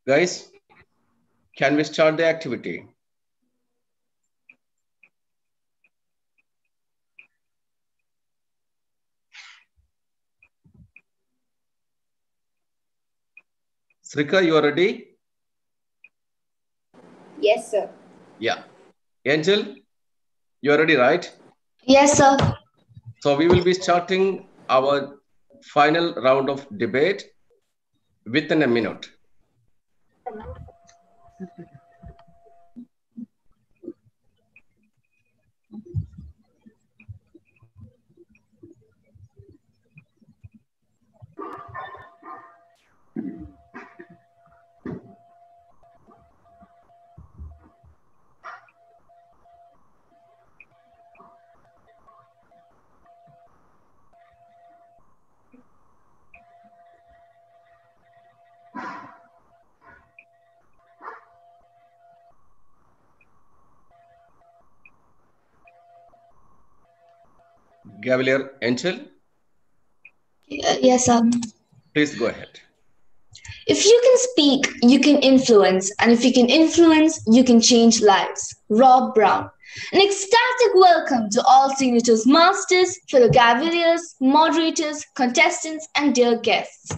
Guys, can we start the activity? Srika, you are ready? Yes, sir. Yeah. Angel, you are ready, right? Yes, sir. So we will be starting our final round of debate within a minute. Gavalier, Angel, Yes, sir. please go ahead. If you can speak, you can influence. And if you can influence, you can change lives. Rob Brown. An ecstatic welcome to all signatures masters, fellow Gavaliers, moderators, contestants, and dear guests.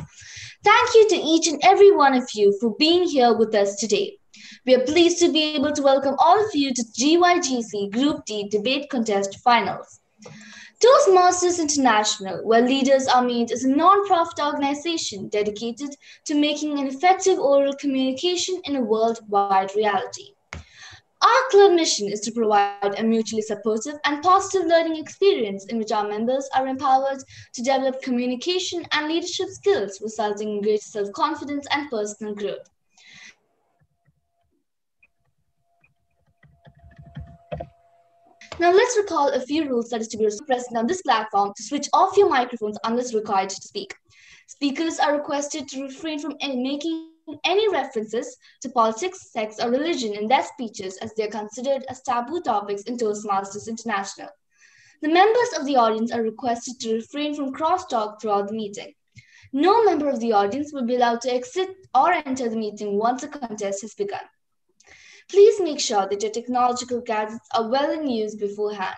Thank you to each and every one of you for being here with us today. We are pleased to be able to welcome all of you to GYGC Group D Debate Contest Finals. Toastmasters International, where leaders are made, is a non-profit organization dedicated to making an effective oral communication in a worldwide reality. Our club mission is to provide a mutually supportive and positive learning experience in which our members are empowered to develop communication and leadership skills, resulting in greater self-confidence and personal growth. Now let's recall a few rules that is to be present on this platform to switch off your microphones unless required to speak. Speakers are requested to refrain from making any references to politics, sex, or religion in their speeches as they are considered as taboo topics in Toastmasters International. The members of the audience are requested to refrain from crosstalk throughout the meeting. No member of the audience will be allowed to exit or enter the meeting once the contest has begun. Please make sure that your technological gadgets are well in use beforehand.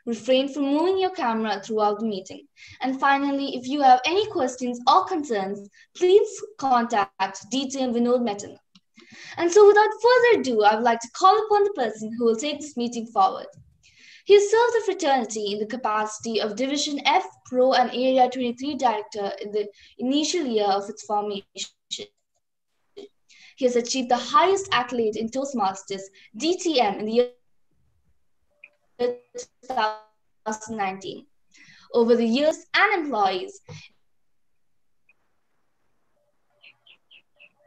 Refrain from moving your camera throughout the meeting. And finally, if you have any questions or concerns, please contact DT and Vinod Metan. And so without further ado, I would like to call upon the person who will take this meeting forward. He served the fraternity in the capacity of Division F Pro and Area 23 Director in the initial year of its formation. He has achieved the highest accolade in Toastmasters, DTM, in the year 2019. Over the years, he has worked with members and employees in various aspects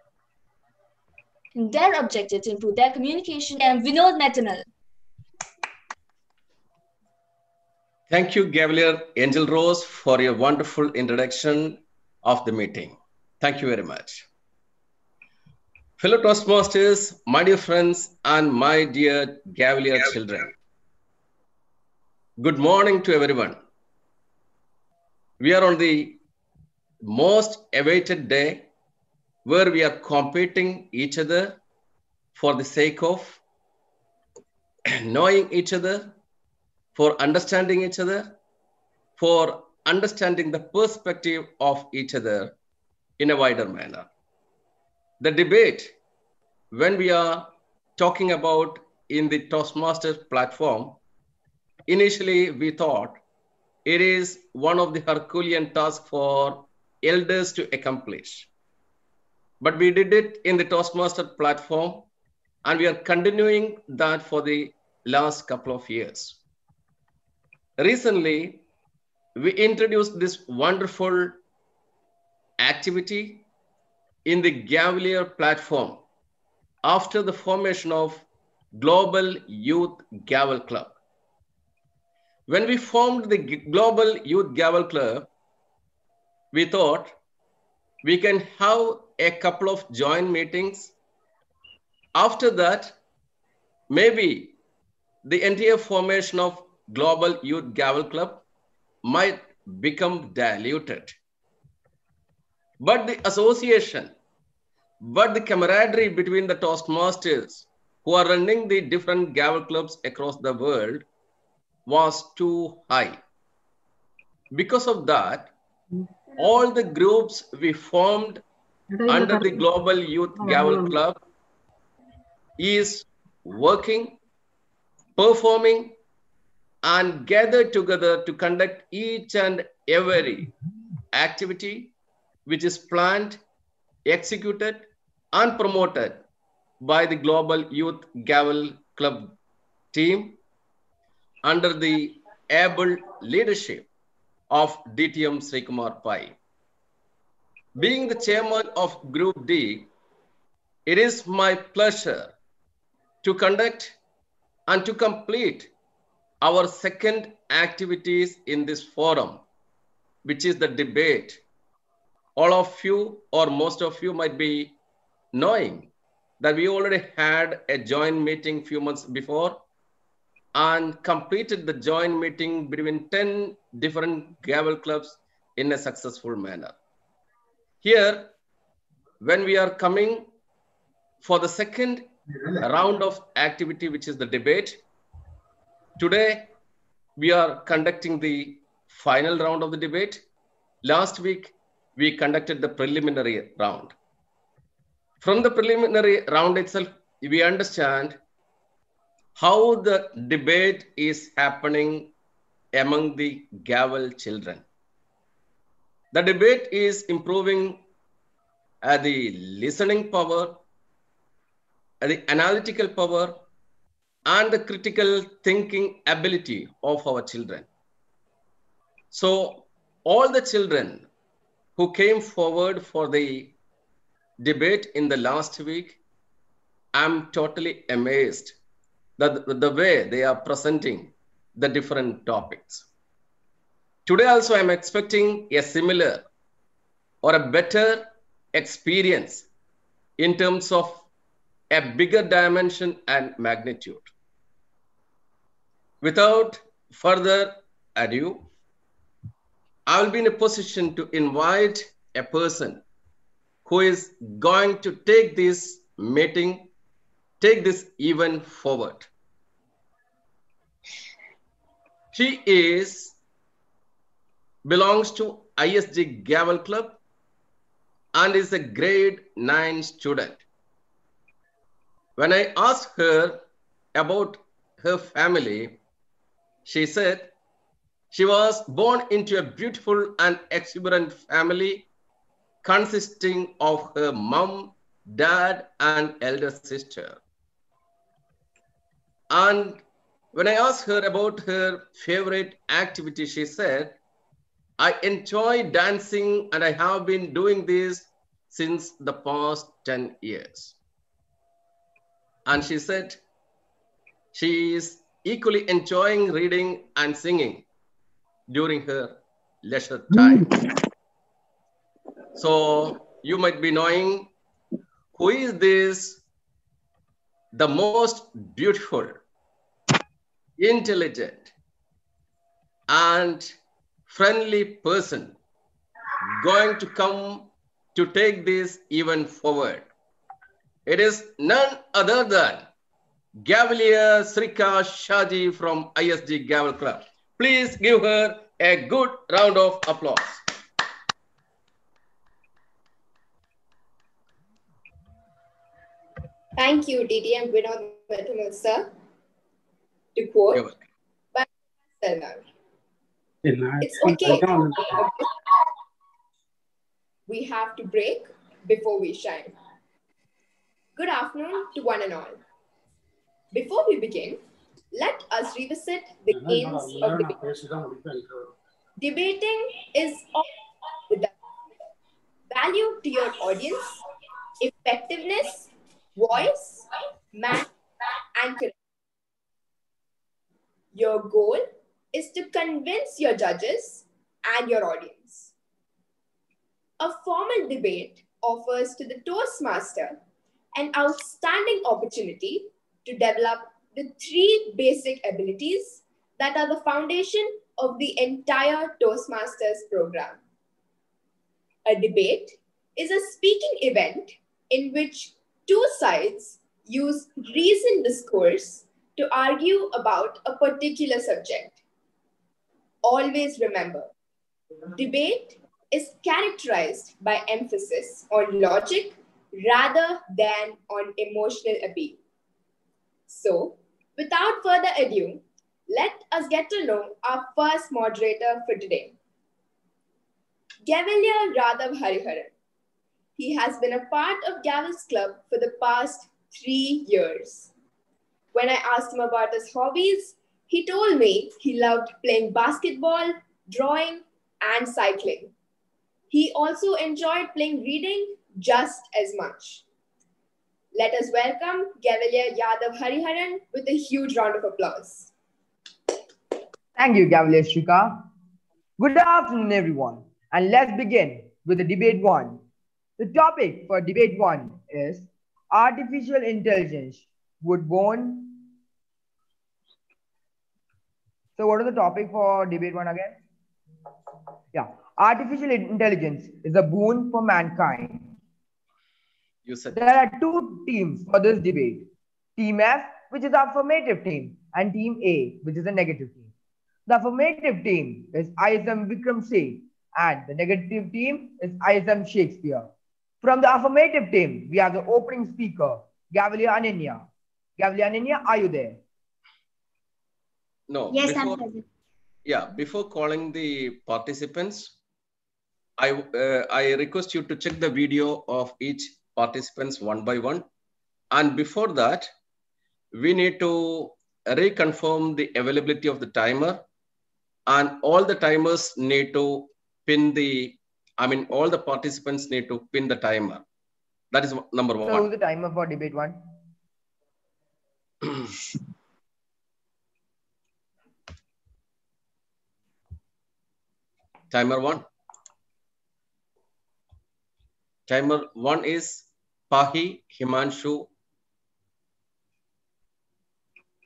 of in their objective to improve their communication and Vinod Metanal. Thank you, Gavalier Angel Rose, for your wonderful introduction of the meeting. Thank you very much. Fellow Toastmasters, my dear friends, and my dear Gavalier children. Good morning to everyone. We are on the most awaited day where we are competing each other for the sake of knowing each other, for understanding each other, for understanding the perspective of each other in a wider manner. The debate, when we are talking about in the Toastmasters platform, initially we thought it is one of the Herculean tasks for elders to accomplish. But we did it in the Toastmasters platform, and we are continuing that for the last couple of years. Recently, we introduced this wonderful activity in the Gavalier platform after the formation of Global Youth Gavel Club. When we formed the Global Youth Gavel Club, we thought we can have a couple of joint meetings. After that, maybe the entire formation of Global Youth Gavel Club might become diluted. But the association but the camaraderie between the Toastmasters who are running the different Gavel clubs across the world was too high. Because of that, all the groups we formed under the Global Youth Gavel Club is working, performing, and gathered together to conduct each and every activity which is planned, executed, and promoted by the Global Youth Gavel Club team under the able leadership of DTM Srikumar Pai. Being the chairman of Group D, it is my pleasure to conduct and to complete our second activities in this forum, which is the debate. All of you or most of you might be knowing that we already had a joint meeting few months before and completed the joint meeting between 10 different Gavel clubs in a successful manner. Here, when we are coming for the second round of activity, which is the debate, today we are conducting the final round of the debate. Last week, we conducted the preliminary round. From the preliminary round itself, we understand how the debate is happening among the Gavel children. The debate is improving the listening power, the analytical power, and the critical thinking ability of our children. So all the children who came forward for the debate in the last week, I'm totally amazed that the way they are presenting the different topics. Today also I'm expecting a similar or a better experience in terms of a bigger dimension and magnitude. Without further ado, I will be in a position to invite a person who is going to take this meeting, take this event forward. She belongs to ISG Gavel Club and is a grade 9 student. When I asked her about her family, she said she was born into a beautiful and exuberant family consisting of her mom, dad, and elder sister. And when I asked her about her favorite activity, she said, I enjoy dancing and I have been doing this since the past 10 years. And she said she is equally enjoying reading and singing during her leisure time. So you might be knowing who is this, the most beautiful, intelligent, and friendly person going to come to take this event forward. It is none other than Gavelier Srika Shaji from ISG Gavel Club. Please give her a good round of applause. Thank you, DTM Vinod Metamil, sir. To quote, but it's okay. We have to break before we shine. Good afternoon to one and all. Before we begin, let us revisit the aims of debate. Debating is all with the value to your audience, effectiveness, voice, math, and correct. Your goal is to convince your judges and your audience. A formal debate offers to the Toastmaster an outstanding opportunity to develop the three basic abilities that are the foundation of the entire Toastmasters program. A debate is a speaking event in which two sides use reasoned discourse to argue about a particular subject. Always remember, debate is characterized by emphasis on logic rather than on emotional appeal. So, without further ado, let us get to know our first moderator for today, Gavel Radhav Hariharan. He has been a part of Gavel's club for the past 3 years. When I asked him about his hobbies, he told me he loved playing basketball, drawing, and cycling. He also enjoyed playing reading just as much. Let us welcome Gavel Yadav Hariharan with a huge round of applause. Thank you, Gavel Shrika. Good afternoon, everyone. And let's begin with the debate one. The topic for debate one is artificial intelligence would won. So, what is the topic for debate one again? Yeah, artificial intelligence is a boon for mankind. You said there are two teams for this debate. Team F, which is the affirmative team, and Team A, which is the negative team. The affirmative team is ISM Vikram Seth, and the negative team is ISM Shakespeare. From the affirmative team, we have the opening speaker, Gavel Ananya. Gavel Ananya, are you there? No. Yes, I'm present. Yeah, before calling the participants, I request you to check the video of each participants one by one. And before that, we need to reconfirm the availability of the timer, and all the timers need to pin all the participants need to pin the timer. That is number one. So, who's the timer for debate one? Timer one. Timer one is Pahi Himanshu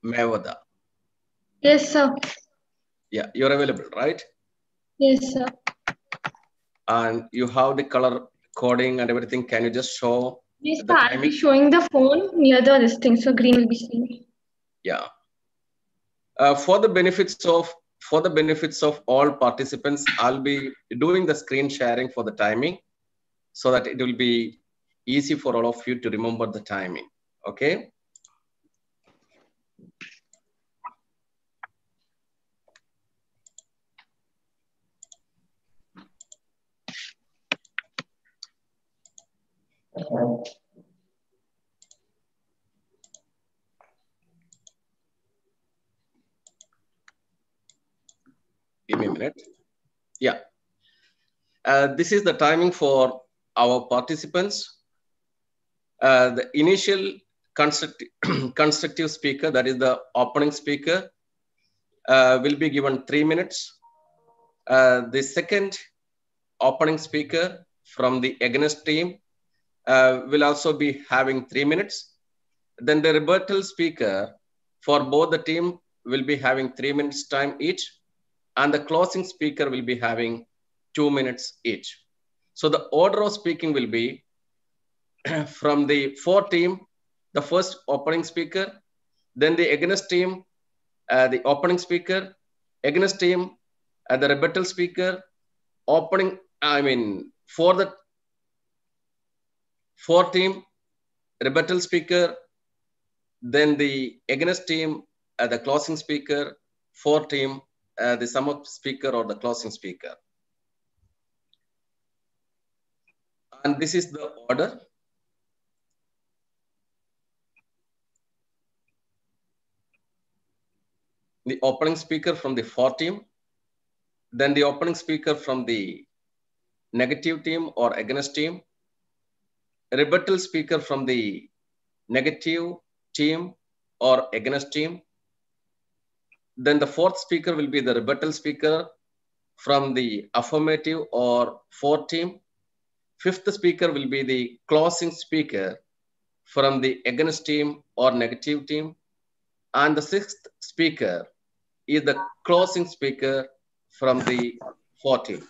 Mevada. Yes, sir. Yeah, you're available, right? Yes, sir. And you have the color coding and everything. Can you just show Yes, the sir. I'll timing? be showing the phone near the listing, so green will be seen. Yeah. For the benefits of all participants, I'll be doing the screen sharing for the timing, so that it will be easy for all of you to remember the timing. Okay. Give me a minute. Yeah. This is the timing for our participants. The initial constructive speaker, that is the opening speaker, will be given 3 minutes. The second opening speaker from the against team will also be having 3 minutes. Then the rebuttal speaker for both the team will be having 3 minutes time each, and the closing speaker will be having 2 minutes each. So the order of speaking will be from the for team, the first opening speaker, then the against team, the opening speaker, against team, the rebuttal speaker, for the for team, rebuttal speaker, then the against team, the closing speaker, for team, the sum up speaker or the closing speaker. And this is the order. The opening speaker from the for team, then the opening speaker from the negative team or against team, rebuttal speaker from the negative team or against team. Then the fourth speaker will be the rebuttal speaker from the affirmative or for team. Fifth speaker will be the closing speaker from the against team or negative team. And the sixth speaker is the closing speaker from the for team.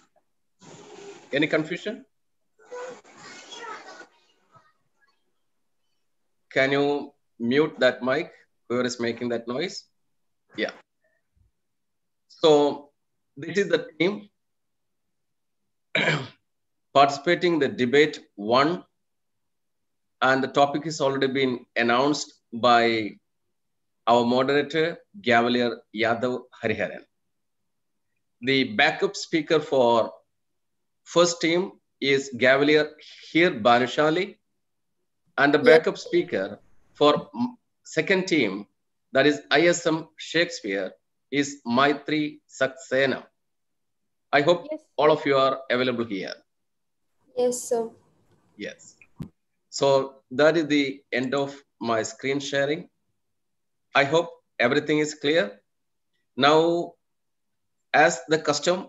Any confusion? can you mute that mic? Whoever is making that noise? Yeah. So this is the team participating in the debate 1, and the topic has already been announced by our moderator, Gavel Yadav Hariharan. The backup speaker for first team is Gavel here Banushali, and the backup speaker for second team, that is ISM Shakespeare, is Maitri Saxena. I hope all of you are available here. Yes, sir. Yes. So that is the end of my screen sharing. I hope everything is clear. Now, as the custom,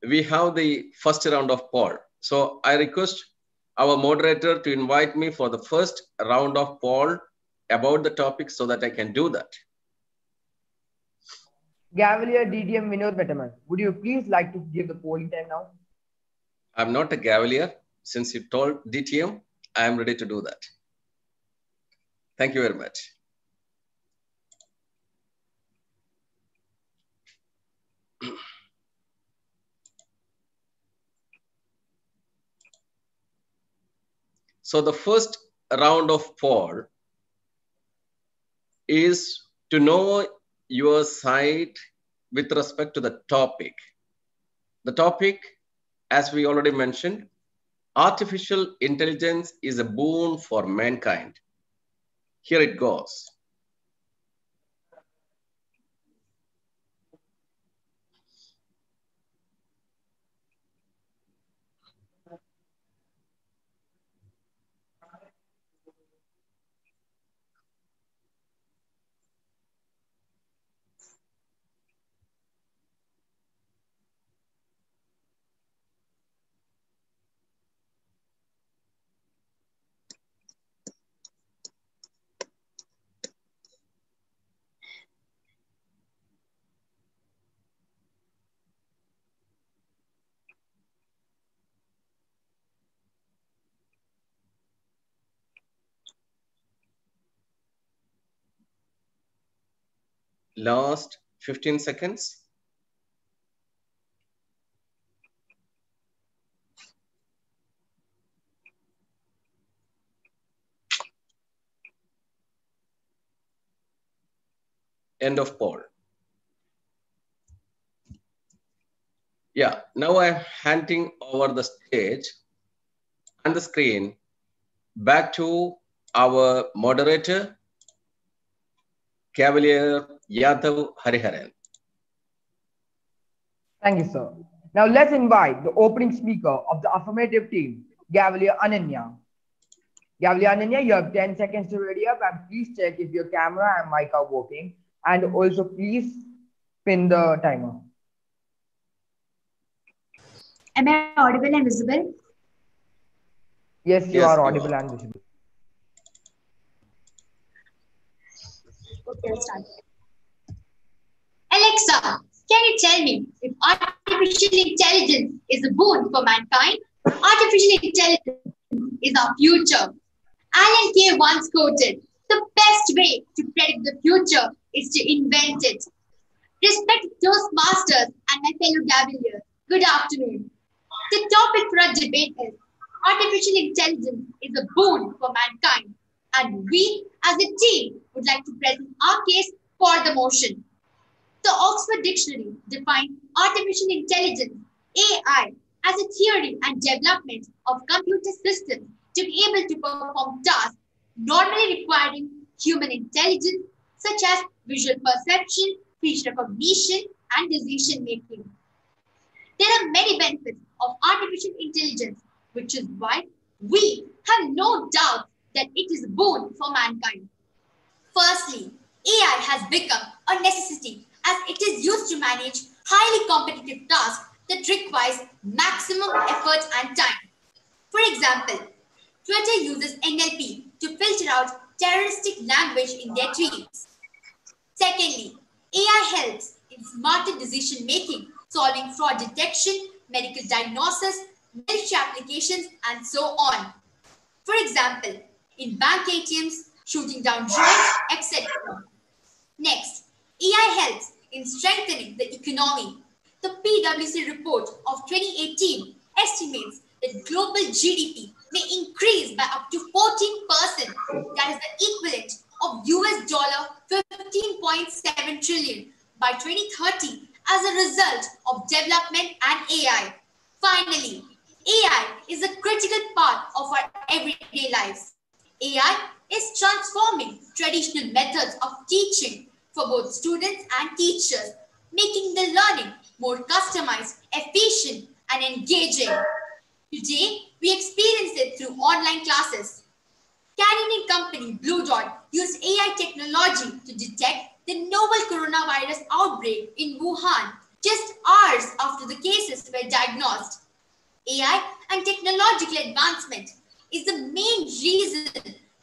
we have the first round of poll. So I request our moderator to invite me for the first round of poll about the topic so that I can do that. Gavalier DTM Vinod Metaman, would you please like to give the polling time now? I'm not a Gavalier. Since you told DTM, I am ready to do that. Thank you very much. So the first round of poll is to know your side with respect to the topic. The topic, as we already mentioned, artificial intelligence is a boon for mankind. Here it goes. Last 15 seconds. End of poll. Yeah, now I'm handing over the stage and the screen back to our moderator, Cavalier Yadav Hariharan. Thank you, sir. Now let's invite the opening speaker of the affirmative team, Gavalier Ananya. Gavalier Ananya, you have 10 seconds to ready up, and please check if your camera and mic are working, and also please pin the timer. Am I audible and visible? Yes, you Yes, are you audible are. and visible. Okay, I'll start. Alexa, can you tell me if artificial intelligence is a boon for mankind? Artificial intelligence is our future. Alan Kay once quoted, "The best way to predict the future is to invent it." Respect Toastmasters and my fellow Gavaliers. Good afternoon. The topic for our debate is artificial intelligence is a boon for mankind, and we as a team would like to present our case for the motion. The Oxford Dictionary defines artificial intelligence, AI, as a theory and development of computer systems to be able to perform tasks normally requiring human intelligence, such as visual perception, speech recognition, and decision making. There are many benefits of artificial intelligence, which is why we have no doubt that it is a boon for mankind. Firstly, AI has become a necessity as it is used to manage highly competitive tasks that requires maximum effort and time. For example, Twitter uses NLP to filter out terroristic language in their tweets. Secondly, AI helps in smarter decision making, solving fraud detection, medical diagnosis, military applications, and so on. For example, in bank ATMs, shooting down drones, etc. Next, AI helps in strengthening the economy. The PwC report of 2018 estimates that global GDP may increase by up to 14%. That is the equivalent of US dollar 15.7 trillion by 2030 as a result of development and AI. Finally, AI is a critical part of our everyday lives. AI is transforming traditional methods of teaching for both students and teachers, making the learning more customized, efficient, and engaging. Today, we experience it through online classes. Canadian company Blue Dot used AI technology to detect the novel coronavirus outbreak in Wuhan just hours after the cases were diagnosed. AI and technological advancement is the main reason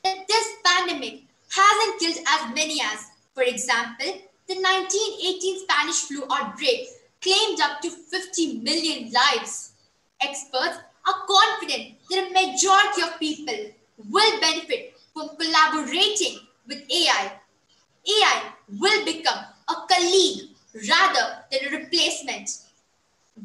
that this pandemic hasn't killed as many as, for example, the 1918 Spanish flu outbreak claimed up to 50 million lives. Experts are confident that a majority of people will benefit from collaborating with AI. AI will become a colleague rather than a replacement.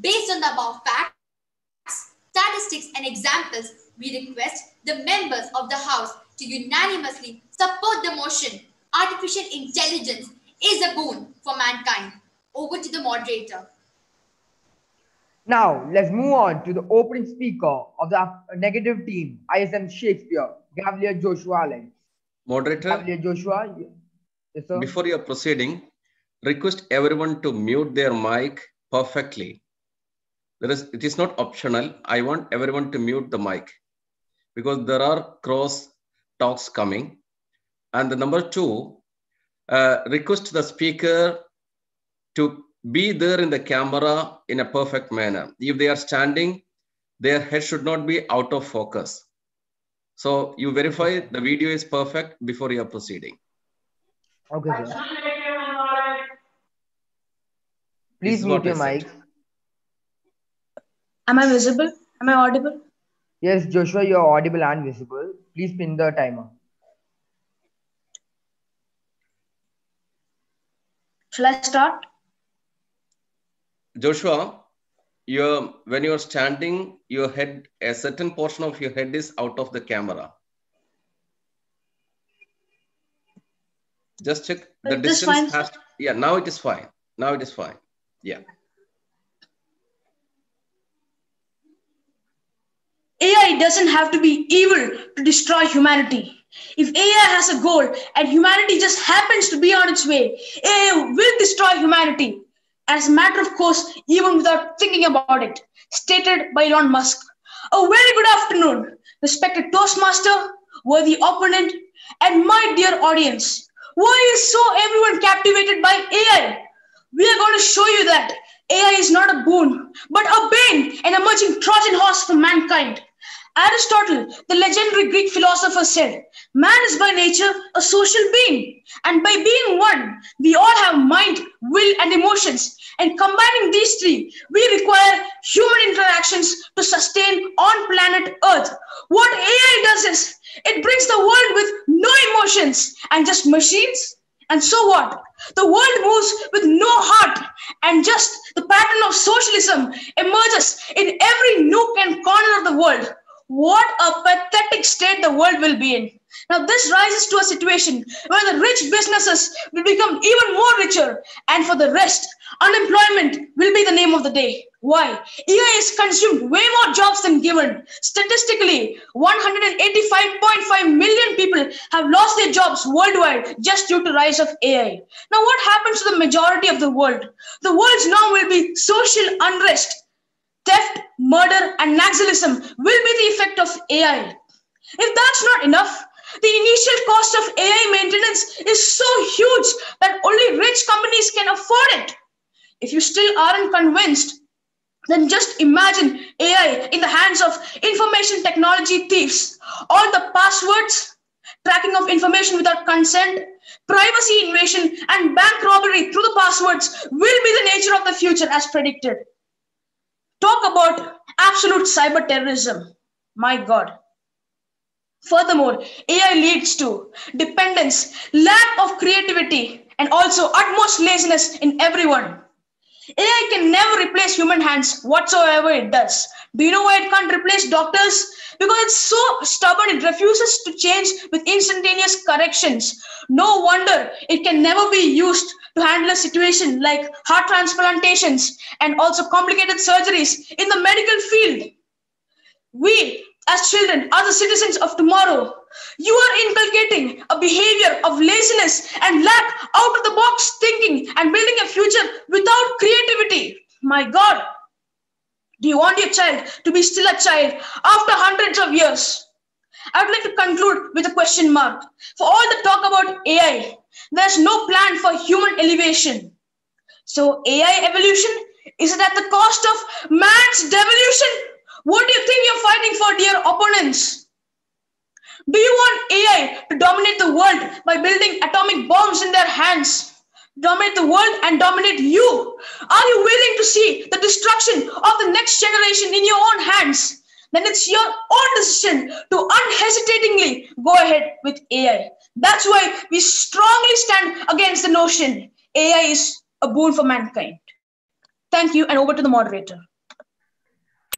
Based on the above facts, statistics, and examples, we request the members of the House to unanimously support the motion. Artificial intelligence is a boon for mankind. Over to the moderator. Now, let's move on to the opening speaker of the negative team, ISM Shakespeare, Gavel Joshua Alex. Moderator, Gavel Joshua, yes, sir. before you are proceeding, request everyone to mute their mic perfectly. It is not optional. I want everyone to mute the mic because there are cross talks coming. And the number two, request the speaker to be there in the camera in a perfect manner. If they are standing, their head should not be out of focus. So you verify the video is perfect before you are proceeding. Okay, sir. Please mute your mics. Am I visible? Am I audible? Yes, Joshua, you are audible and visible. Please pin the timer. Shall I start? Joshua, when you are standing, your head, a certain portion of your head is out of the camera. Just check the distance. Yeah, now it is fine. Now it is fine. Yeah. AI doesn't have to be evil to destroy humanity. If AI has a goal and humanity just happens to be on its way, AI will destroy humanity. As a matter of course, even without thinking about it. Stated by Elon Musk. A very good afternoon, respected Toastmaster, worthy opponent, and my dear audience. Why is so everyone captivated by AI? We are going to show you that AI is not a boon, but a bane, an emerging Trojan horse for mankind. Aristotle, the legendary Greek philosopher, said, man is by nature a social being, and by being one, we all have mind, will, and emotions. And combining these three, we require human interactions to sustain on planet Earth. What AI does is, it brings the world with no emotions and just machines. And so what? The world moves with no heart, and just the pattern of socialism emerges in every nook and corner of the world. What a pathetic state the world will be in. Now this rises to a situation where the rich businesses will become even more richer, and for the rest, unemployment will be the name of the day. Why? AI has consumed way more jobs than given. Statistically, 185.5 million people have lost their jobs worldwide just due to the rise of AI. Now what happens to the majority of the world? The world's now will be social unrest. Theft, murder, and naxalism will be the effect of AI. If that's not enough, the initial cost of AI maintenance is so huge that only rich companies can afford it. If you still aren't convinced, then just imagine AI in the hands of information technology thieves. All the passwords, tracking of information without consent, privacy invasion, and bank robbery through the passwords will be the nature of the future as predicted. Talk about absolute cyber terrorism. My God. Furthermore, AI leads to dependence, lack of creativity, and also utmost laziness in everyone. AI can never replace human hands whatsoever it does. Do you know why it can't replace doctors? Because it's so stubborn, it refuses to change with instantaneous corrections. No wonder it can never be used to handle a situation like heart transplantations and also complicated surgeries in the medical field. We, as children, are the citizens of tomorrow. You are inculcating a behavior of laziness and lack out of the box thinking and building a future without creativity. My God, do you want your child to be still a child after hundreds of years? I would like to conclude with a question mark. For all the talk about AI, there's no plan for human elevation. So AI evolution, is it at the cost of man's devolution? What do you think you're fighting for, dear opponents? Do you want AI to dominate the world by building atomic bombs in their hands? Dominate the world and dominate you? Are you willing to see the destruction of the next generation in your own hands? Then it's your own decision to unhesitatingly go ahead with AI. That's why we strongly stand against the notion AI is a boon for mankind. Thank you, and over to the moderator.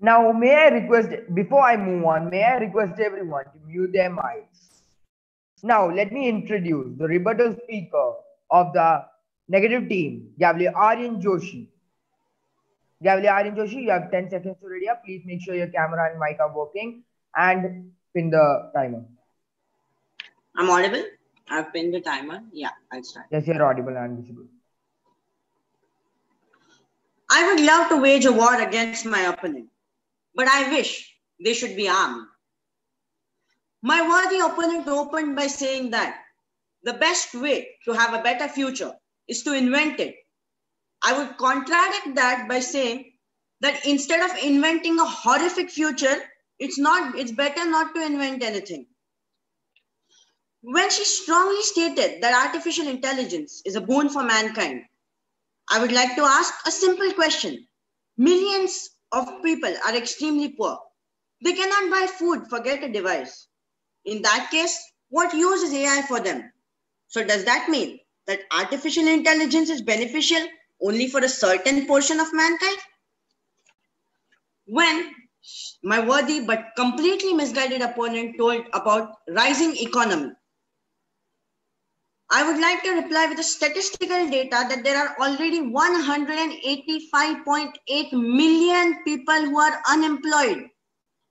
Now, may I request, before I move on, may I request everyone to mute their mics. Now, let me introduce the rebuttal speaker of the negative team, Gavel Aryan Joshi. Gavel Aryan Joshi, you have 10 seconds to ready up. Please make sure your camera and mic are working and pin the timer. I'm audible? I've pinned the timer. Yeah, I'll start. Yes, you're audible and visible. I would love to wage a war against my opponent, but I wish they should be armed. My worthy opponent opened by saying that the best way to have a better future is to invent it. I would contradict that by saying that instead of inventing a horrific future, it's better not to invent anything. When she strongly stated that artificial intelligence is a boon for mankind, I would like to ask a simple question. Millions of people are extremely poor. They cannot buy food, forget a device. In that case, what use is AI for them? So does that mean that artificial intelligence is beneficial only for a certain portion of mankind? When my worthy but completely misguided opponent told about rising economy, I would like to reply with the statistical data that there are already 185.8 million people who are unemployed.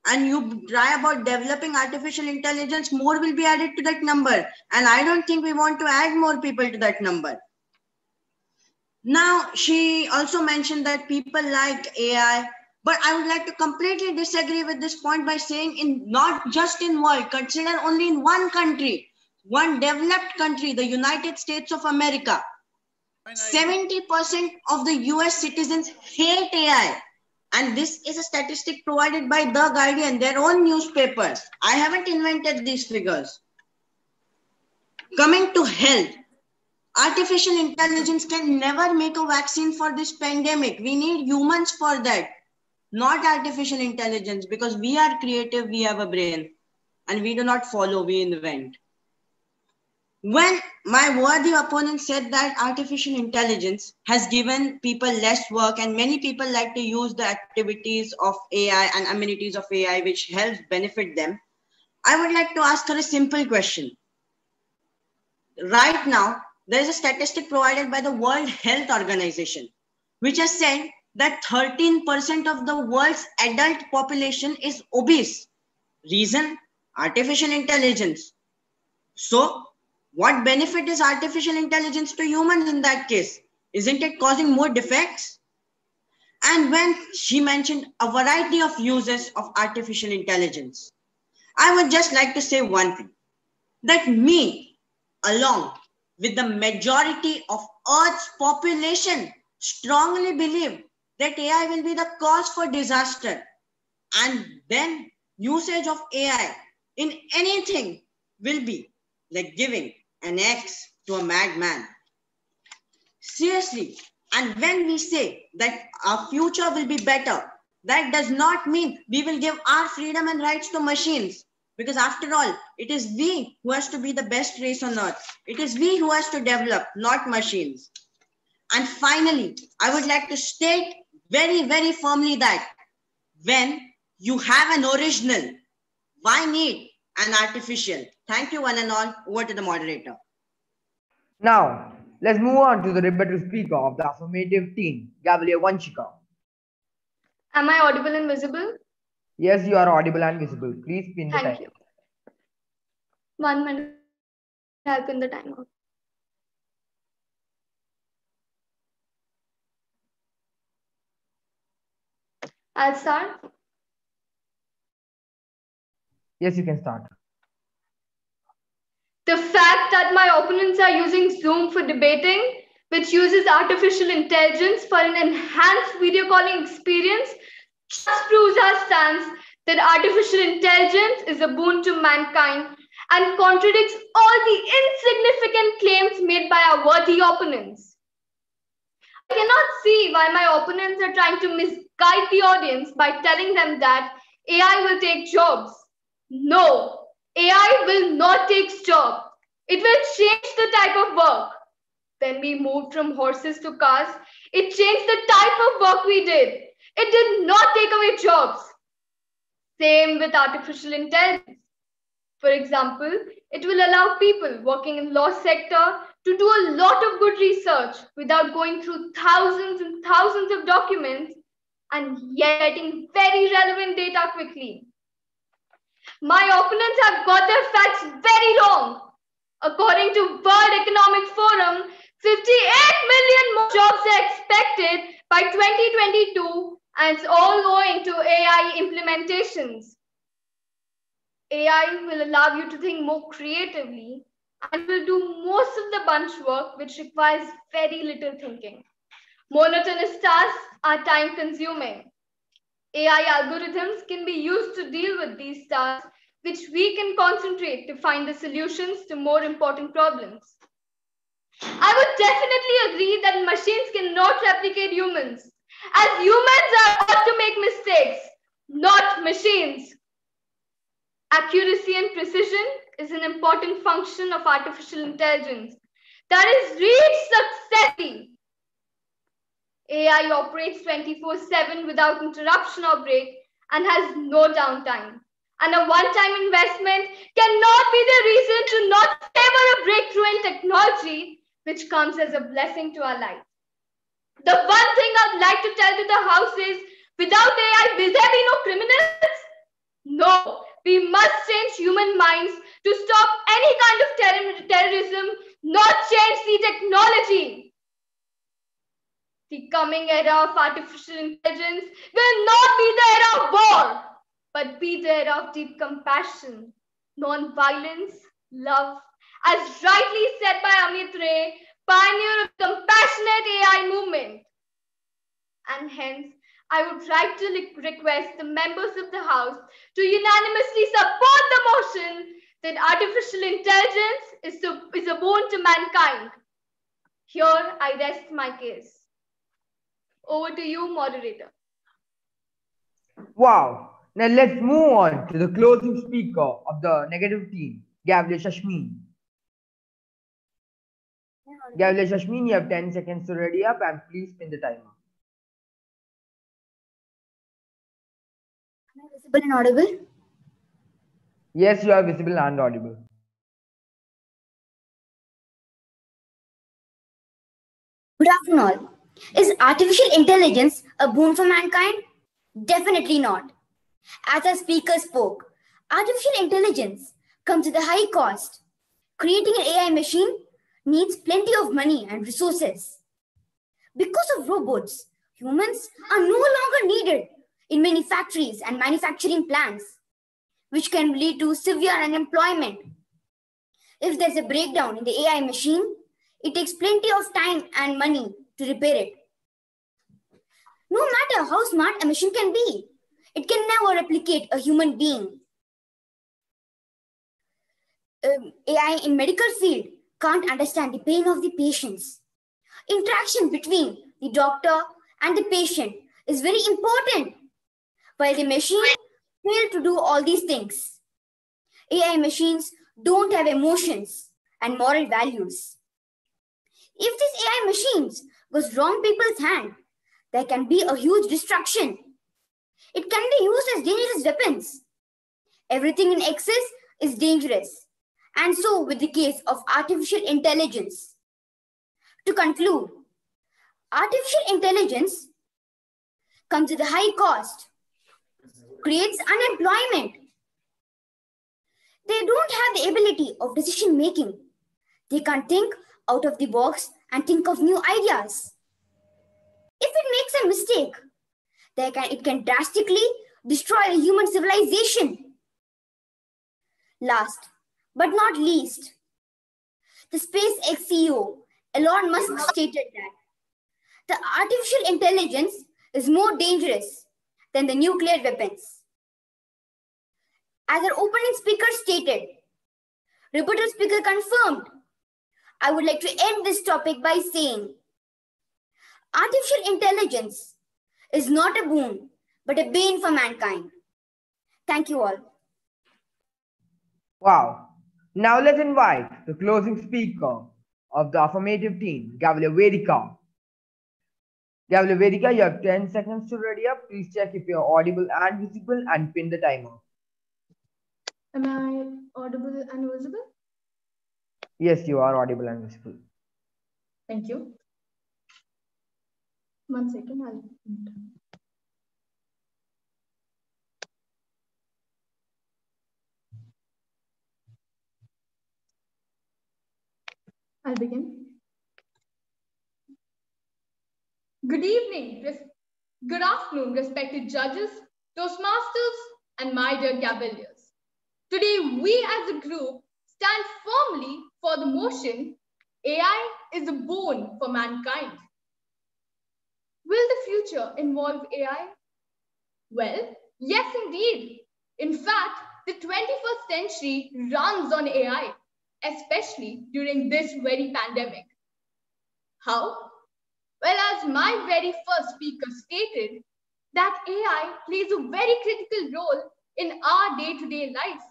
And you try about developing artificial intelligence, more will be added to that number. And I don't think we want to add more people to that number. Now, she also mentioned that people like AI, but I would like to completely disagree with this point by saying not just in world, consider only in one country, one developed country, the United States of America. 70% of the US citizens hate AI. And this is a statistic provided by The Guardian, their own newspaper. I haven't invented these figures. Coming to health, artificial intelligence can never make a vaccine for this pandemic. We need humans for that, not artificial intelligence, because we are creative, we have a brain, and we do not follow, we invent. When my worthy opponent said that artificial intelligence has given people less work and many people like to use the activities of AI and amenities of AI which helps benefit them, I would like to ask her a simple question. Right now, there is a statistic provided by the World Health Organization, which has said that 13% of the world's adult population is obese. Reason? Artificial intelligence. So, what benefit is artificial intelligence to humans in that case? Isn't it causing more defects? And when she mentioned a variety of uses of artificial intelligence, I would just like to say one thing, that me, along with the majority of Earth's population, strongly believe that AI will be the cause for disaster. And then usage of AI in anything will be like giving an axe to a madman. Seriously, and when we say that our future will be better, that does not mean we will give our freedom and rights to machines, Because after all, it is we who has to be the best race on earth. It is we who has to develop, not machines. And finally, I would like to state very, very firmly that when you have an original, why need an artificial? Thank you one and all. Over to the moderator. Now, let's move on to the rebuttal speaker of the affirmative team, Gavel. Am I audible and visible? Yes, you are audible and visible. Please pin the Thank time. you. 1 minute. I'll pin the timer. I'll start. Yes, you can start. The fact that my opponents are using Zoom for debating, which uses artificial intelligence for an enhanced video calling experience, just proves our stance that artificial intelligence is a boon to mankind and contradicts all the insignificant claims made by our worthy opponents. I cannot see why my opponents are trying to misguide the audience by telling them that AI will take jobs. No, AI will not take jobs. It will change the type of work. When we moved from horses to cars, it changed the type of work we did. It did not take away jobs. Same with artificial intelligence. For example, it will allow people working in law sector to do a lot of good research without going through thousands and thousands of documents and yet getting very relevant data quickly. My opponents have got their facts very wrong. According to World Economic Forum, 58 million more jobs are expected by 2022, and it's all owing to AI implementations. AI will allow you to think more creatively and will do most of the bunch work, which requires very little thinking. Monotonous tasks are time consuming. AI algorithms can be used to deal with these tasks, which we can concentrate to find the solutions to more important problems. I would definitely agree that machines cannot replicate humans, as humans are taught to make mistakes, not machines. Accuracy and precision is an important function of artificial intelligence that is reached successfully. AI operates 24/7 without interruption or break and has no downtime. And a one-time investment cannot be the reason to not favor a breakthrough in technology, which comes as a blessing to our life. The one thing I'd like to tell to the House is, without AI, will there be no criminals? No, we must change human minds to stop any kind of terrorism, not change the technology. The coming era of artificial intelligence will not be the era of war, but be the era of deep compassion, non-violence, love, as rightly said by Amit Ray, pioneer of the compassionate AI movement. And hence, I would like to request the members of the House to unanimously support the motion that artificial intelligence is a boon to mankind. Here, I rest my case. Over to you, moderator. Wow. Now let's move on to the closing speaker of the negative team, Gavel. Gavel, you have 10 seconds to ready up and please pin the timer. Am I visible and audible? Yes, you are visible and audible. Good afternoon all. Is artificial intelligence a boon for mankind? Definitely not. As our speaker spoke, artificial intelligence comes with a high cost. Creating an AI machine needs plenty of money and resources. Because of robots, humans are no longer needed in many factories and manufacturing plants, which can lead to severe unemployment. If there's a breakdown in the AI machine, it takes plenty of time and money to repair it. No matter how smart a machine can be, it can never replicate a human being. AI in medical field can't understand the pain of the patients. Interaction between the doctor and the patient is very important, while the machine fails to do all these things. AI machines don't have emotions and moral values. If these AI machines goes wrong people's hand, there can be a huge destruction. It can be used as dangerous weapons. Everything in excess is dangerous. And so with the case of artificial intelligence. To conclude, artificial intelligence comes at a high cost, creates unemployment. They don't have the ability of decision making. They can't think out of the box and think of new ideas. If it makes a mistake, it can drastically destroy a human civilization. Last but not least, the SpaceX CEO Elon Musk stated that the artificial intelligence is more dangerous than the nuclear weapons. As our opening speaker stated, rebuttal speaker confirmed. I would like to end this topic by saying, artificial intelligence is not a boon, but a bane for mankind. Thank you all. Wow. Now let's invite the closing speaker of the affirmative team, Gavel. Gavel, you have 10 seconds to ready up. Please check if you're audible and visible and pin the timer. Am I audible and visible? Yes, you are audible and visible. Thank you. 1 second, I'll begin. Good evening, good afternoon, respected judges, Toastmasters, and my dear Gaveliers. Today, we as a group stand firmly for the motion, AI is a boon for mankind. Will the future involve AI? Well, yes, indeed. In fact, the 21st century runs on AI, especially during this very pandemic. How? Well, as my very first speaker stated, that AI plays a very critical role in our day-to-day life.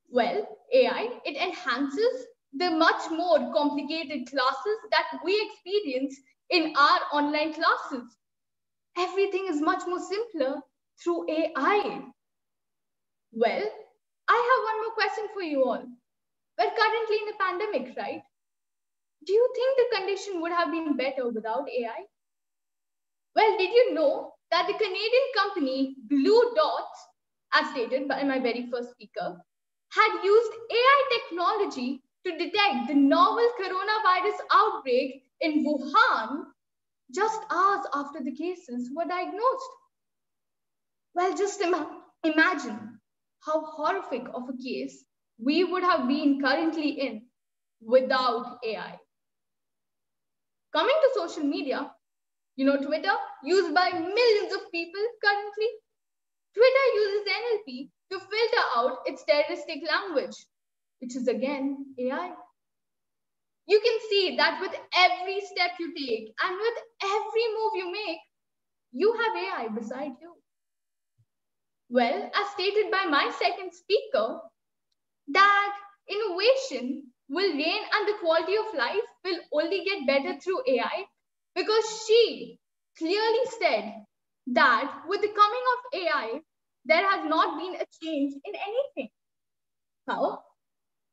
Well, AI, it enhances the much more complicated classes that we experience in our online classes. Everything is much more simpler through AI. Well, I have one more question for you all. We're currently in a pandemic, right? Do you think the condition would have been better without AI? Well, did you know that the Canadian company Blue Dots, as stated by my very first speaker, had used AI technology to detect the novel coronavirus outbreak in Wuhan just hours after the cases were diagnosed? Well, just imagine how horrific of a case we would have been currently in without AI. Coming to social media, you know Twitter, used by millions of people currently. Twitter uses NLP to filter out its terroristic language, which is again AI. You can see that with every step you take and with every move you make, you have AI beside you. Well, as stated by my second speaker, that innovation will reign and the quality of life will only get better through AI, because she clearly said that with the coming of AI, there has not been a change in anything. How?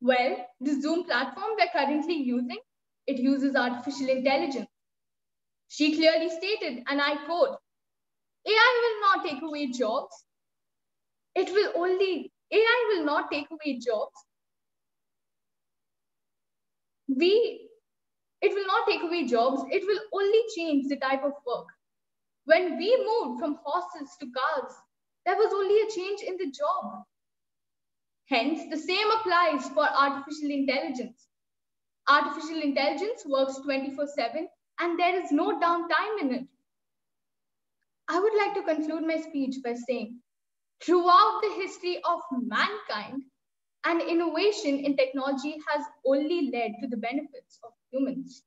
Well, the Zoom platform we're currently using, it uses artificial intelligence. She clearly stated, and I quote, AI will not take away jobs. AI will not take away jobs. It will not take away jobs. It will only change the type of work. When we moved from horses to cars, there was only a change in the job. Hence, the same applies for artificial intelligence. Artificial intelligence works 24/7 and there is no downtime in it. I would like to conclude my speech by saying, throughout the history of mankind, an innovation in technology has only led to the benefits of humans.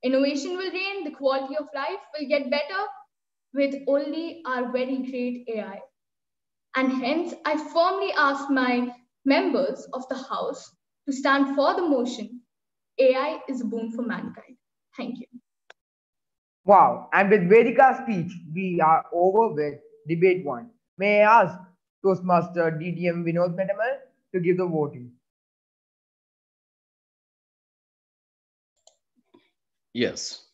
Innovation will reign, the quality of life will get better with only our very great AI. And hence, I firmly ask my members of the House to stand for the motion, AI is a boon for mankind. Thank you. Wow, and with Vedika's speech, we are over with debate 1. May I ask Toastmaster DTM Vinod Pedamal to give the voting? Yes.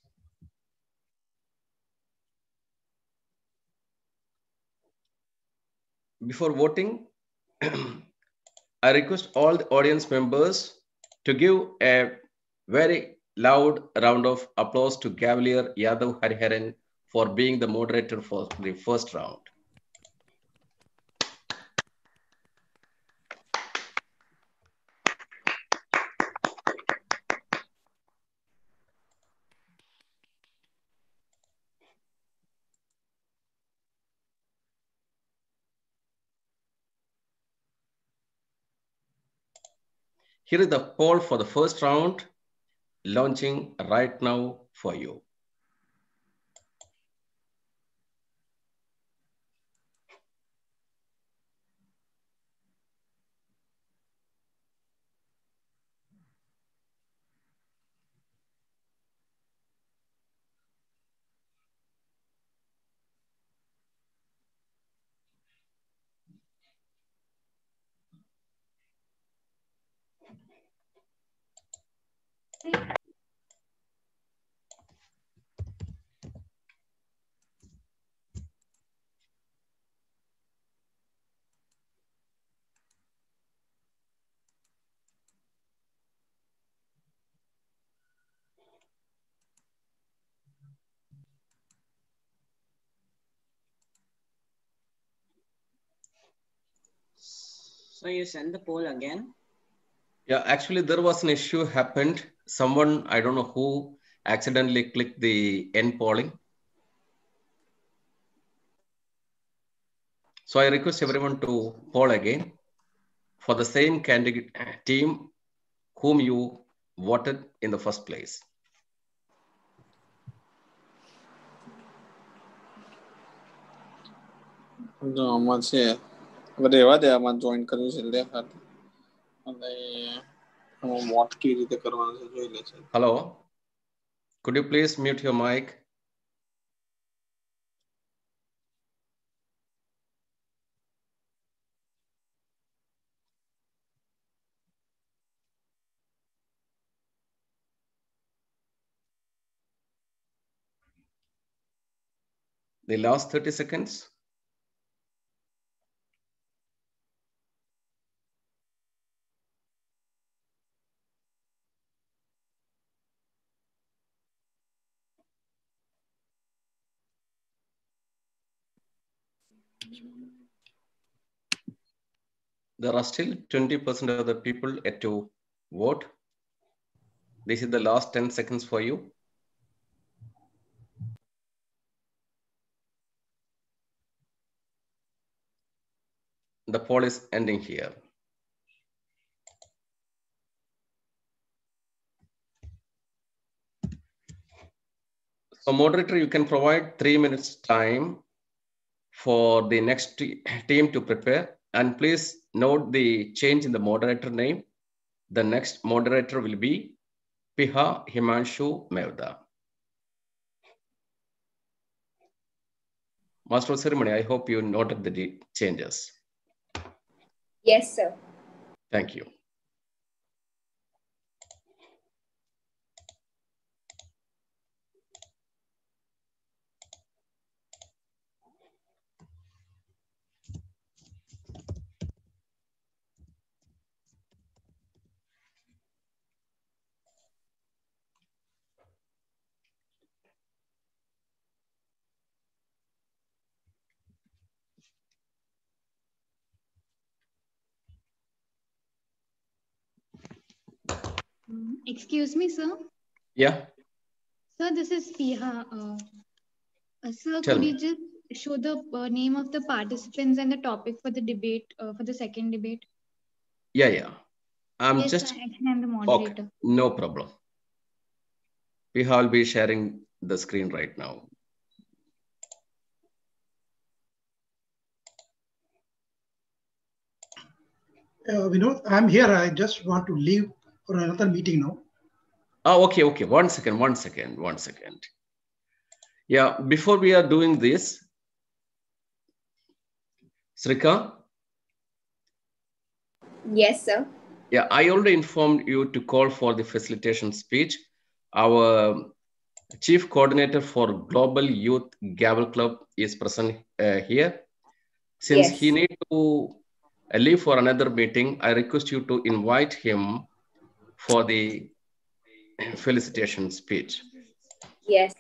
Before voting, I request all the audience members to give a very loud round of applause to Gavel Yadav Hariharan for being the moderator for the first round. Here is the poll for the first round, launching right now for you. So you send the poll again? Yeah, actually there was an issue happened. Someone, I don't know who, accidentally clicked the end polling. So I request everyone to poll again for the same candidate team whom you voted in the first place. No, masih. Berdewa dia man join करूँ सिल्ले खाते. અને મોટ की રીતે કરવાનું છે જોઈ લે છે. Hello, could you please mute your mic? The last 30 seconds. There are still 20% of the people yet to vote. This is the last 10 seconds for you. The poll is ending here. So moderator, you can provide 3 minutes time for the next team to prepare. And please note the change in the moderator name. The next moderator will be Piha Himanshu Mevda. Master of Ceremony, I hope you noted the changes. Yes, sir. Thank you. Excuse me, sir. Yeah. Sir, this is Piha. Sir, Tell could me. you just show the name of the participants and the topic for the debate, for the second debate? Yeah. I'm Yes, just... sir. Actually, I'm the moderator. Okay, no problem. Piha will be sharing the screen right now. Vinod, I'm here. I just want to leave for another meeting now. Oh, okay. 1 second. Yeah, before we are doing this, Srika? Yes, sir. Yeah, I already informed you to call for the facilitation speech. Our Chief Coordinator for Global Youth Gavel Club is present here. Since Yes. he needs to leave for another meeting, I request you to invite him for the felicitation speech. Yes.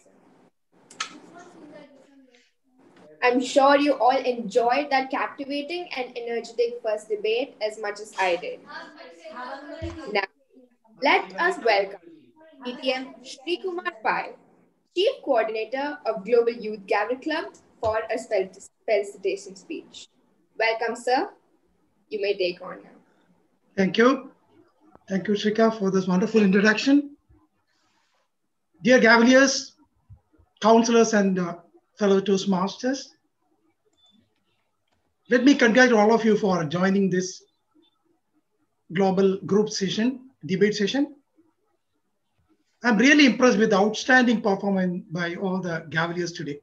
I'm sure you all enjoyed that captivating and energetic first debate as much as I did. Now, let us welcome DTM Shri Kumar Pai, Chief Coordinator of Global Youth Gavel Club, for a felicitation speech. Welcome, sir. You may take on now. Thank you. Thank you, Shrika, for this wonderful introduction. Dear Gaveliers, counselors, and fellow Toastmasters, let me congratulate all of you for joining this global group session, debate session. I'm really impressed with the outstanding performance by all the Gaveliers today.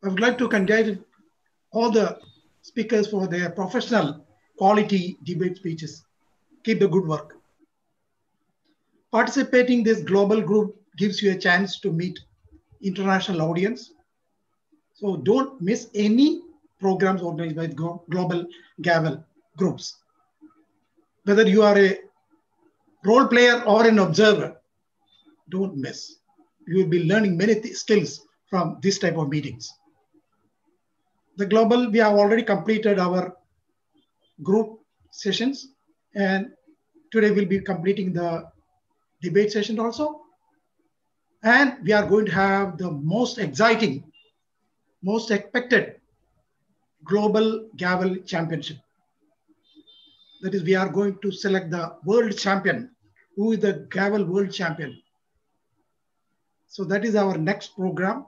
I would like to congratulate all the speakers for their professional quality debate speeches. Keep the good work. Participating in this global group gives you a chance to meet international audience. So don't miss any programs organized by global Gavel groups. Whether you are a role player or an observer, don't miss. You will be learning many skills from this type of meetings. The global, we have already completed our group sessions, and today we'll be completing the debate session also. And we are going to have the most exciting, most expected global Gavel championship. That is, we are going to select the world champion. Who is the Gavel world champion? So that is our next program.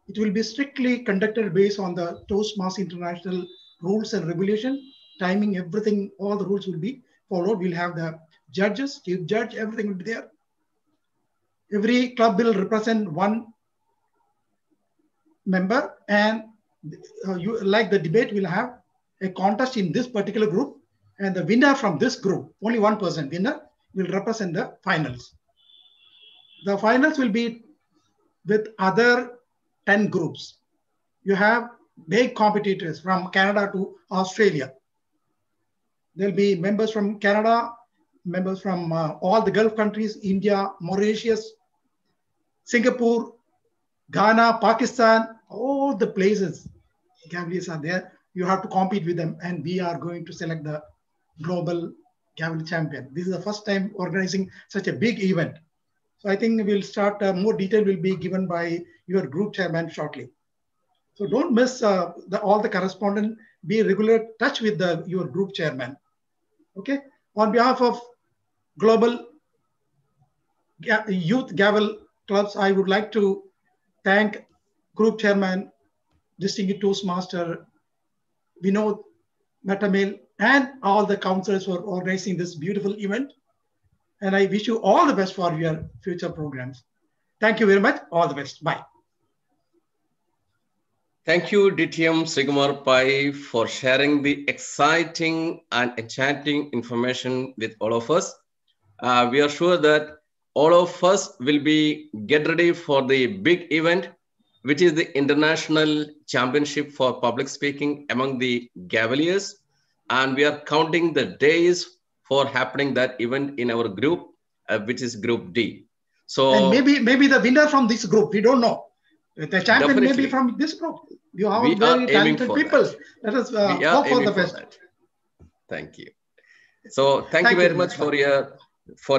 It will be strictly conducted based on the Toastmasters International rules and regulation. Timing, everything, all the rules will be followed. We'll have the judges, chief judge, everything will be there. Every club will represent one member, and you like the debate will have a contest in this particular group, and the winner from this group, only one person winner, will represent the finals. The finals will be with other 10 groups. You have big competitors from Canada to Australia. There'll be members from Canada, members from all the Gulf countries, India, Mauritius, Singapore, Ghana, Pakistan, all the places Gaveliers are there. You have to compete with them, and we are going to select the global Gavel champion. This is the first time organizing such a big event. So I think we'll start, more detail will be given by your group chairman shortly. So don't miss all the correspondence, be regular touch with your group chairman. Okay, on behalf of Global Youth Gavel Clubs, I would like to thank Group Chairman, Distinguished Toastmaster Vinod Matamil, and all the counselors for organizing this beautiful event. And I wish you all the best for your future programs. Thank you very much. All the best. Bye. Thank you, DTM Srikumar Pai, for sharing the exciting and enchanting information with all of us. We are sure that all of us will be get ready for the big event, which is the International Championship for Public Speaking among the Gaveliers. And we are counting the days for happening that event in our group, which is Group D. So and maybe the winner from this group, we don't know. The champion may be from this group. You have very talented people. Let us hope for the best. Thank you. So thank you very much for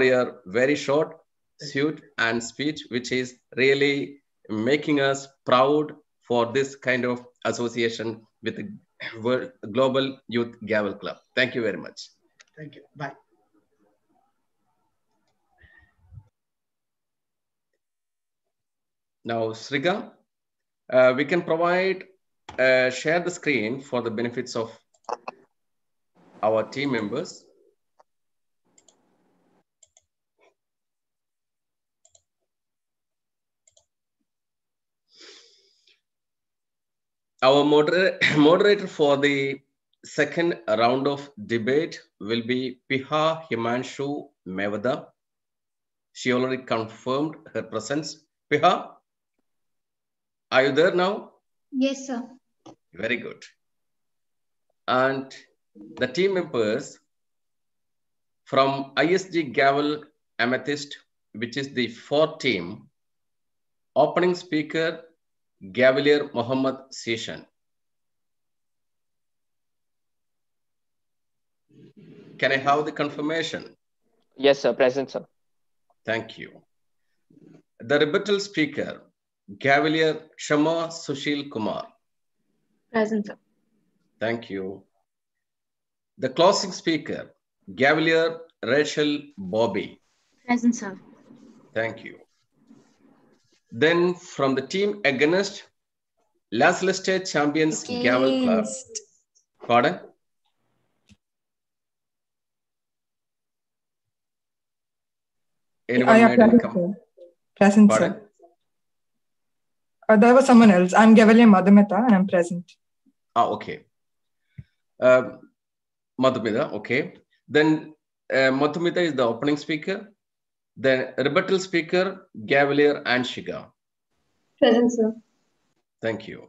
your very short, sweet and speech, which is really making us proud for this kind of association with the Global Youth Gavel Club. Thank you very much. Thank you. Bye. Now, Sriga, we can provide, share the screen for the benefits of. our team members. Our moderator for the second round of debate will be Piha Himanshu Mevada. She already confirmed her presence. Piha, are you there now? Yes, sir. Very good. And the team members from ISG Gavel Amethyst, which is the fourth team, opening speaker Gavelier Muhammad Seshan. Can I have the confirmation? Yes, sir. Present, sir. Thank you. The rebuttal speaker, Gavelier Shama Sushil Kumar. Present, sir. Thank you. The closing speaker, Gavelier Rachel Bobby. Present, sir. Thank you. Then from the team against last listed champions, Gavel Club. Pardon? Anyone made any comment? Present, Pardon? sir. There was someone else. I'm Gavelia Madhumita and I'm present. Okay. Madhumita, okay. Then Madhumita is the opening speaker. Then rebuttal speaker, Gavelier Anshiga. Present, sir. Thank you.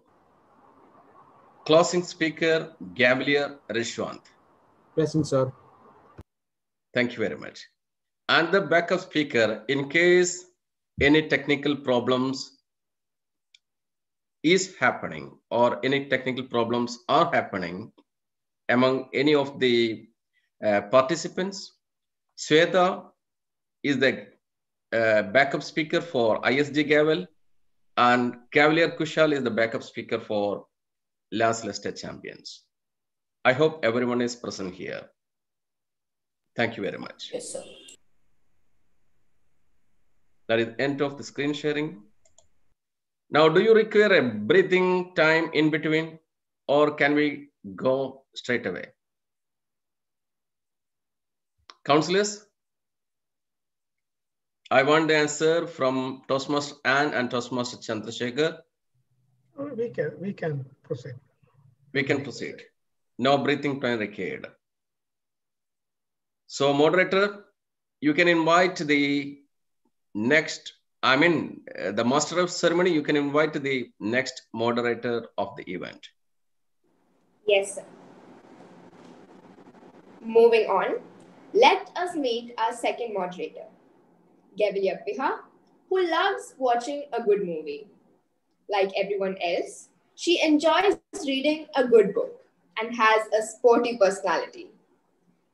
Closing speaker, Gavelier Rishwant. Present, sir. Thank you very much. And the backup speaker, in case any technical problems is happening or any technical problems are happening among any of the participants, Sweta is the backup speaker for ISG Gavel, and Cavalier Kushal is the backup speaker for last listed champions. I hope everyone is present here. Thank you very much. Yes, sir. That is end of the screen sharing. Now, do you require a breathing time in between, or can we go straight away? Counselors, I want the answer from Toastmaster Ann and Toastmaster Chandrasekhar. We can proceed. We can proceed. No breathing time required. So, moderator, you can invite the next, the master of ceremony, you can invite the next moderator of the event. Yes, sir. Moving on, let us meet our second moderator, Gavilia Piha, who loves watching a good movie. Like everyone else, she enjoys reading a good book and has a sporty personality.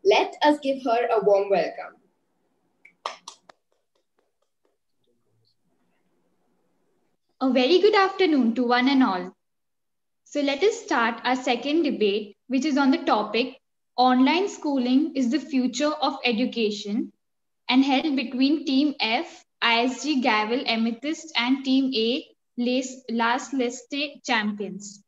Let us give her a warm welcome. A very good afternoon to one and all. So let us start our second debate, which is on the topic, online schooling is the future of education, and held between Team F, ISG Gavel Amethyst, and Team A, last listed champions.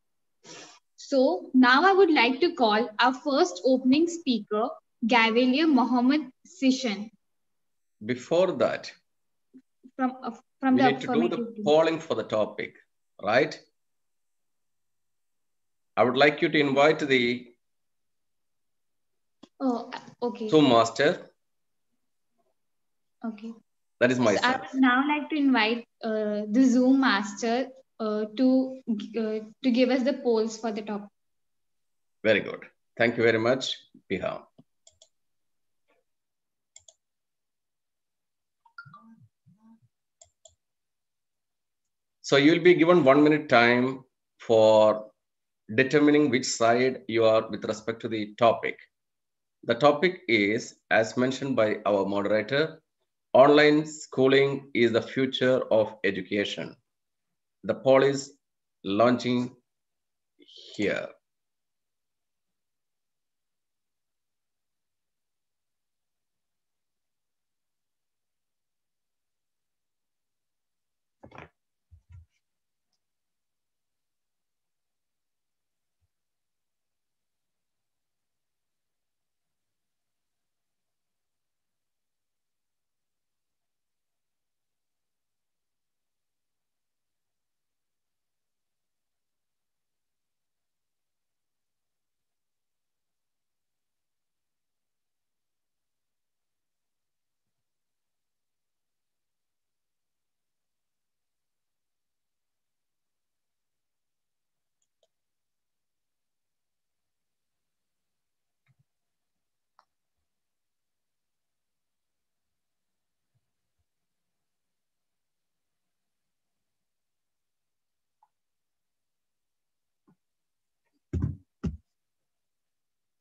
So now I would like to call our first opening speaker, Gavelier Muhammad Seshan. Before that, from we the need to do the polling for the topic, right? I would like you to invite the Zoom master. Okay. That is myself. So I would now like to invite the Zoom master to give us the polls for the topic. Very good. Thank you very much, Piha. So you'll be given 1 minute time for determining which side you are with respect to the topic. The topic is, as mentioned by our moderator, online schooling is the future of education. The poll is launching here.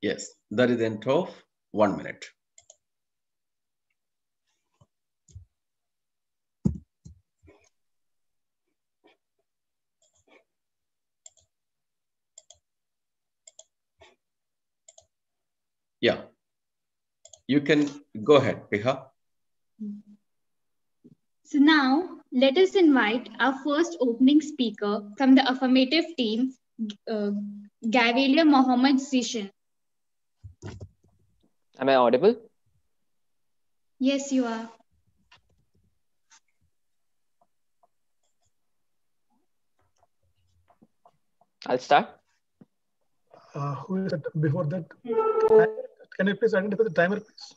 Yes, that is the intro of 1 minute. Yeah, you can go ahead, Piha. So now let us invite our first opening speaker from the affirmative team, uh, Gavel Mohammed Zishan. Am I audible? Yes, you are. I'll start. Who is it before that? Can you please identify the timer, please?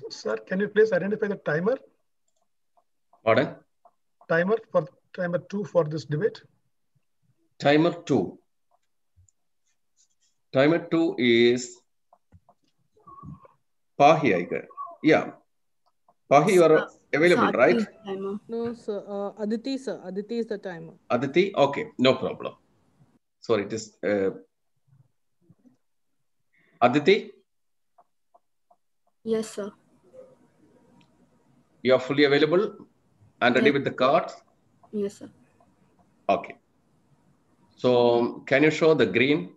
Sir, can you please identify the timer? Pardon? Timer 2 for this debate. Timer 2. Timer 2 is Pahi, I guess. Yeah. Pahi, you are available, right? No, sir. Aditi, sir. Aditi is the timer. Aditi? Okay, no problem. Sorry, it is Aditi? Yes, sir. You are fully available and ready with the cards? Yes, sir. Okay. So can you show the green?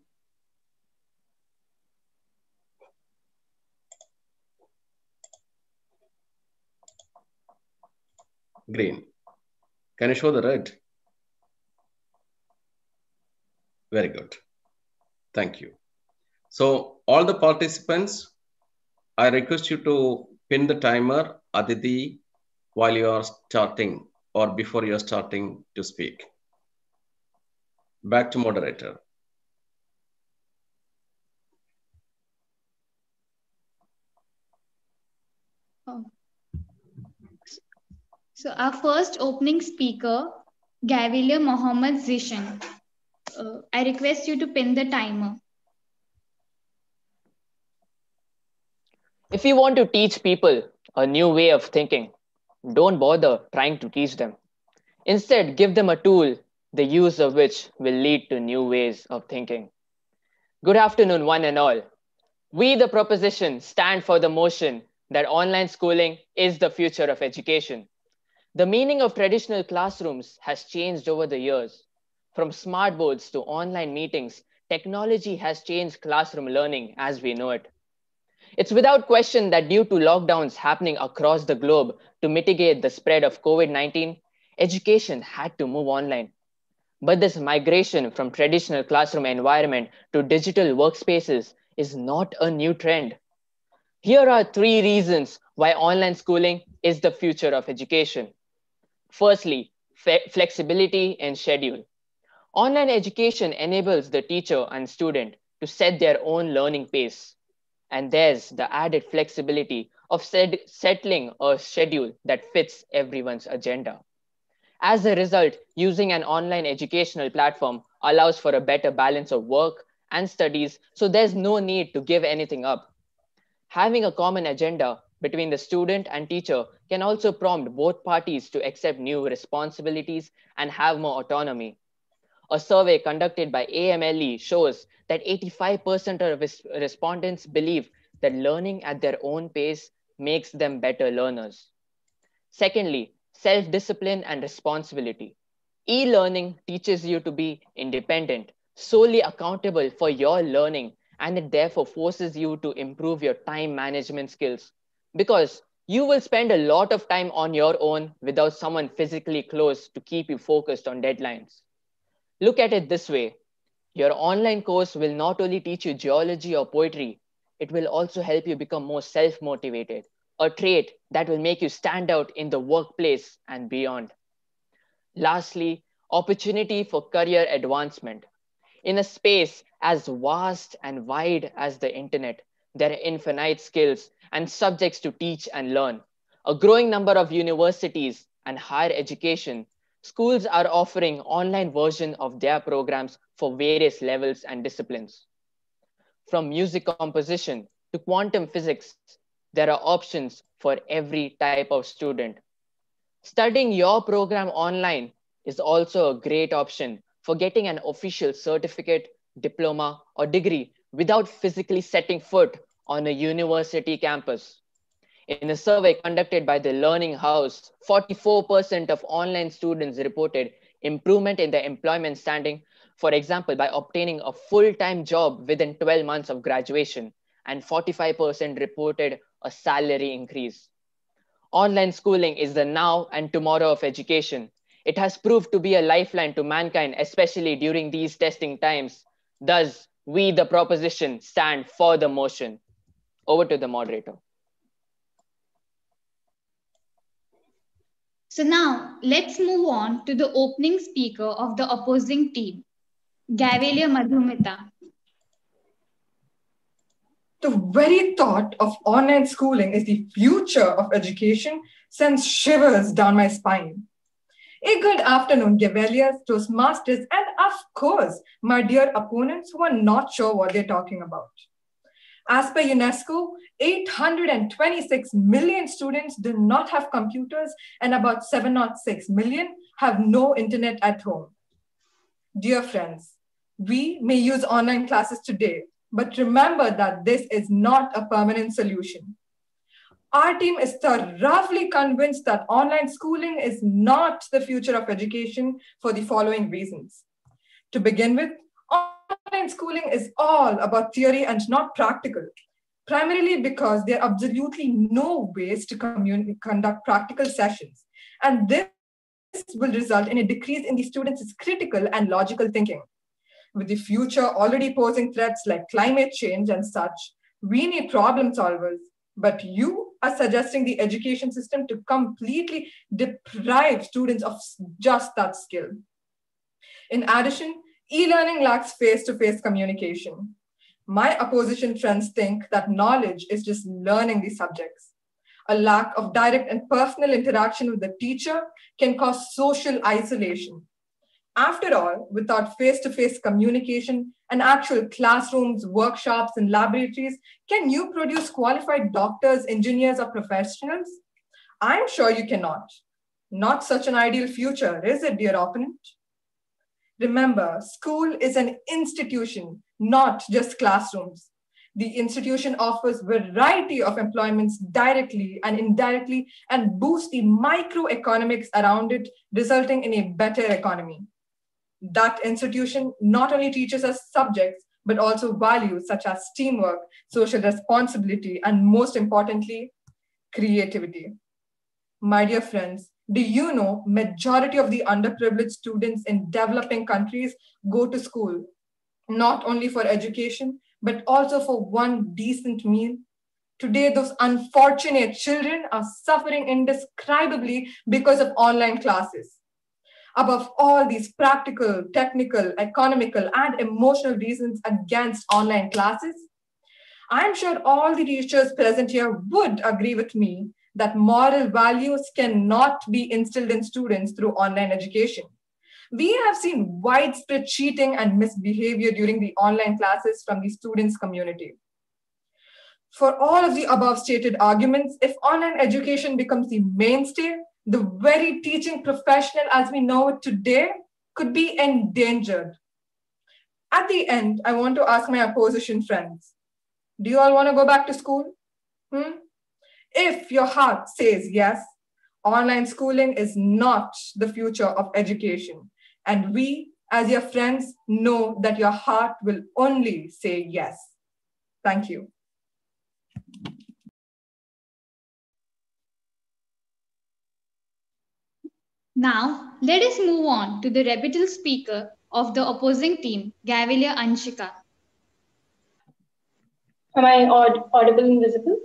Green. Can you show the red? Very good. Thank you. So all the participants, I request you to pin the timer, Aditi, while you are starting or before you are starting to speak. Back to moderator. Oh. So our first opening speaker, Gavel Mohammed Zishan. I request you to pin the timer. If you want to teach people a new way of thinking, don't bother trying to teach them. Instead, give them a tool, the use of which will lead to new ways of thinking. Good afternoon, one and all. We, the proposition, stand for the motion that online schooling is the future of education. The meaning of traditional classrooms has changed over the years. From smart boards to online meetings, technology has changed classroom learning as we know it. It's without question that due to lockdowns happening across the globe to mitigate the spread of COVID-19, education had to move online. But this migration from traditional classroom environment to digital workspaces is not a new trend. Here are 3 reasons why online schooling is the future of education. Firstly, flexibility in schedule. Online education enables the teacher and student to set their own learning pace. And there's the added flexibility of settling a schedule that fits everyone's agenda. As a result, using an online educational platform allows for a better balance of work and studies, so there's no need to give anything up. Having a common agenda between the student and teacher can also prompt both parties to accept new responsibilities and have more autonomy. A survey conducted by AMLE shows that 85% of respondents believe that learning at their own pace makes them better learners. Secondly, self-discipline and responsibility. E-learning teaches you to be independent, solely accountable for your learning, and it therefore forces you to improve your time management skills because you will spend a lot of time on your own without someone physically close to keep you focused on deadlines. Look at it this way. Your online course will not only teach you geology or poetry, it will also help you become more self-motivated, a trait that will make you stand out in the workplace and beyond. Lastly, opportunity for career advancement. In a space as vast and wide as the internet, there are infinite skills and subjects to teach and learn. A growing number of universities and higher education schools are offering online version of their programs for various levels and disciplines. From music composition to quantum physics, there are options for every type of student. Studying your program online is also a great option for getting an official certificate, diploma, or degree without physically setting foot on a university campus. In a survey conducted by the Learning House, 44% of online students reported improvement in their employment standing, for example, by obtaining a full-time job within 12 months of graduation, and 45% reported a salary increase. Online schooling is the now and tomorrow of education. It has proved to be a lifeline to mankind, especially during these testing times. Thus, we, the proposition, stand for the motion. Over to the moderator. So now let's move on to the opening speaker of the opposing team, Gavel Madhumita. The very thought of online schooling is the future of education sends shivers down my spine. A good afternoon, Gaveliers, Toastmasters, and of course, my dear opponents who are not sure what they're talking about. As per UNESCO, 826 million students do not have computers and about 706 million have no internet at home. Dear friends, we may use online classes today, but remember that this is not a permanent solution. Our team is thoroughly convinced that online schooling is not the future of education for the following reasons. To begin with, online schooling is all about theory and not practical, primarily because there are absolutely no ways to conduct practical sessions. And this will result in a decrease in the students' critical and logical thinking. With the future already posing threats like climate change and such, we need problem solvers. But you are suggesting the education system to completely deprive students of just that skill. In addition, e-learning lacks face-to-face communication. My opposition friends think that knowledge is just learning the subjects. A lack of direct and personal interaction with the teacher can cause social isolation. After all, without face-to-face communication and actual classrooms, workshops, and laboratories, can you produce qualified doctors, engineers, or professionals? I'm sure you cannot. Not such an ideal future, is it, dear opponent? Remember, school is an institution, not just classrooms. The institution offers variety of employments directly and indirectly and boosts the microeconomics around it, resulting in a better economy. That institution not only teaches us subjects, but also values such as teamwork, social responsibility, and most importantly, creativity. My dear friends, do you know majority of the underprivileged students in developing countries go to school, not only for education, but also for one decent meal? Today, those unfortunate children are suffering indescribably because of online classes. Above all these practical, technical, economical, and emotional reasons against online classes, I'm sure all the teachers present here would agree with me that moral values cannot be instilled in students through online education. We have seen widespread cheating and misbehavior during the online classes from the students' community. For all of the above stated arguments, if online education becomes the mainstay, the very teaching professional as we know it today could be endangered. At the end, I want to ask my opposition friends, do you all want to go back to school? If your heart says yes, online schooling is not the future of education. And we, as your friends, know that your heart will only say yes. Thank you. Now, let us move on to the rebuttal speaker of the opposing team, Gavilia Anshika. Am I audible and visible?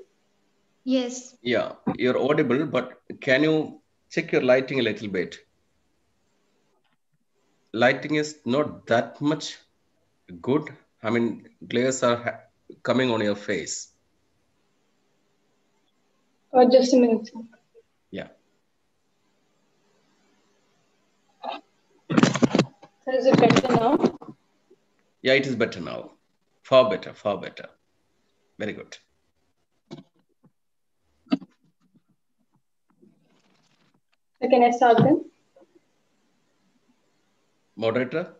Yes. Yeah, you're audible, but can you check your lighting a little bit? Lighting is not that much good. I mean, glares are coming on your face. Just a minute. Yeah. So is it better now? Yeah, it is better now. Far better, far better. Very good. So can I start then? Moderator?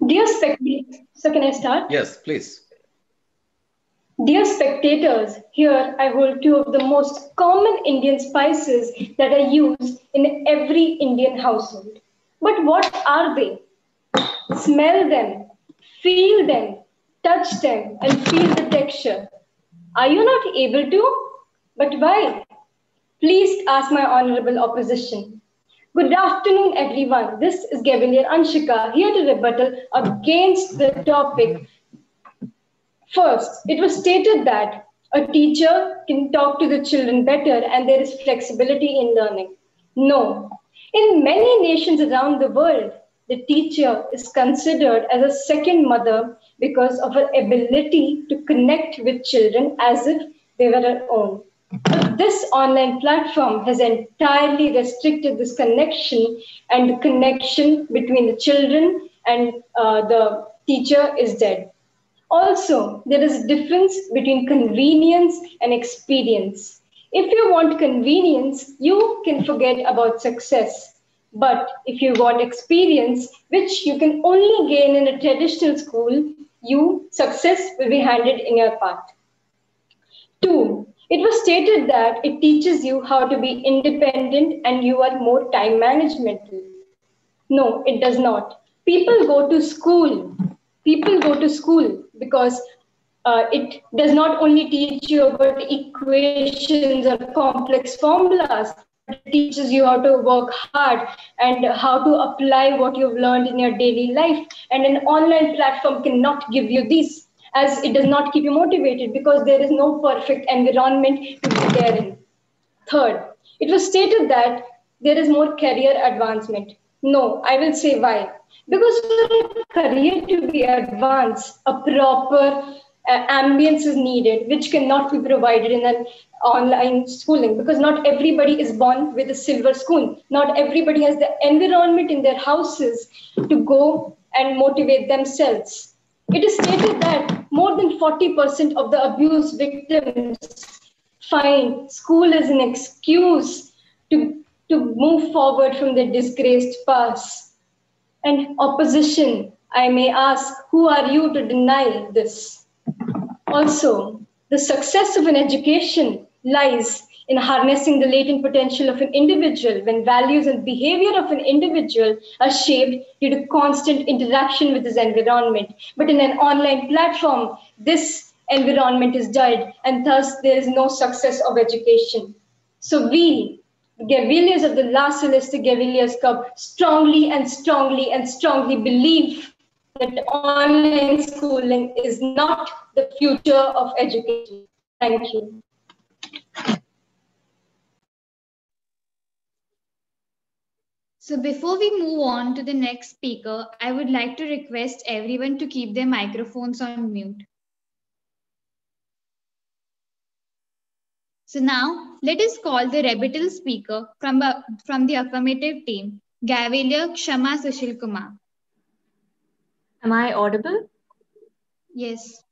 Dear spectators, so can I start? Yes, please. Dear spectators, here I hold two of the most common Indian spices that are used in every Indian household. But what are they? Smell them, feel them, touch them, and feel the texture. Are you not able to? But why? Please ask my honorable opposition. Good afternoon, everyone. This is Gavel Anshika here to rebuttal against the topic. First, it was stated that a teacher can talk to the children better and there is flexibility in learning. No. In many nations around the world, the teacher is considered as a second mother because of her ability to connect with children as if they were her own. But this online platform has entirely restricted this connection, and the connection between the children and the teacher is dead. Also, there is a difference between convenience and experience. If you want convenience, you can forget about success. But if you want experience, which you can only gain in a traditional school, success will be handed in your path. Two, it was stated that it teaches you how to be independent and you are more time managemental. No, it does not. People go to school. People go to school because it does not only teach you about equations or complex formulas, but it teaches you how to work hard and how to apply what you've learned in your daily life. And an online platform cannot give you these, as it does not keep you motivated because there is no perfect environment to be there in. Third, it was stated that there is more career advancement. No, I will say why. Because for a career to be advanced, a proper ambience is needed, which cannot be provided in an online schooling, because not everybody is born with a silver spoon. Not everybody has the environment in their houses to go and motivate themselves. It is stated that more than 40% of the abuse victims find school as an excuse to move forward from their disgraced past. And opposition, I may ask, who are you to deny this? Also, the success of an education lies in harnessing the latent potential of an individual when values and behavior of an individual are shaped due to constant interaction with his environment. But in an online platform, this environment is died, and thus there is no success of education. So we, the Gaveliers of the last Celeste Gaveliers Cup, strongly believe that online schooling is not the future of education. Thank you. So before we move on to the next speaker, I would like to request everyone to keep their microphones on mute. So now let us call the rebuttal speaker from the affirmative team, Gavelier Kshama Sushil Kumar. Am I audible? Yes.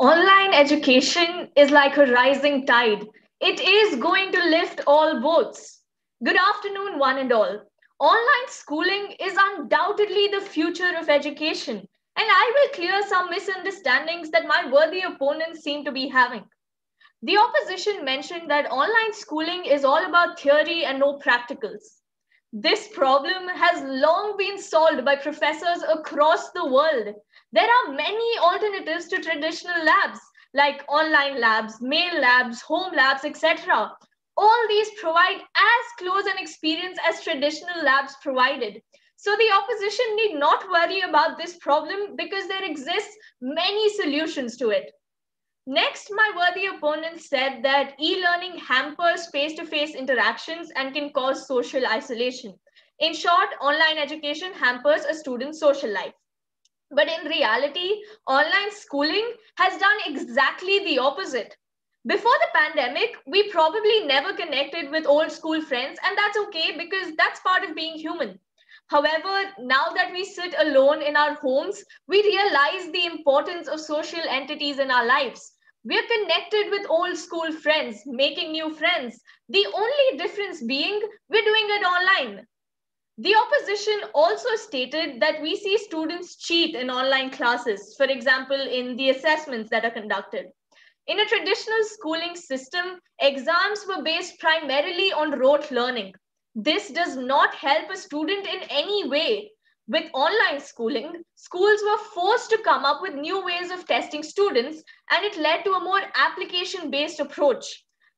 Online education is like a rising tide. It is going to lift all boats. Good afternoon, one and all. Online schooling is undoubtedly the future of education, and I will clear some misunderstandings that my worthy opponents seem to be having. The opposition mentioned that online schooling is all about theory and no practicals. This problem has long been solved by professors across the world. There are many alternatives to traditional labs, like online labs, mail labs, home labs, etc. All these provide as close an experience as traditional labs provided. So the opposition need not worry about this problem because there exists many solutions to it. Next, my worthy opponent said that e-learning hampers face-to-face interactions and can cause social isolation. In short, online education hampers a student's social life. But in reality, online schooling has done exactly the opposite. Before the pandemic, we probably never connected with old school friends, and that's okay because that's part of being human. However, now that we sit alone in our homes, we realize the importance of social entities in our lives. We're connected with old school friends, making new friends. The only difference being we're doing it online. The opposition also stated that we see students cheat in online classes, for example, in the assessments that are conducted. In a traditional schooling system, exams were based primarily on rote learning. This does not help a student in any way. With online schooling, schools were forced to come up with new ways of testing students, and it led to a more application-based approach.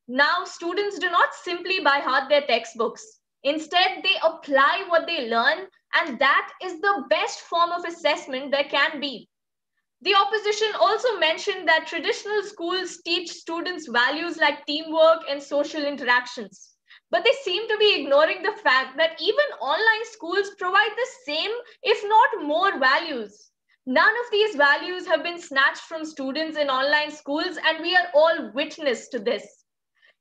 Now, students do not simply by heart their textbooks. Instead, they apply what they learn, and that is the best form of assessment there can be. The opposition also mentioned that traditional schools teach students values like teamwork and social interactions. But they seem to be ignoring the fact that even online schools provide the same, if not more, values. None of these values have been snatched from students in online schools, and we are all witness to this.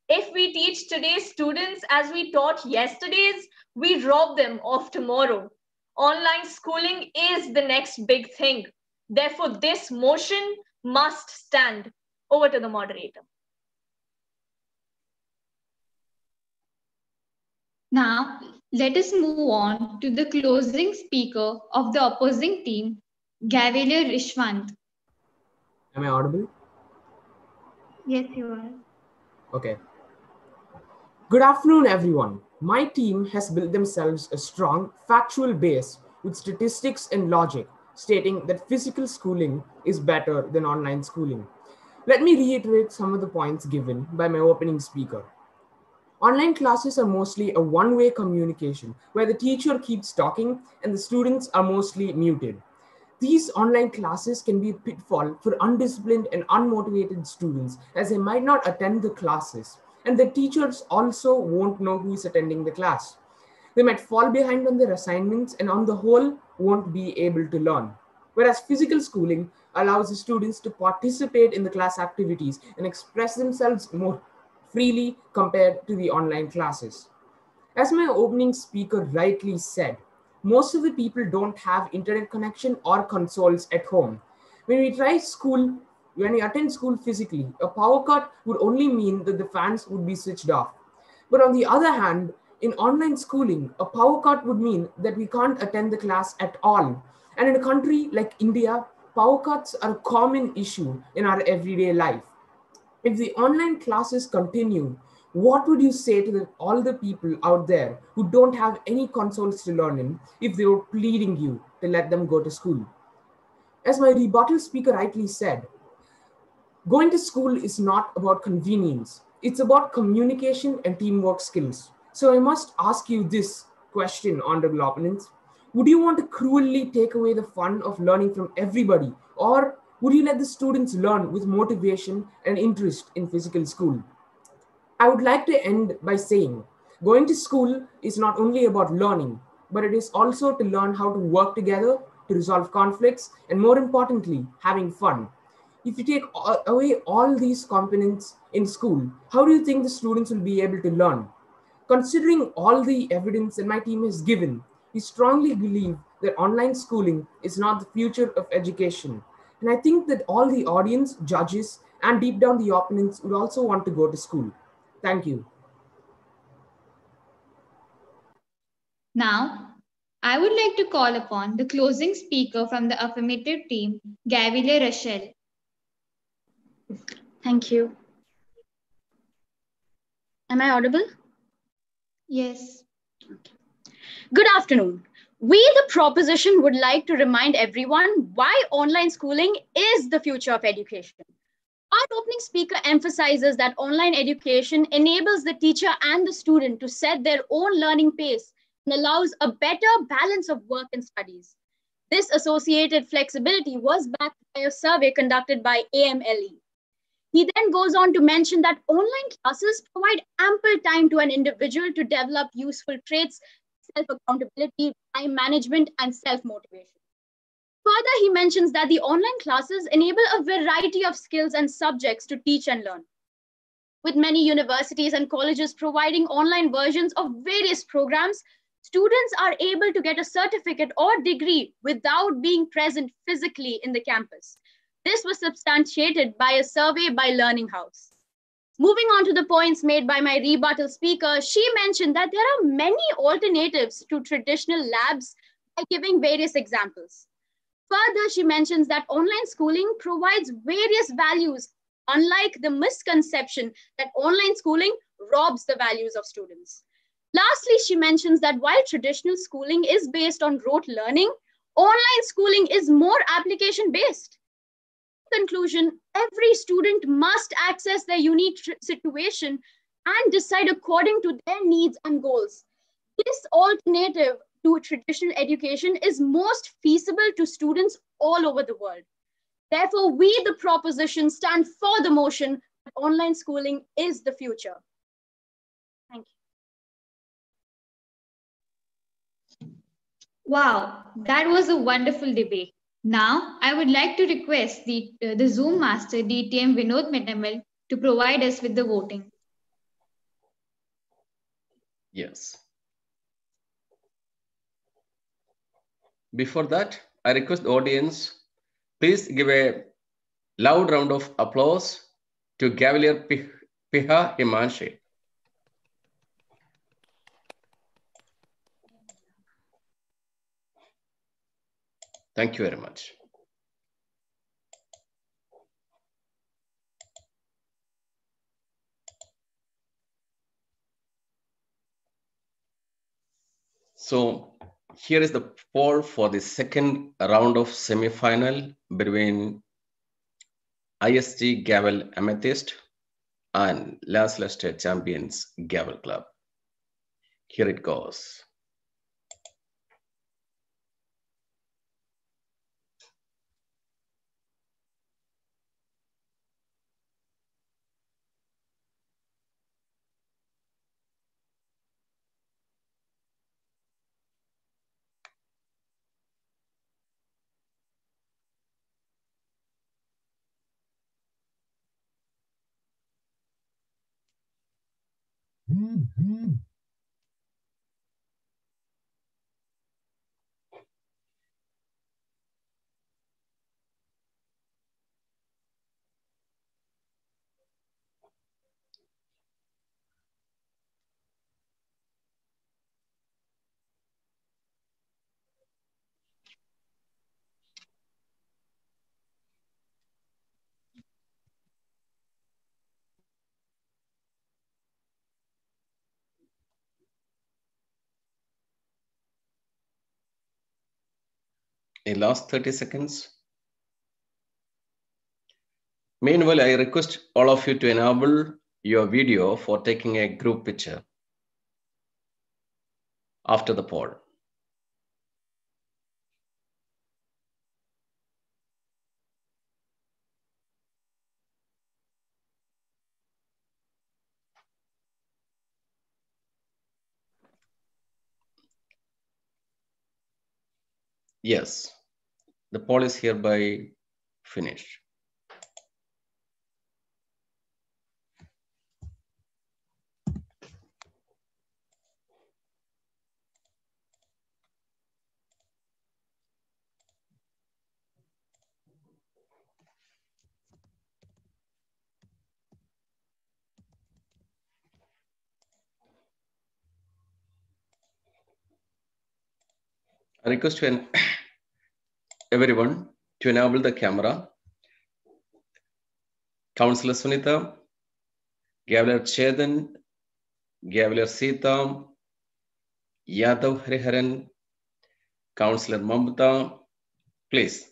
If we teach today's students as we taught yesterday's, we rob them of tomorrow. Online schooling is the next big thing. Therefore, this motion must stand. Over to the moderator. Now, let us move on to the closing speaker of the opposing team, Gavel Rishwant. Am I audible? Yes, you are. Okay. Good afternoon, everyone. My team has built themselves a strong factual base with statistics and logic, stating that physical schooling is better than online schooling. Let me reiterate some of the points given by my opening speaker. Online classes are mostly a one-way communication where the teacher keeps talking and the students are mostly muted. These online classes can be a pitfall for undisciplined and unmotivated students as they might not attend the classes, and the teachers also won't know who is attending the class. They might fall behind on their assignments and on the whole won't be able to learn. Whereas physical schooling allows the students to participate in the class activities and express themselves more freely compared to the online classes. As my opening speaker rightly said, most of the people don't have internet connection or consoles at home. When we attend school physically, a power cut would only mean that the fans would be switched off. But on the other hand, in online schooling, a power cut would mean that we can't attend the class at all. And in a country like India, power cuts are a common issue in our everyday life. If the online classes continue, what would you say to all the people out there who don't have any consoles to learn in if they were pleading you to let them go to school? As my rebuttal speaker rightly said, going to school is not about convenience. It's about communication and teamwork skills. So I must ask you this question, honorable opponents. Would you want to cruelly take away the fun of learning from everybody, or would you let the students learn with motivation and interest in physical school? I would like to end by saying, going to school is not only about learning, but it is also to learn how to work together, to resolve conflicts, and more importantly, having fun. If you take away all these components in school, how do you think the students will be able to learn? Considering all the evidence that my team has given, we strongly believe that online schooling is not the future of education. And I think that all the audience, judges, and deep down the opponents would also want to go to school. Thank you. Now, I would like to call upon the closing speaker from the affirmative team, Gavel Rachel. Thank you. Am I audible? Yes. Good afternoon. We, the proposition, would like to remind everyone why online schooling is the future of education. Our opening speaker emphasizes that online education enables the teacher and the student to set their own learning pace and allows a better balance of work and studies. This associated flexibility was backed by a survey conducted by AMLE. He then goes on to mention that online classes provide ample time to an individual to develop useful traits, self-accountability, time management, and self-motivation. Further, he mentions that the online classes enable a variety of skills and subjects to teach and learn. With many universities and colleges providing online versions of various programs, Students are able to get a certificate or degree without being present physically in the campus. This was substantiated by a survey by Learning House. Moving on to the points made by my rebuttal speaker, she mentioned that there are many alternatives to traditional labs by giving various examples. Further, she mentions that online schooling provides various values, unlike the misconception that online schooling robs the values of students. Lastly, she mentions that while traditional schooling is based on rote learning, online schooling is more application-based. In conclusion, every student must access their unique situation and decide according to their needs and goals. This alternative to traditional education is most feasible to students all over the world. Therefore, we, the proposition, stand for the motion that online schooling is the future. Thank you. Wow, that was a wonderful debate. Now, I would like to request the Zoom master, DTM Vinod Metamal, to provide us with the voting. Yes. Before that, I request the audience, please give a loud round of applause to Gavalier Piha Himanshi. Thank you very much. So here is the poll for the second round of semi-final between ISG Gavel Amethyst and Las Leicester Champions Gavel Club. Here it goes. In last 30 seconds. Meanwhile, I request all of you to enable your video for taking a group picture after the poll. Yes, the poll is hereby finished. I request everyone to enable the camera. Councillor Sunita, Gavalier Chedan, Gavalier Sita, Yadav Hariharan, Councillor Mamata, please.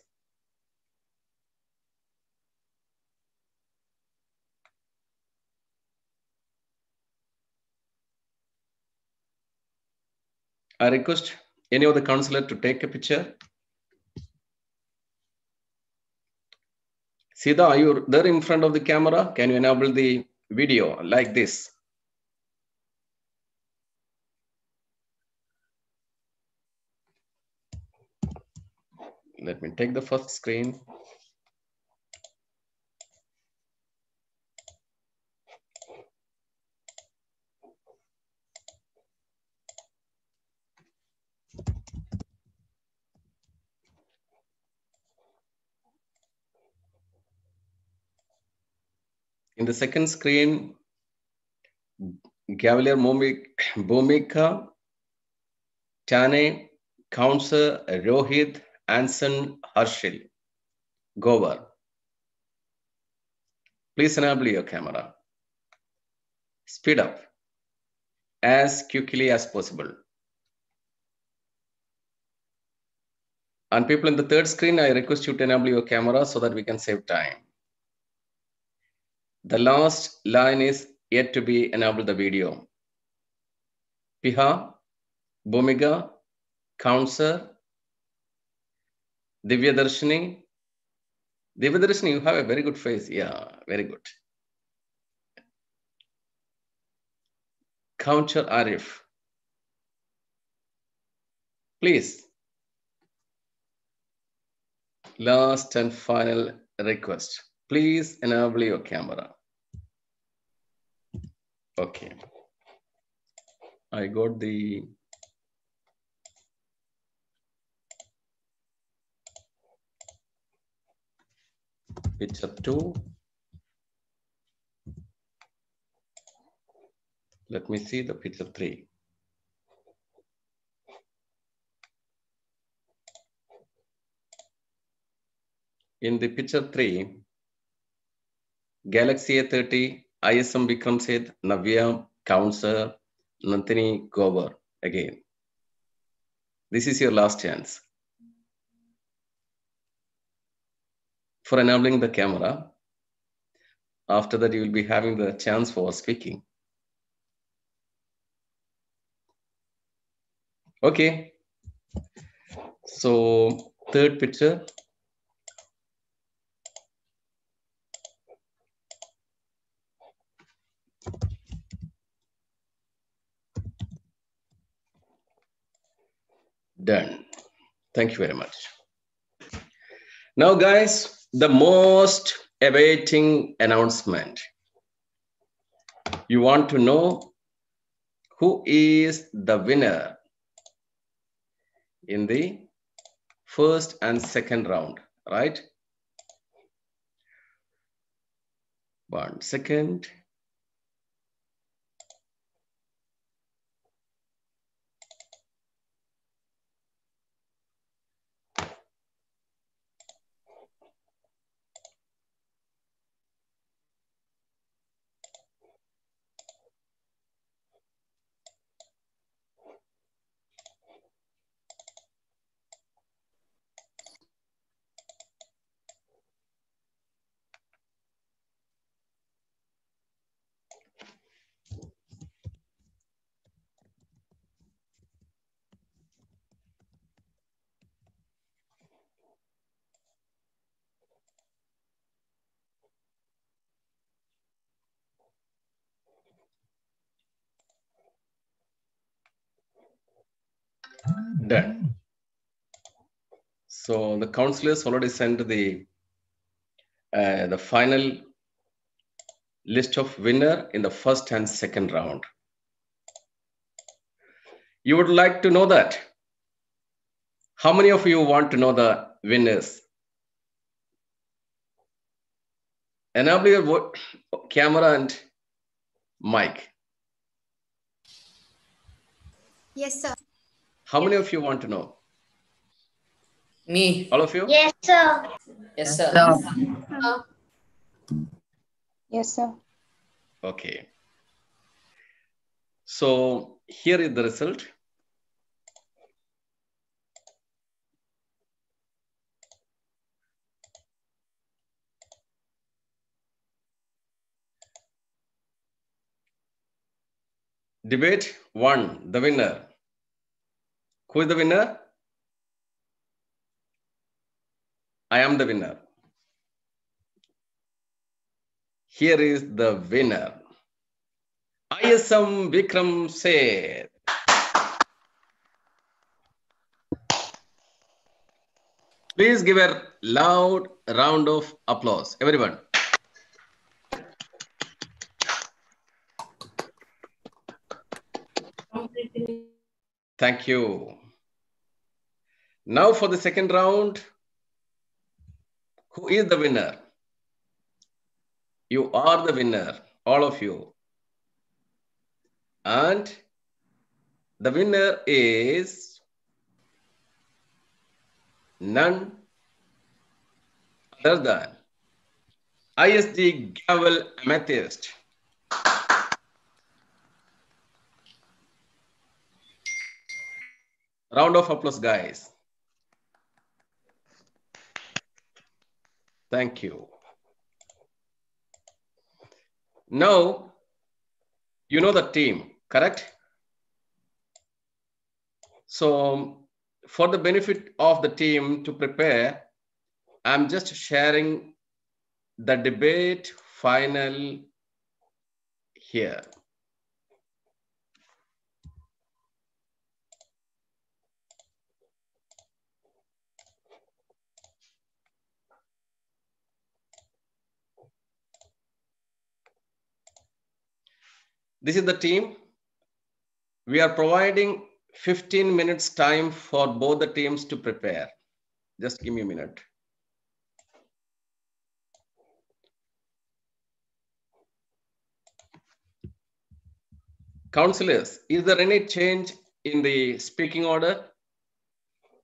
I request any of the councillor to take a picture. Sita, are you there in front of the camera? Can you enable the video like this? Let me take the first screen. In the second screen, Gavel, Bhumika, Tane, Counselor, Rohit, Anson, Harshil, Gover. Please enable your camera. Speed up as quickly as possible. And people in the third screen, I request you to enable your camera so that we can save time. The last line is yet to be enabled the video. Piha, Bhumika, Counselor, Divya Darshini. Divya Darshini, you have a very good face. Yeah, very good. Counselor Arif. Please. Last and final request. Please enable your camera. Okay. I got the picture 2. Let me see the picture 3. In the picture 3, Galaxy A30, ISM Vikram Seth, Navya, Counselor, Nantini, Gover. Again. This is your last chance. For enabling the camera. After that, you will be having the chance for speaking. Okay. So, third picture. Done. Thank you very much. Now, guys, the most awaiting announcement. You want to know who is the winner in the first and second round, right? 1 second. Done. So the counselors already sent the final list of winner in the first and second round. You would like to know that? How many of you want to know the winners? Enable your camera and mic. Yes, sir. How many of you want to know? Me. All of you? Yes, sir. Yes, sir. Yes, sir. Okay. So here is the result. Debate 1, the winner. Who is the winner? I am the winner. Here is the winner. ISM Vikram Seth. Please give a loud round of applause, everyone. Thank you. Now for the second round. Who is the winner? You are the winner, all of you. And the winner is none other than ISD Gavel Amethyst. Round of applause, guys. Thank you. Now, you know the team, correct? So, for the benefit of the team to prepare, I'm just sharing the debate final here. This is the team. We are providing 15 minutes time for both the teams to prepare. Just give me a minute. Counselors, is there any change in the speaking order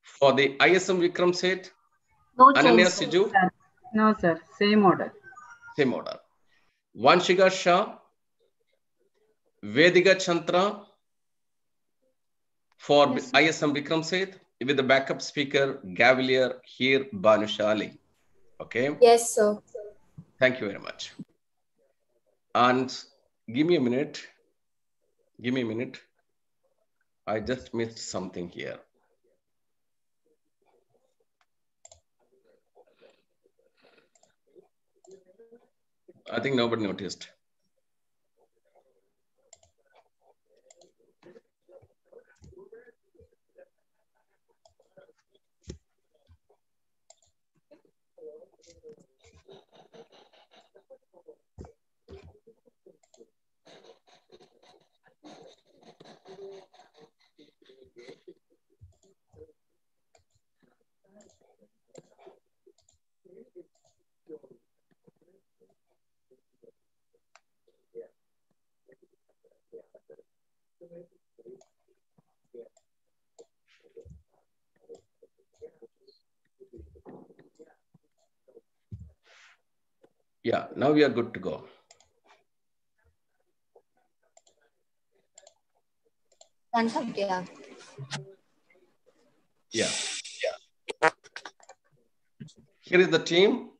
for the ISM Vikram Seth? No Ananya change, Siju? sir. No, sir. Same order. Same order. Vanshika Shah, Vedika Chantra for Yes, ISM Vikram Seth with the backup speaker Gavalier here Banushali. Okay. Yes, sir. Thank you very much. And give me a minute. Give me a minute. I just missed something here. I think nobody noticed. Yeah, now we are good to go. Yeah. Here is the team.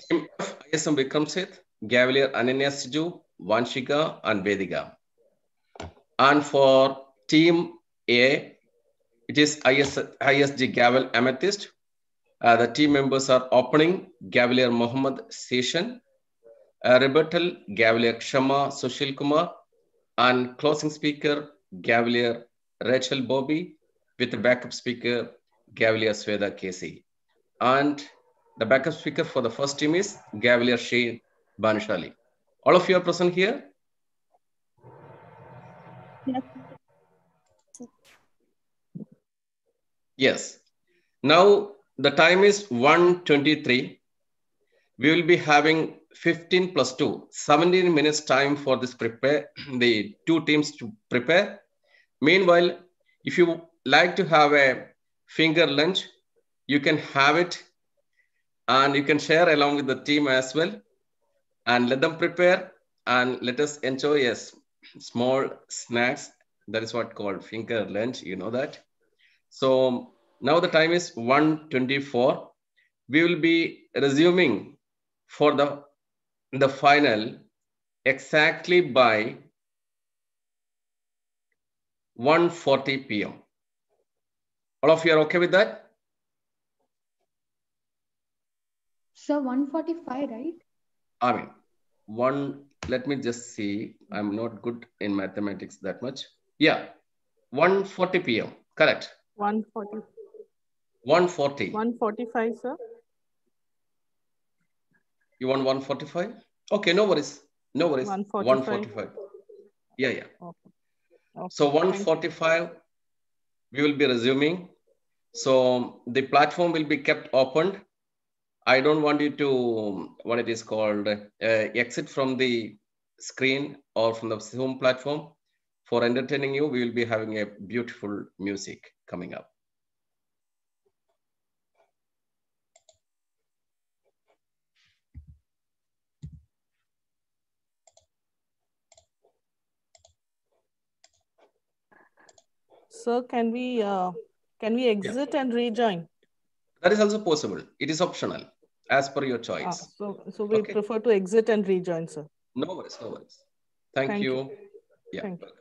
Team F, ISM Vikram Seth, Gavalier Ananya Siju, Vanshika, and Vedika. And for Team A, it is ISG Gavel Amethyst. The team members are opening Gavalier Mohammed Session, rebuttal Gavalier Kshama Sushil Kumar, and closing speaker Gavalier Rachel Bobby with the backup speaker Gavalier Sweda Casey. And the backup speaker for the first team is Gavalier Shane Banushali. All of you are present here? Yes. Yes. Now the time is 1:23. We will be having 15 plus 2, 17 minutes time for this prepare, the two teams to prepare. Meanwhile, if you like to have a finger lunch, you can have it and you can share along with the team as well and let them prepare and let us enjoy a small snacks. That is what called finger lunch, you know that. So now the time is 1:24. We will be resuming for the final exactly by 1:40 p.m. All of you are okay with that? Sir, 1:45, right? I mean, let me just see. I'm not good in mathematics that much. Yeah, 1:40 p.m. Correct. 1:40. 1:40. 1:45, sir. You want 1:45? Okay, no worries. No worries. 1:45. 1:45. Yeah. Okay. So 1:45 we will be resuming. So the platform will be kept opened. I don't want you to, what it is called, exit from the screen or from the Zoom platform. For entertaining you, we will be having a beautiful music coming up. Sir, can we exit and rejoin? That is also possible. It is optional, as per your choice. So we prefer to exit and rejoin, sir. No worries, no worries. Thank you. Yeah. Thank you. Welcome.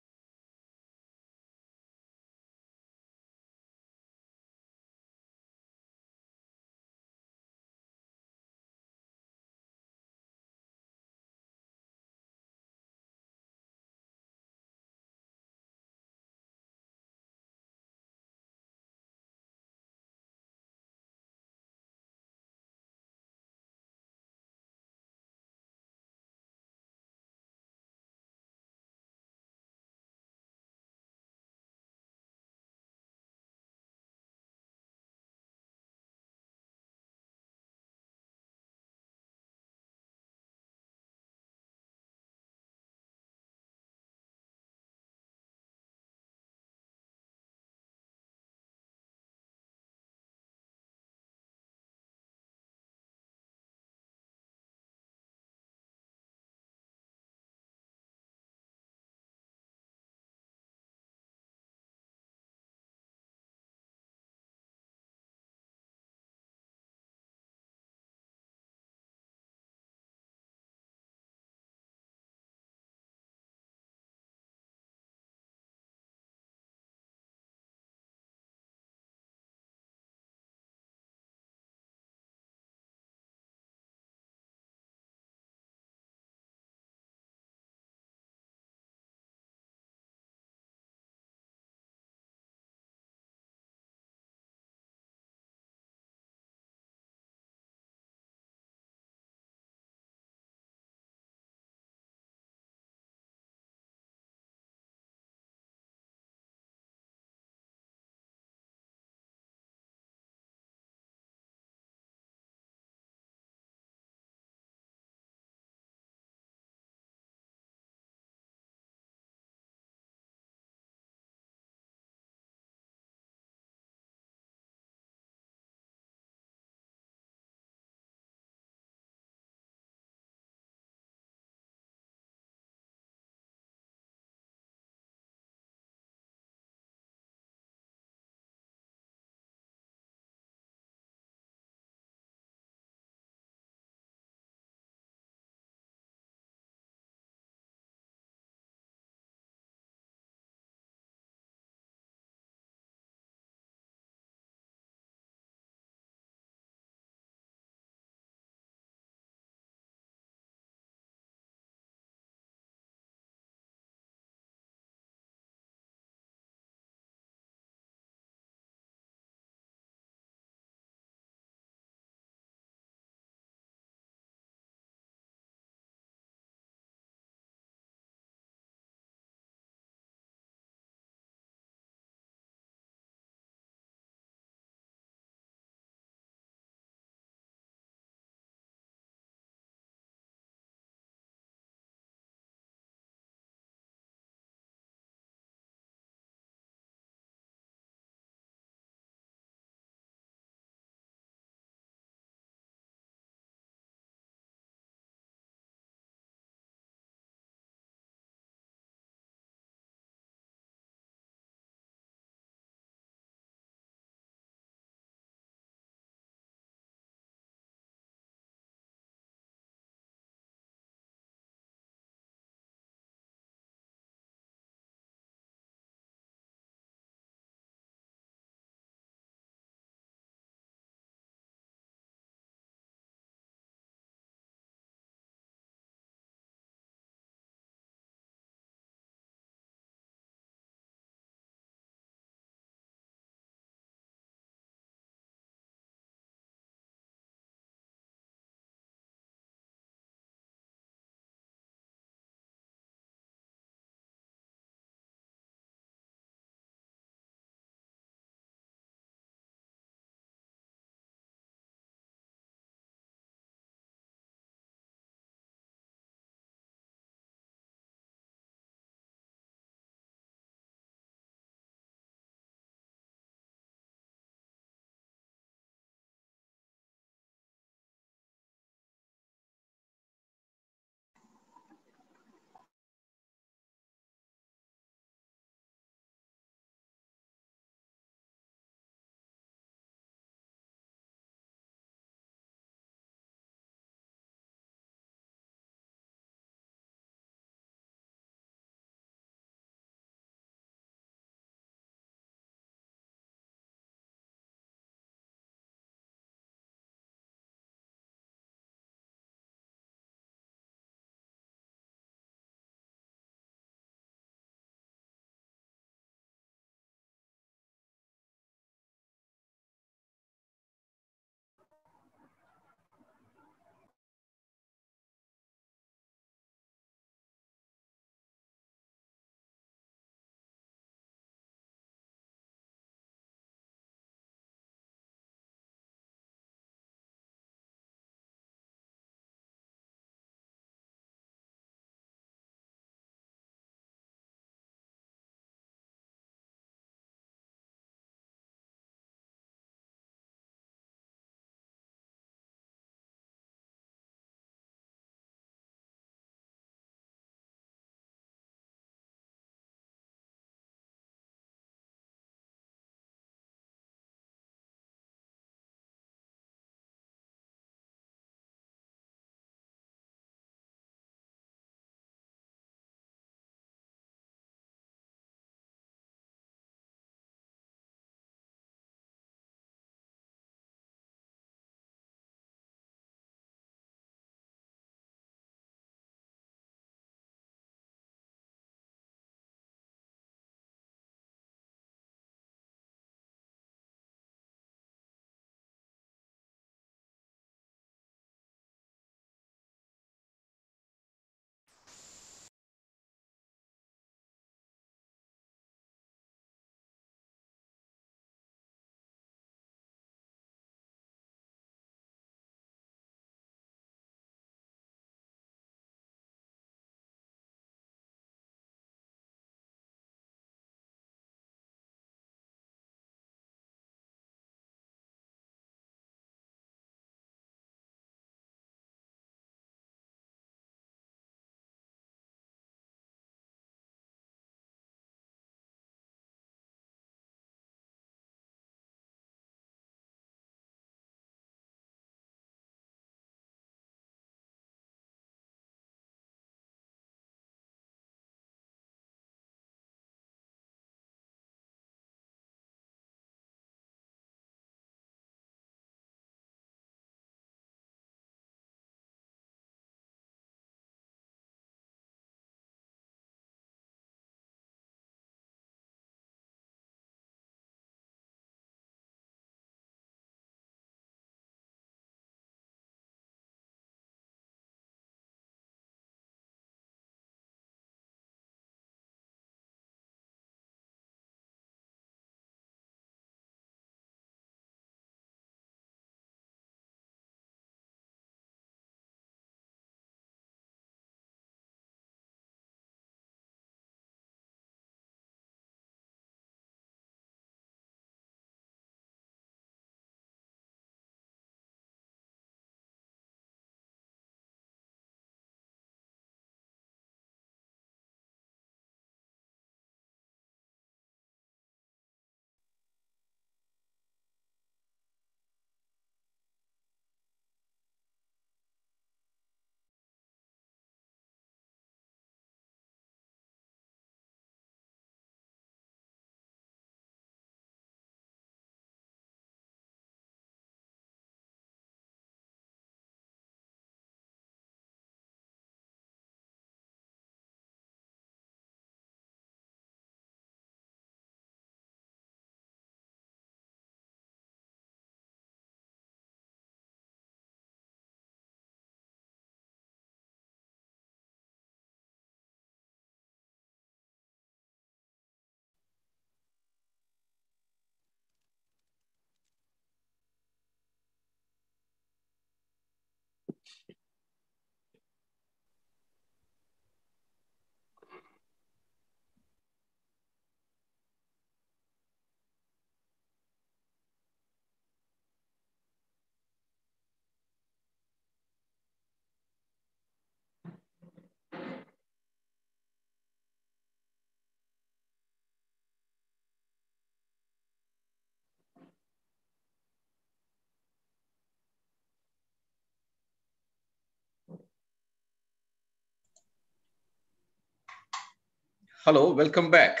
Hello, welcome back.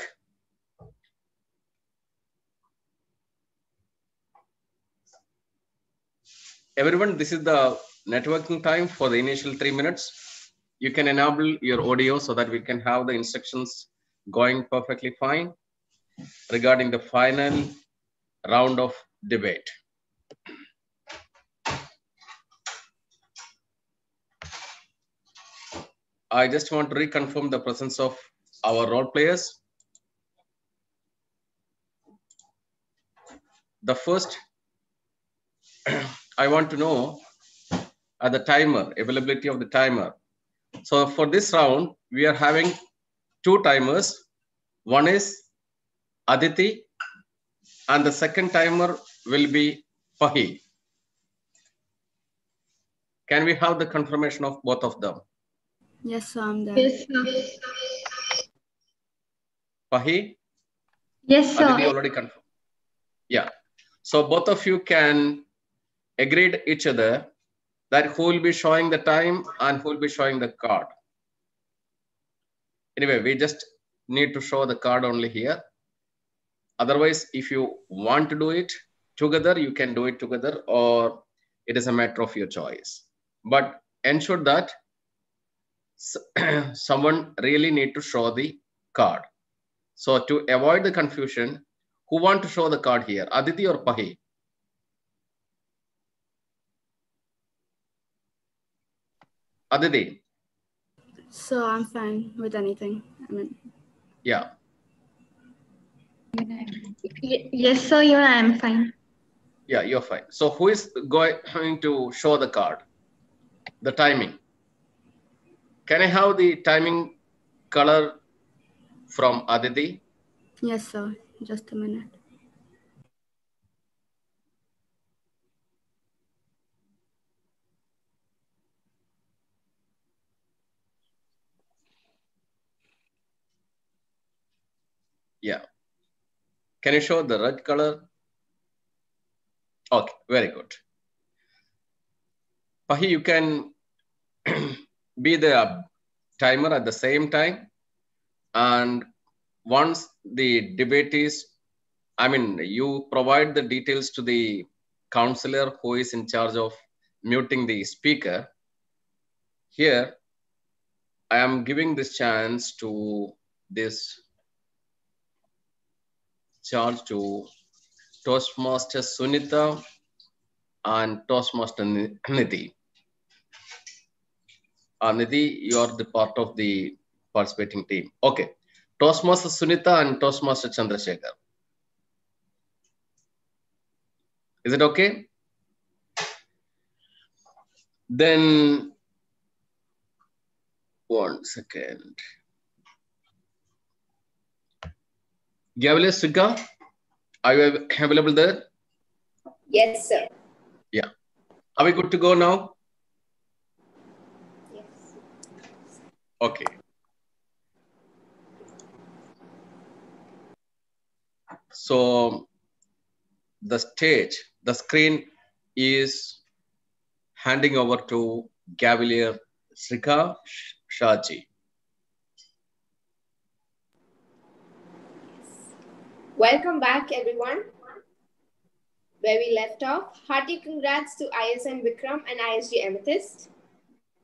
Everyone, this is the networking time for the initial 3 minutes. You can enable your audio so that we can have the instructions going perfectly fine regarding the final round of debate. I just want to reconfirm the presence of our role players. The first, I want to know the timer, availability of the timer. So for this round, we are having 2 timers. One is Aditi, and the second timer will be Fahi. Can we have the confirmation of both of them? Yes, sir, I'm there. Yes, sir. Fahi? Yes, sir. Aditi already confirmed. Yeah. So both of you can agree to each other that who will be showing the time and who will be showing the card. Anyway, we just need to show the card only here. Otherwise, if you want to do it together, you can do it together, or it is a matter of your choice. But ensure that someone really need to show the card. So to avoid the confusion, who want to show the card here, Aditi or Pahi? Aditi. So I'm fine with anything. I mean, Yeah. Yes, sir, even I am fine. Yeah, you're fine. So who is going to show the card? The timing. Can I have the timing color from Aditi? yes, sir. Just a minute. Yeah. Can you show the red color? Okay, very good. Pahi, you can be the timer at the same time. And once the debate is, you provide the details to the counselor who is in charge of muting the speaker. Here, I am giving this chance to this charge to Toastmaster Sunita and Toastmaster Nidhi. Nidhi, you are the part of the participating team. Okay. Toastmaster Sunita and Toastmaster Chandrasekhar. Is it okay? Then, 1 second. Gavel, Sika, are you available there? Yes, sir. Yeah. Are we good to go now? Yes. Okay. So the screen is handing over to Gavalier Srika Shaji. Welcome back, everyone. Where we left off, hearty congrats to ISM Vikram and ISG Amethyst.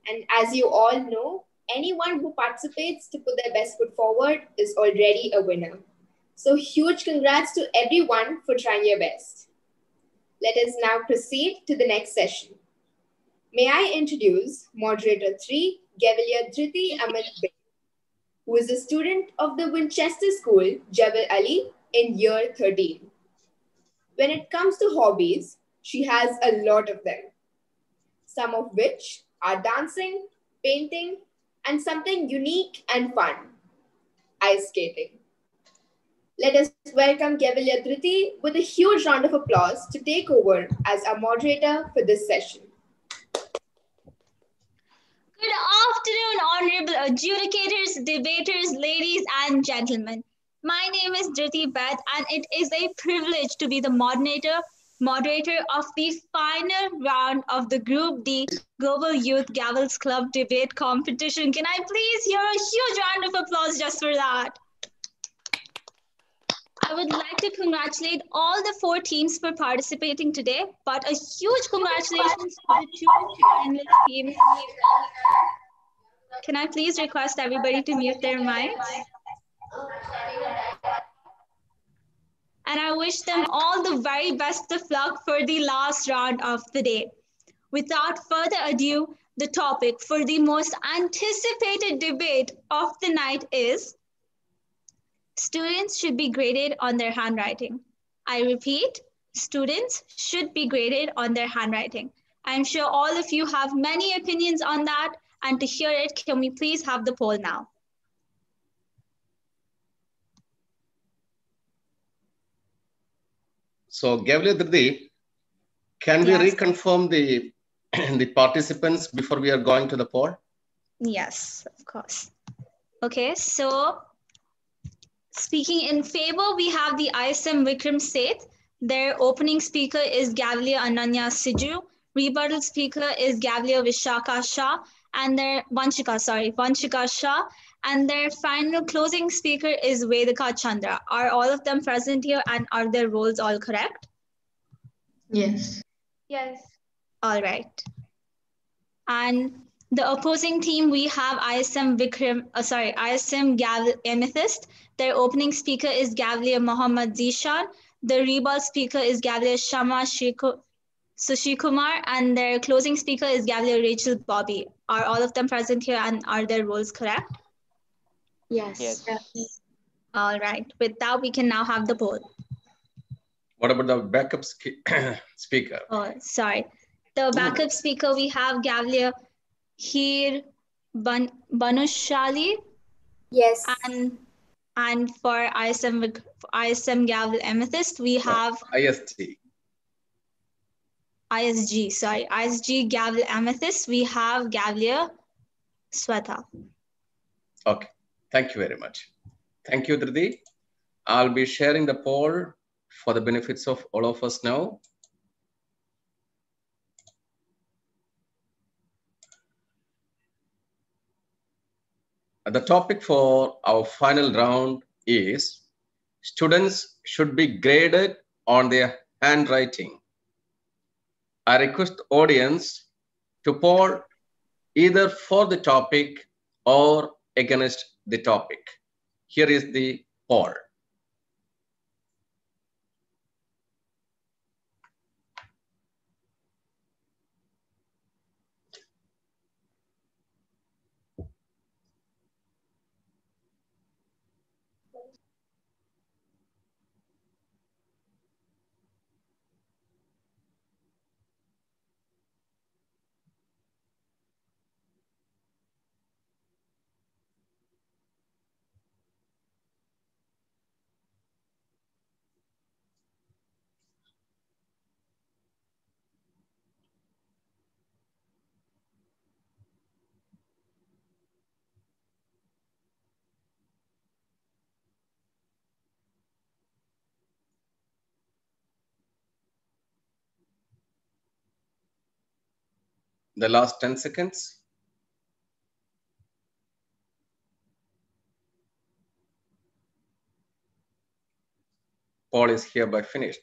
And as you all know, anyone who participates to put their best foot forward is already a winner. So huge congrats to everyone for trying your best. Let us now proceed to the next session. May I introduce Moderator 3, Gavalier Dhriti Amit Bey, who is a student of the Winchester School, Jabal Ali, in year 13. When it comes to hobbies, she has a lot of them, some of which art dancing, painting, and something unique and fun, ice skating. Let us welcome Gavel with a huge round of applause to take over as our moderator for this session. Good afternoon, honorable adjudicators, debaters, ladies and gentlemen. My name is Dhriti Bhatt, and it is a privilege to be the moderator of the final round of the Group D Global Youth Gavels Club debate competition. Can I please hear a huge round of applause just for that? I would like to congratulate all the 4 teams for participating today, but a huge congratulations to the 2 finalist teams. Can I please request everybody to mute their mics? And I wish them all the very best of luck for the last round of the day. Without further ado, the topic for the most anticipated debate of the night is students should be graded on their handwriting. I repeat, students should be graded on their handwriting. I'm sure all of you have many opinions on that, and to hear it, can we please have the poll now? So, Gavel, can we reconfirm the the participants before we are going to the poll? Yes, of course. Okay, so speaking in favor, we have the ISM Vikram Seth. Their opening speaker is Gavel Ananya Siju. Rebuttal speaker is Gavel Vishaka Shah and their Vanshika Shah. And their final closing speaker is Vedika Chandra. Are all of them present here, and are their roles all correct? Yes. Yes. All right. And the opposing team, we have ISM Gavel Amethyst. Their opening speaker is Gavel Mohammad Zishan. The rebuttal speaker is Gavel Shama Sushikumar, and their closing speaker is Gavel Rachel Bobby. Are all of them present here, and are their roles correct? Yes. All right. With that, we can now have the poll. What about the backup speaker? Oh, sorry. The backup speaker, we have Gavel Hir Banushali. Yes. And for ISM Gavel Amethyst, we have ISG Gavel Amethyst, we have Gavel Sweta. Okay, thank you very much. Thank you, Dhriti. I'll be sharing the poll for the benefits of all of us now. The topic for our final round is students should be graded on their handwriting. I request the audience to poll either for the topic or against the topic. Here is the poll. The last 10 seconds. Poll is hereby finished.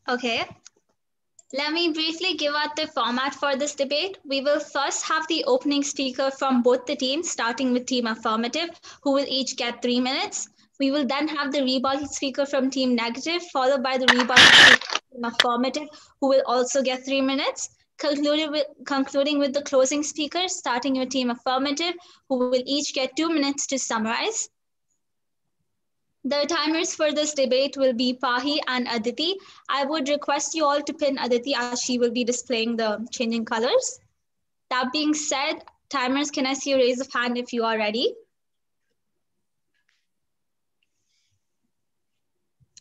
Okay. Let me briefly give out the format for this debate. We will first have the opening speaker from both the teams, starting with Team Affirmative, who will each get 3 minutes. We will then have the rebuttal speaker from Team Negative, followed by the rebuttal speaker from Team Affirmative, who will also get 3 minutes. Concluding with the closing speaker, starting with Team Affirmative, who will each get 2 minutes to summarize. The timers for this debate will be Pahi and Aditi. I would request you all to pin Aditi as she will be displaying the changing colors. That being said, timers, can I see a raise of hand if you are ready?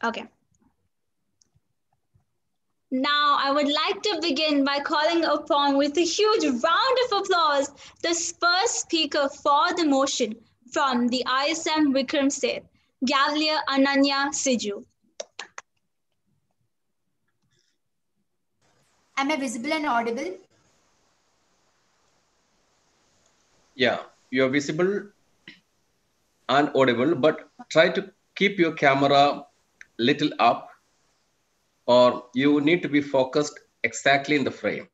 Okay. Now, I would like to begin by calling upon, with a huge round of applause, the first speaker for the motion from the ISM Vikram Seth, Gavalier Ananya Siju. Am I visible and audible? Yeah, you're visible and audible, but try to keep your camera little up, or you need to be focused exactly in the frame.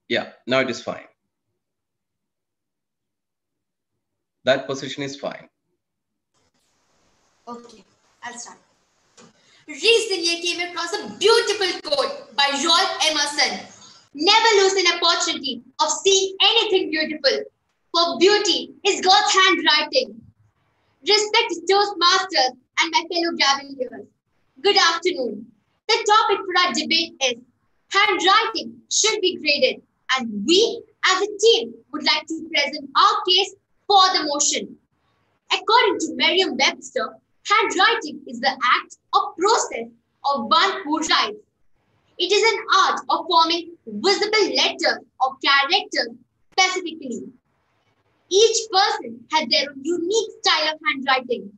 Yeah, now it is fine. That position is fine. Okay, I'll start. Recently, I came across a beautiful quote by Ralph Emerson. Never lose an opportunity of seeing anything beautiful, for beauty is God's handwriting. Respected Toastmasters and my fellow Gaveliers, good afternoon. The topic for our debate is handwriting should be graded, and we as a team would like to present our case for the motion. According to Merriam-Webster, handwriting is the act or process of one who writes. It is an art of forming visible letters or characters specifically. Each person has their own unique style of handwriting.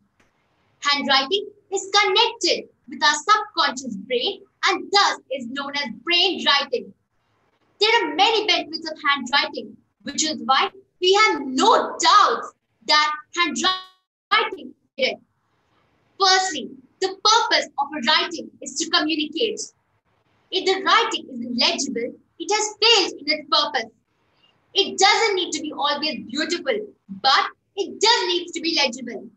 Handwriting is connected with our subconscious brain and thus is known as brain writing. There are many benefits of handwriting, which is why we have no doubts that handwriting is good. Firstly, the purpose of a writing is to communicate. If the writing isn't legible, it has failed in its purpose. It doesn't need to be always beautiful, but it does need to be legible.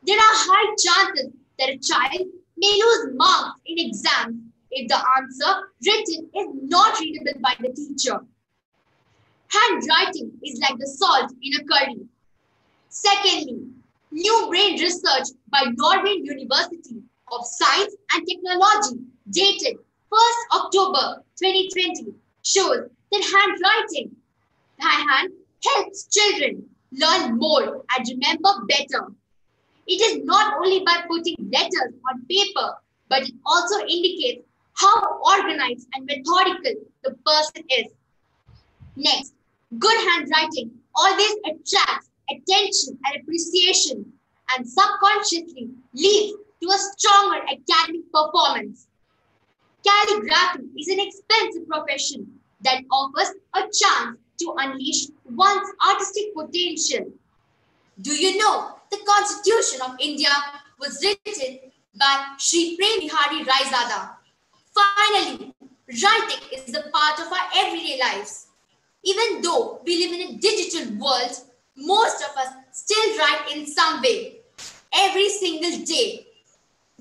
There are high chances that a child may lose marks in exams if the answer written is not readable by the teacher. Handwriting is like the salt in a curry. Secondly, new brain research by Norway University of Science and Technology dated 1st October 2020 shows that handwriting by hand helps children learn more and remember better. It is not only by putting letters on paper, but it also indicates how organized and methodical the person is. Next, good handwriting always attracts attention and appreciation and subconsciously leads to a stronger academic performance. Calligraphy is an expensive profession that offers a chance to unleash one's artistic potential. Do you know the Constitution of India was written by Sri Prem Bihari Raizada? Finally, writing is a part of our everyday lives. Even though we live in a digital world, most of us still write in some way. Every single day,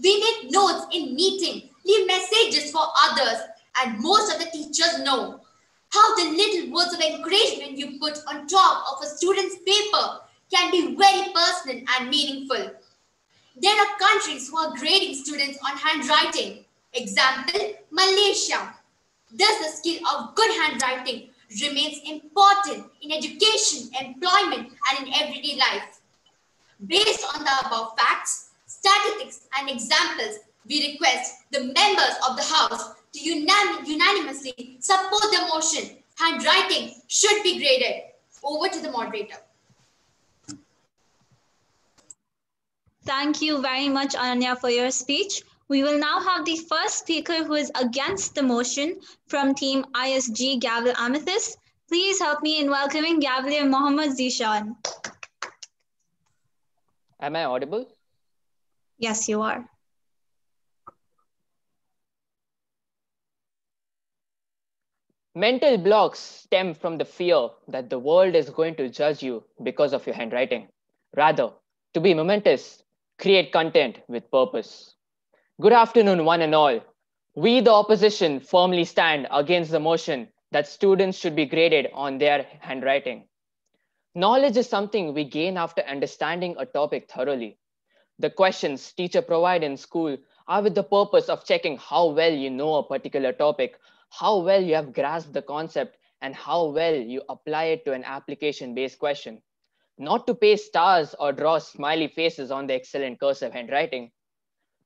we make notes in meetings, leave messages for others, and most of the teachers know how the little words of encouragement you put on top of a student's paper can be very personal and meaningful. There are countries who are grading students on handwriting. Example, Malaysia. Thus, the skill of good handwriting remains important in education, employment, and in everyday life. Based on the above facts, statistics, and examples, we request the members of the House to unanimously support the motion. Handwriting should be graded. Over to the moderator. Thank you very much, Ananya, for your speech. We will now have the first speaker who is against the motion from Team ISG Gavel Amethyst. Please help me in welcoming Gavalier Mohammad Zishan. Am I audible? Yes, you are. Mental blocks stem from the fear that the world is going to judge you because of your handwriting. Rather, to be momentous, create content with purpose. Good afternoon, one and all. We, the opposition, firmly stand against the motion that students should be graded on their handwriting. Knowledge is something we gain after understanding a topic thoroughly. The questions teacher provide in school are with the purpose of checking how well you know a particular topic, how well you have grasped the concept, and how well you apply it to an application-based question. Not to paste stars or draw smiley faces on the excellent cursive handwriting.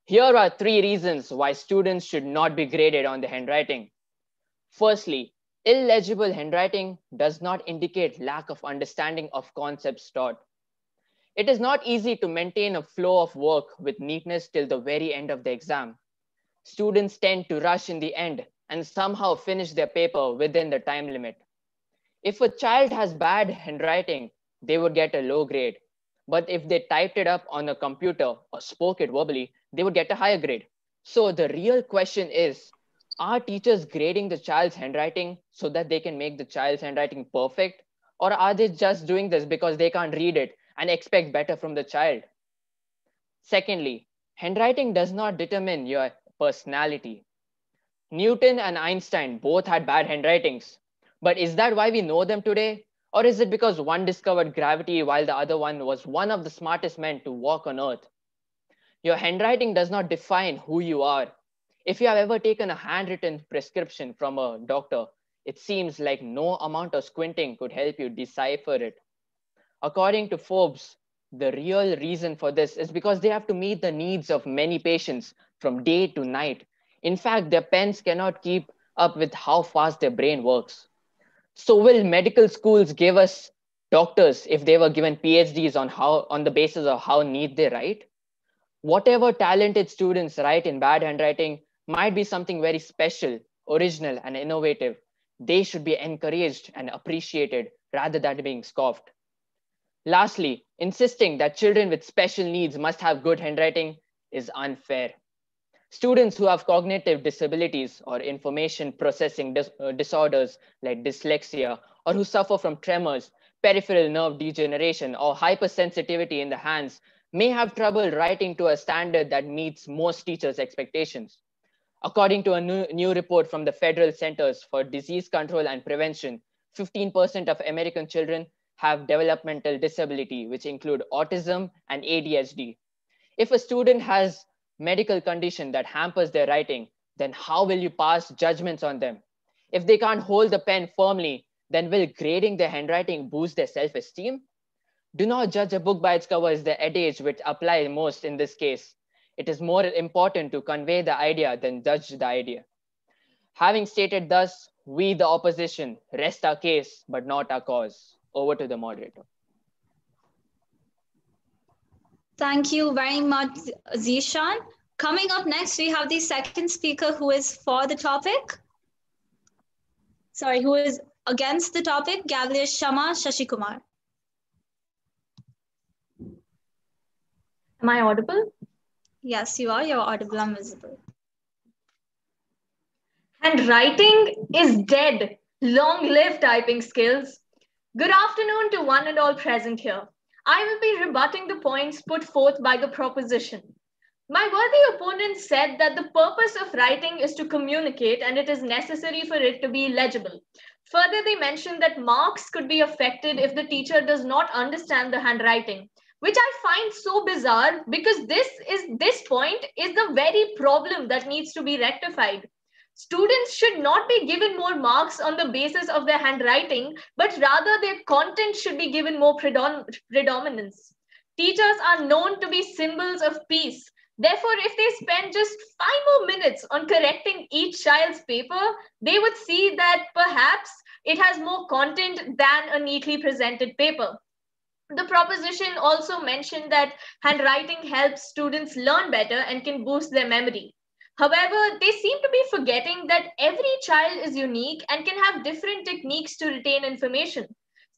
Here are 3 reasons why students should not be graded on the handwriting. Firstly, illegible handwriting does not indicate lack of understanding of concepts taught. It is not easy to maintain a flow of work with neatness till the very end of the exam. Students tend to rush in the end and somehow finish their paper within the time limit. If a child has bad handwriting, they would get a low grade. But if they typed it up on a computer or spoke it verbally, they would get a higher grade. So the real question is, are teachers grading the child's handwriting so that they can make the child's handwriting perfect? Or are they just doing this because they can't read it and expect better from the child? Secondly, handwriting does not determine your personality. Newton and Einstein both had bad handwritings. But is that why we know them today? Or is it because one discovered gravity while the other one was one of the smartest men to walk on earth? Your handwriting does not define who you are. If you have ever taken a handwritten prescription from a doctor, it seems like no amount of squinting could help you decipher it. According to Forbes, the real reason for this is because they have to meet the needs of many patients from day to night. In fact, their pens cannot keep up with how fast their brain works. So will medical schools give us doctors if they were given PhDs on the basis of how neat they write? Whatever talented students write in bad handwriting might be something very special, original, and innovative. They should be encouraged and appreciated rather than being scoffed. Lastly, insisting that children with special needs must have good handwriting is unfair. Students who have cognitive disabilities or information processing disorders like dyslexia, or who suffer from tremors, peripheral nerve degeneration, or hypersensitivity in the hands may have trouble writing to a standard that meets most teachers' expectations. According to a new report from the Federal Centers for Disease Control and Prevention, 15% of American children have developmental disability, which include autism and ADHD. If a student has medical condition that hampers their writing, then how will you pass judgments on them? If they can't hold the pen firmly, then will grading their handwriting boost their self-esteem? Do not judge a book by its cover is the adage which applies most in this case. It is more important to convey the idea than judge the idea. Having stated thus, we the opposition rest our case but not our cause. Over to the moderator. Thank you very much, Zishan. Coming up next, we have the second speaker who is for the topic. Sorry, who is against the topic, Gavel Shama Shashikumar. Am I audible? Yes, you are. You're audible and visible. Handwriting is dead. Long live typing skills. Good afternoon to one and all present here. I will be rebutting the points put forth by the proposition. My worthy opponent said that the purpose of writing is to communicate and it is necessary for it to be legible. Further, they mentioned that marks could be affected if the teacher does not understand the handwriting, which I find so bizarre because this point is the very problem that needs to be rectified. Students should not be given more marks on the basis of their handwriting, but rather their content should be given more predominance. Teachers are known to be symbols of peace. Therefore, if they spend just 5 more minutes on correcting each child's paper, they would see that perhaps it has more content than a neatly presented paper. The proposition also mentioned that handwriting helps students learn better and can boost their memory. However, they seem to be forgetting that every child is unique and can have different techniques to retain information.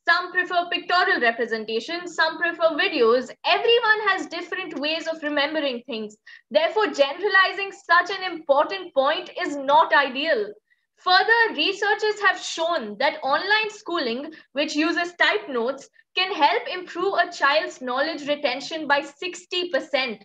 Some prefer pictorial representation, some prefer videos. Everyone has different ways of remembering things. Therefore, generalizing such an important point is not ideal. Further, researchers have shown that online schooling, which uses typed notes, can help improve a child's knowledge retention by 60%.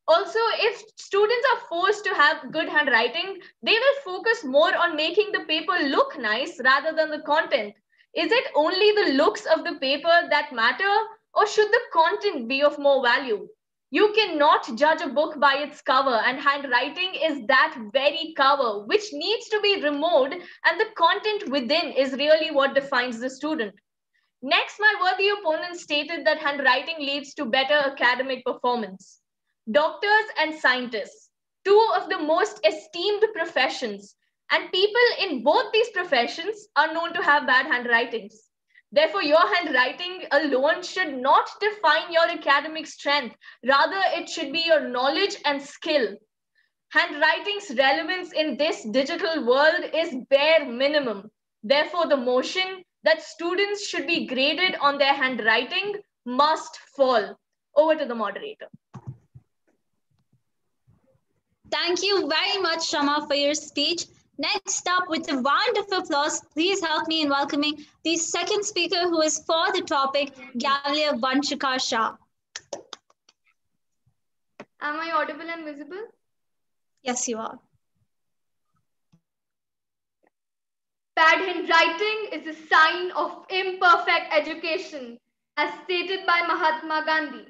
Also, if students are forced to have good handwriting, they will focus more on making the paper look nice rather than the content. Is it only the looks of the paper that matter, or should the content be of more value? You cannot judge a book by its cover, and handwriting is that very cover, which needs to be removed, and the content within is really what defines the student. Next, my worthy opponent stated that handwriting leads to better academic performance. Doctors and scientists, two of the most esteemed professions, and people in both these professions are known to have bad handwritings. Therefore, your handwriting alone should not define your academic strength. Rather, it should be your knowledge and skill. Handwriting's relevance in this digital world is bare minimum. Therefore, the motion that students should be graded on their handwriting must fall. Over to the moderator. Thank you very much, Shama, for your speech. Next up, with a round of applause, please help me in welcoming the second speaker who is for the topic, Gavel Vanshika Shah. Am I audible and visible? Yes, you are. Bad handwriting is a sign of imperfect education, as stated by Mahatma Gandhi.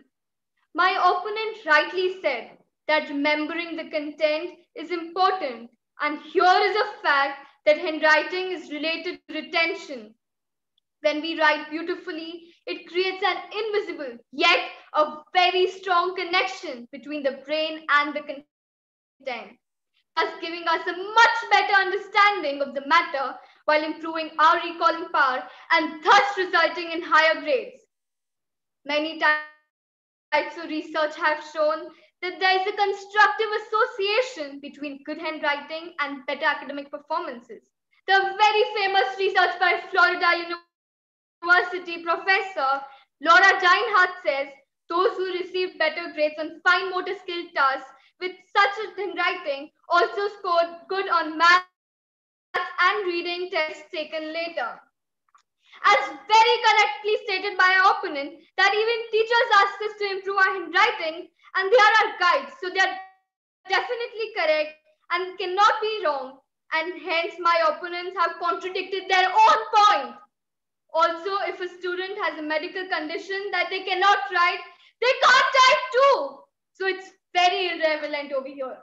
My opponent rightly said that remembering the content is important, and here is a fact that handwriting is related to retention. When we write beautifully, it creates an invisible yet a very strong connection between the brain and the content, thus giving us a much better understanding of the matter while improving our recalling power and thus resulting in higher grades. Many types of research have shown that there is a constructive association between good handwriting and better academic performances. The very famous research by Florida University professor Laura Deinhardt says those who received better grades on fine motor skill tasks with such a handwriting also scored good on maths and reading tests taken later. As very correctly stated by our opponent, that even teachers ask us to improve our handwriting, and they are our guides, so they are definitely correct and cannot be wrong, and hence my opponents have contradicted their own point. Also, if a student has a medical condition that they cannot write, they can't type too. So it's very irrelevant over here.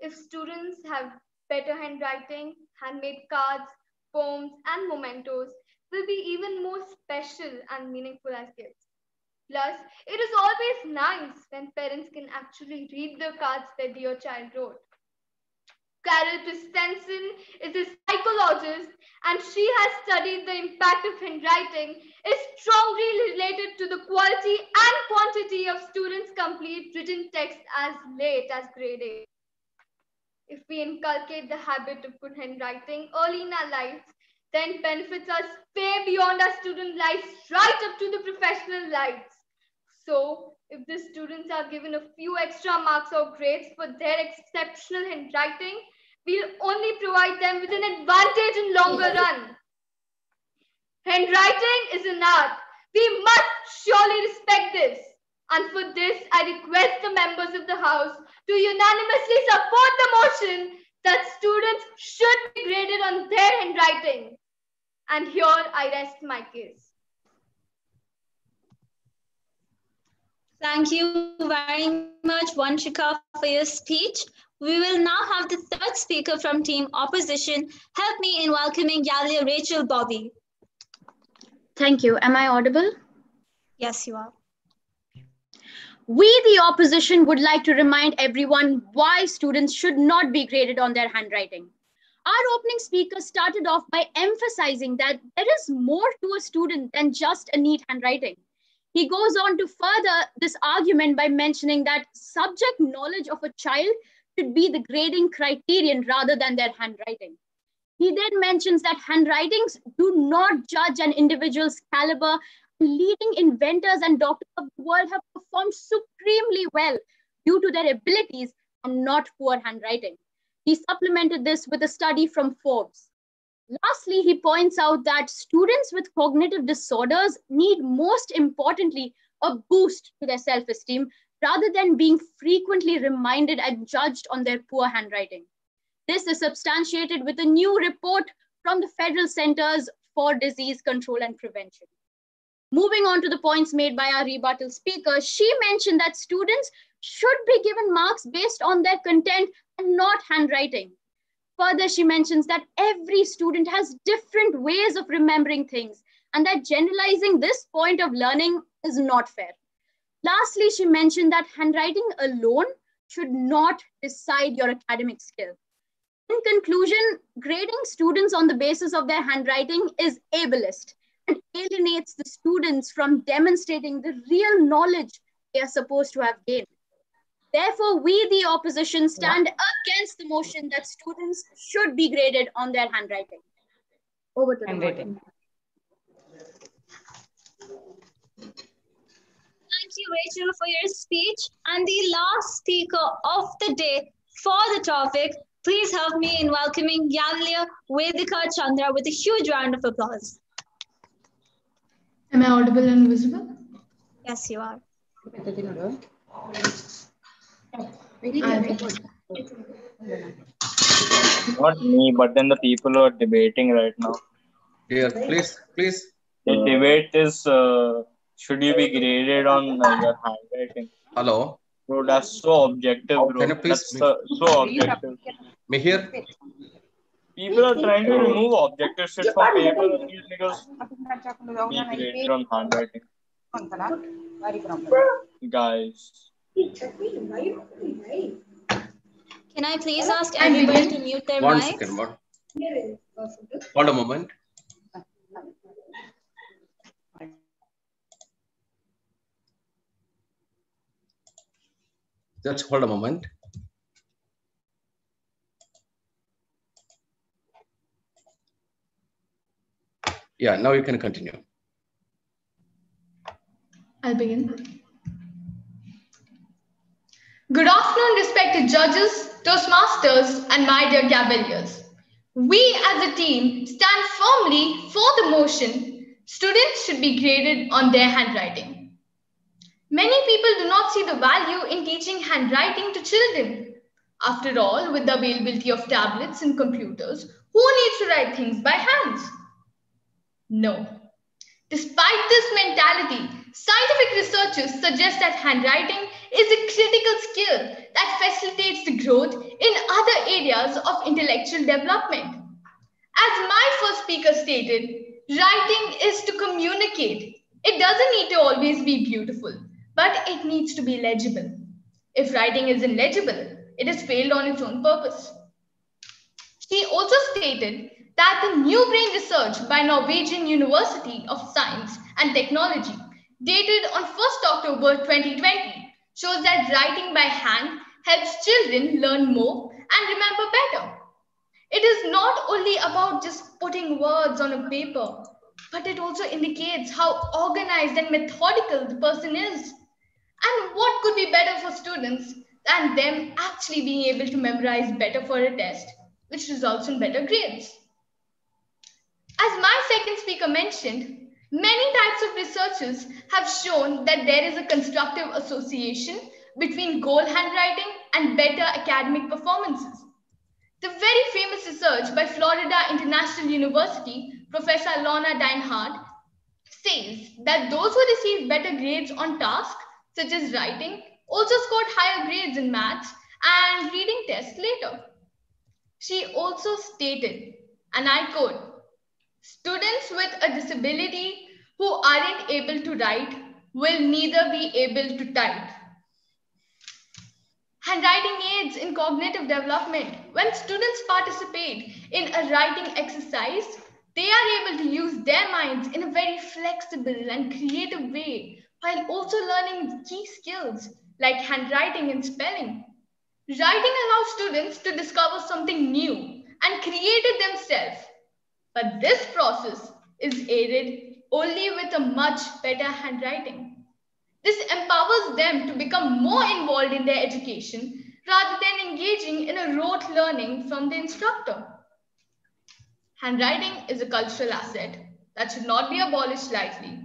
If students have better handwriting, handmade cards, poems, and mementos will be even more special and meaningful as gifts. Plus, it is always nice when parents can actually read the cards their dear child wrote. Carol Christensen is a psychologist, and she has studied the impact of handwriting is strongly related to the quality and quantity of students' complete written text as late as grade 8. If we inculcate the habit of good handwriting early in our lives, then benefits us way beyond our student lives, right up to the professional lives. So, if the students are given a few extra marks or grades for their exceptional handwriting, we'll only provide them with an advantage in longer run. Handwriting is an art. We must surely respect this. And for this, I request the members of the House to unanimously support the motion that students should be graded on their handwriting. And here I rest my case. Thank you very much, Vanshika, for your speech. We will now have the third speaker from Team Opposition. Help me in welcoming Gavel Rachel Bobby. Thank you. Am I audible? Yes, you are. We, the opposition, would like to remind everyone why students should not be graded on their handwriting. Our opening speaker started off by emphasizing that there is more to a student than just a neat handwriting. He goes on to further this argument by mentioning that subject knowledge of a child should be the grading criterion rather than their handwriting. He then mentions that handwritings do not judge an individual's caliber. Leading inventors and doctors of the world have performed supremely well due to their abilities and not poor handwriting. He supplemented this with a study from Forbes. Lastly, he points out that students with cognitive disorders need, most importantly, a boost to their self-esteem rather than being frequently reminded and judged on their poor handwriting. This is substantiated with a new report from the Federal Centers for Disease Control and Prevention. Moving on to the points made by our rebuttal speaker, she mentioned that students should be given marks based on their content and not handwriting. Further, she mentions that every student has different ways of remembering things and that generalizing this point of learning is not fair. Lastly, she mentioned that handwriting alone should not decide your academic skill. In conclusion, grading students on the basis of their handwriting is ableist and alienates the students from demonstrating the real knowledge they are supposed to have gained. Therefore, we, the opposition, stand against the motion that students should be graded on their handwriting. Over to the moderator. Thank you, Rachel, for your speech. And the last speaker of the day for the topic, please help me in welcoming Gavel Vedika Chandra with a huge round of applause. Am I audible and visible? Yes, you are. Not me, but then the people who are debating right now. Here, please. The debate is, should you be graded on your handwriting? Hello. Bro, that's so objective, bro. Can you please That's so objective. Me here? People are trying to remove objective shit from paper and these niggas be graded on handwriting. Guys. Can I please ask everybody to mute their One mics? second, Hold a moment. Just hold a moment. Yeah, now you can continue. I'll begin. Good afternoon, respected judges, Toastmasters, and my dear Gaveliers. We as a team stand firmly for the motion students should be graded on their handwriting. Many people do not see the value in teaching handwriting to children. After all, with the availability of tablets and computers, who needs to write things by hands? No. Despite this mentality, scientific researchers suggest that handwriting is a critical skill that facilitates the growth in other areas of intellectual development. As my first speaker stated, writing is to communicate. It doesn't need to always be beautiful, but it needs to be legible. If writing isn't legible, it has failed on its own purpose. She also stated that the new brain research by Norwegian University of Science and Technology, dated on 1st October 2020, shows that writing by hand helps children learn more and remember better. It is not only about just putting words on a paper, but it also indicates how organized and methodical the person is. And what could be better for students than them actually being able to memorize better for a test, which results in better grades? As my second speaker mentioned, many types of researchers have shown that there is a constructive association between goal handwriting and better academic performances. The very famous research by Florida International University, Professor Lorna Deinhardt, says that those who received better grades on tasks such as writing also scored higher grades in maths and reading tests later. She also stated, and I quote, "Students with a disability who aren't able to write will neither be able to type." Handwriting aids in cognitive development. When students participate in a writing exercise, they are able to use their minds in a very flexible and creative way while also learning key skills like handwriting and spelling. Writing allows students to discover something new and create it themselves. But this process is aided only with a much better handwriting. This empowers them to become more involved in their education rather than engaging in a rote learning from the instructor. Handwriting is a cultural asset that should not be abolished lightly.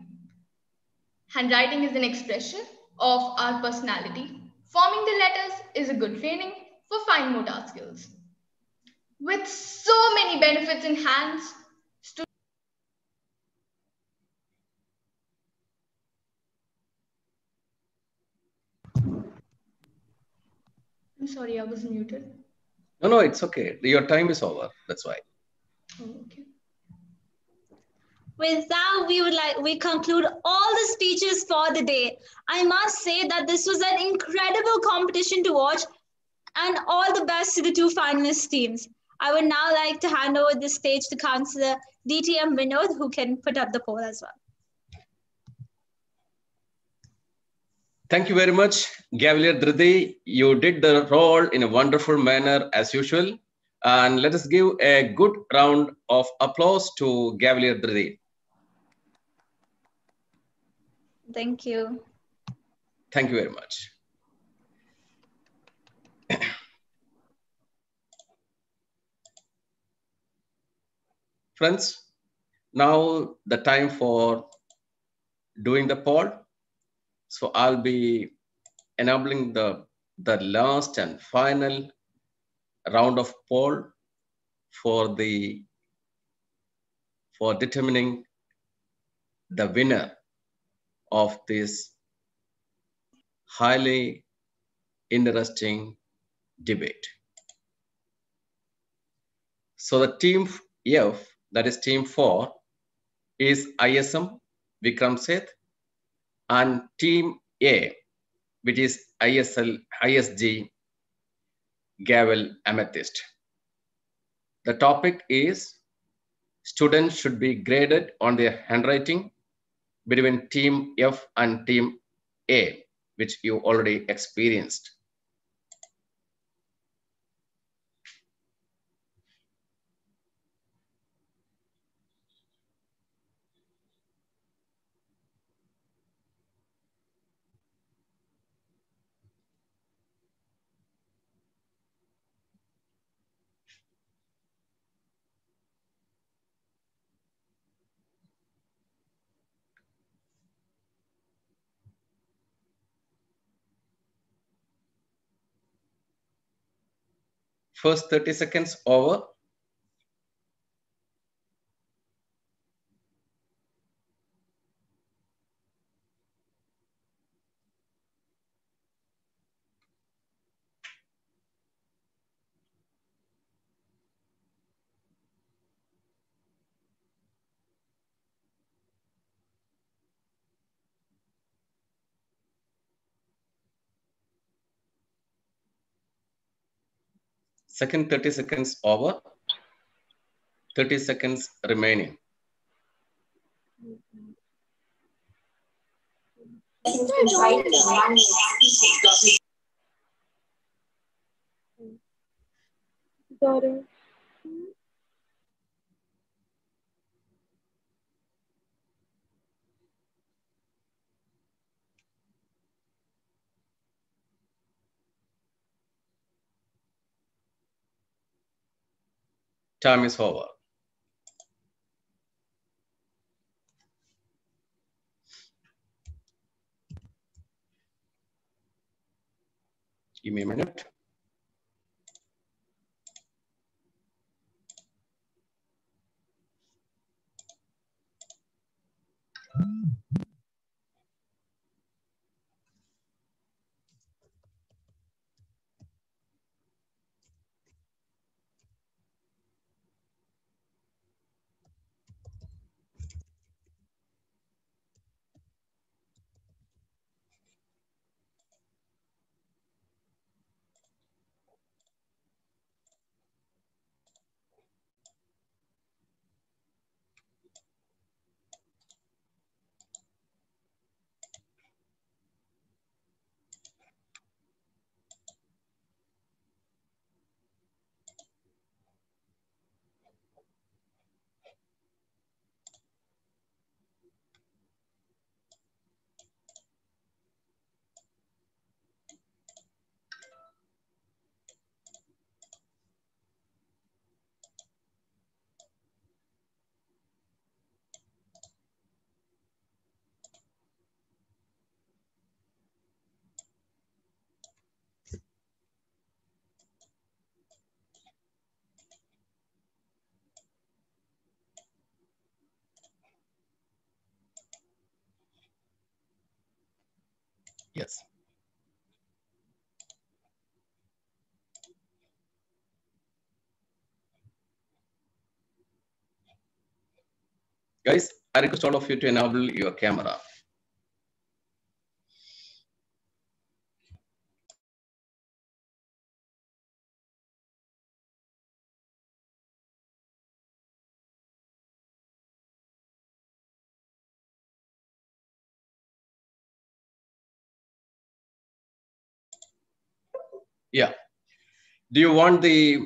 Handwriting is an expression of our personality. Forming the letters is a good training for fine motor skills. With so many benefits in hands, I'm sorry, I was muted. No, it's okay. Your time is over. That's why. Oh, okay. With that, we conclude all the speeches for the day. I must say that this was an incredible competition to watch, and all the best to the two finalist teams. I would now like to hand over the stage to Councillor DTM Vinod, who can put up the poll as well. Thank you very much, Gavel Dhridi. You did the role in a wonderful manner as usual. And let us give a good round of applause to Gavel Dhridi. Thank you. Thank you very much. Friends, now the time for doing the poll. So I'll be enabling the last and final round of poll for determining the winner of this highly interesting debate. So the team F, that is team 4, is ISM Vikram Seth, and team A, which is ISG Gavel Amethyst. The topic is students should be graded on their handwriting between team F and team A, which you already experienced. First 30 seconds over. Second 30 seconds over. 30 seconds remaining. Time is over. Give me a minute. Yes. Guys, I request all of you to enable your camera. Yeah. Do you want the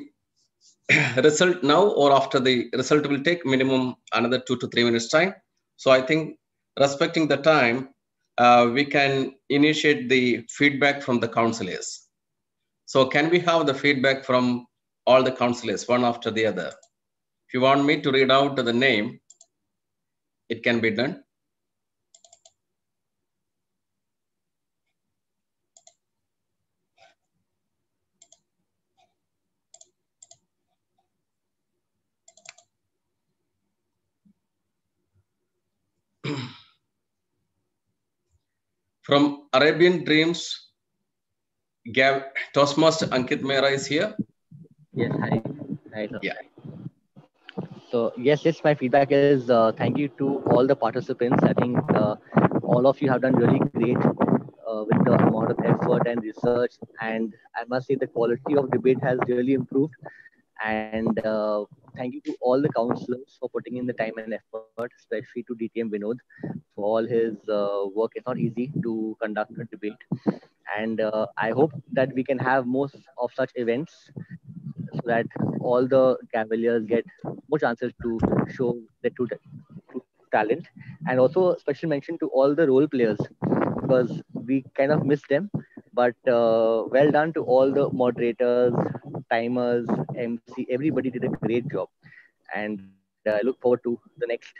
result now, or after the result will take minimum another 2 to 3 minutes time? So I think respecting the time, we can initiate the feedback from the counselors. So can we have the feedback from all the counselors, one after the other? If you want me to read out the name, it can be done. From Arabian Dreams, Toastmaster Ankit Mehra is here. Yes, hi. Hi, sir. Yeah. So yes, my feedback is thank you to all the participants. I think all of you have done really great with the amount of effort and research, and I must say the quality of debate has really improved. And thank you to all the counselors for putting in the time and effort, especially to DTM Vinod for all his work. It's not easy to conduct a debate, and I hope that we can have most of such events so that all the Cavaliers get more chances to show their true talent. And also special mention to all the role players because we kind of missed them. But well done to all the moderators, timers, MC. Everybody did a great job, and I look forward to the next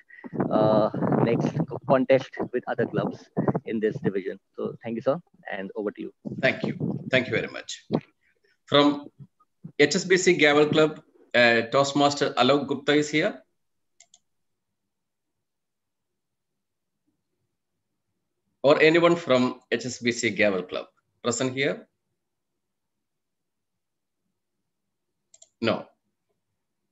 contest with other clubs in this division. So thank you, sir, and over to you. Thank you very much. From HSBC Gavel Club, Toastmaster Alok Gupta is here. Or anyone from HSBC Gavel Club present here? No.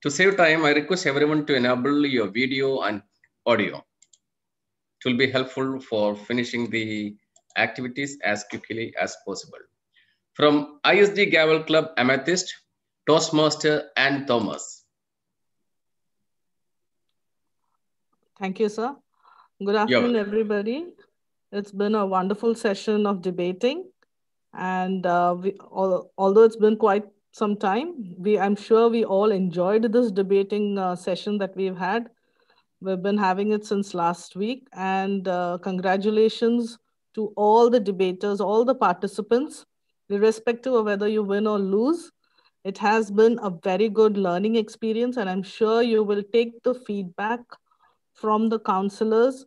To save time, I request everyone to enable your video and audio. It will be helpful for finishing the activities as quickly as possible. From ISD Gavel Club Amethyst, Toastmaster and Thomas. Thank you, sir. Good afternoon, everybody. It's been a wonderful session of debating. And although it's been quite some time, I'm sure we all enjoyed this debating session that we've had. We've been having it since last week. And congratulations to all the debaters, all the participants, irrespective of whether you win or lose. It has been a very good learning experience, and I'm sure you will take the feedback from the counselors,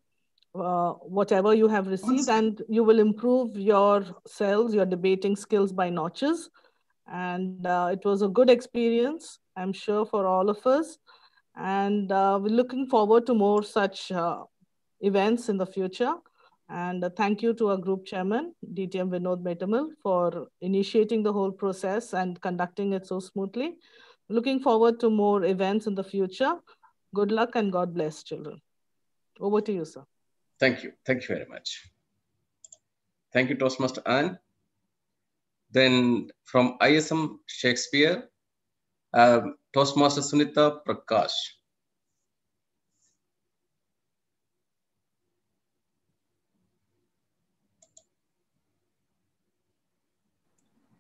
whatever you have received, and you will improve yourselves, your debating skills by notches. And it was a good experience, I'm sure, for all of us. And we're looking forward to more such events in the future. And thank you to our group chairman, DTM Vinod Metamil, for initiating the whole process and conducting it so smoothly. Looking forward to more events in the future. Good luck and God bless, children. Over to you, sir. Thank you. Thank you very much. Thank you, Toastmaster Anne. Then from ISM Shakespeare, Toastmaster Sunita Prakash.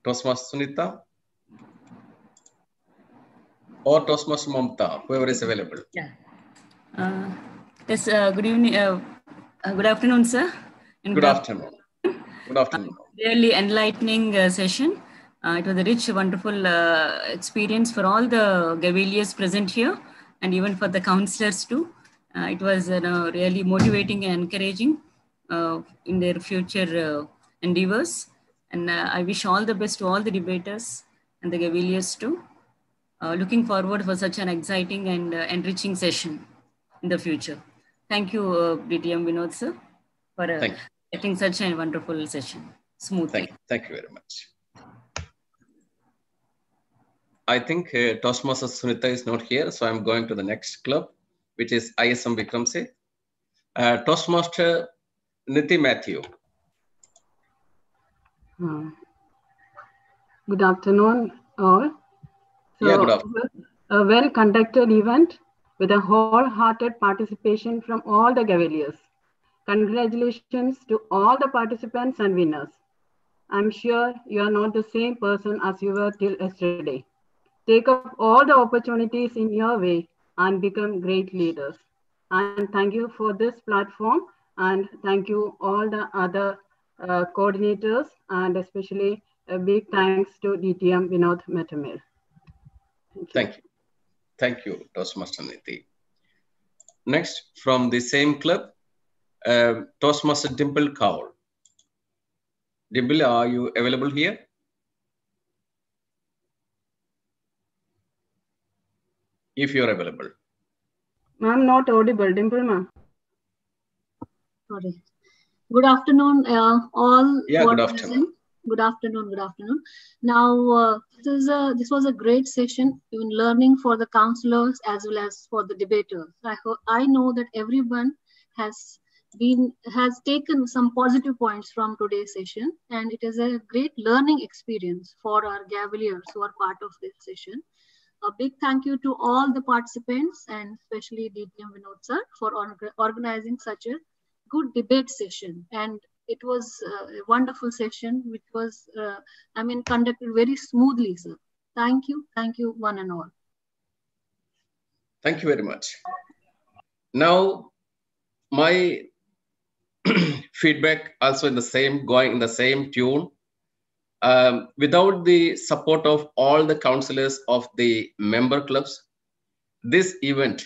Toastmaster Sunita or Toastmaster Mamta, whoever is available. Yeah. Yes. Good evening. Good afternoon, sir. And good afternoon. Good afternoon. Really enlightening session. It was a rich, wonderful experience for all the Gaveliers present here, and even for the counselors too. It was really motivating and encouraging in their future endeavors. And I wish all the best to all the debaters and the Gaveliers too. Looking forward for such an exciting and enriching session in the future. Thank you, DTM Vinod sir, for getting such a wonderful session. smoothly. Thank you very much. I think Toastmaster Sunita is not here, so I'm going to the next club, which is ISM Vikramse. Toastmaster Niti Matthew. Good afternoon, all. So, Yeah, good afternoon. A well-conducted event with a wholehearted participation from all the Gaveliers. Congratulations to all the participants and winners. I'm sure you are not the same person as you were till yesterday. Take up all the opportunities in your way and become great leaders. And thank you for this platform, and thank you all the other coordinators, and especially a big thanks to DTM Vinod Metamil. Thank you. Thank you, Toastmaster Niti. Next, from the same club, Toastmaster Dimple Kaul. Dimple, are you available here? If you're available. Ma'am, not audible. Dimple, ma'am. Sorry. Good afternoon, all. Yeah, good afternoon. Good afternoon. Good afternoon. Now, this was a great session, even learning for the counselors as well as for the debaters. I know that everyone has taken some positive points from today's session, and it is a great learning experience for our Gaveliers who are part of this session. A big thank you to all the participants, and especially DTM Vinod sir for organizing such a good debate session. And it was a wonderful session, which was, conducted very smoothly, sir. Thank you, one and all. Thank you very much. Now, my feedback also in the same, going in the same tune. Without the support of all the counselors of the member clubs, this event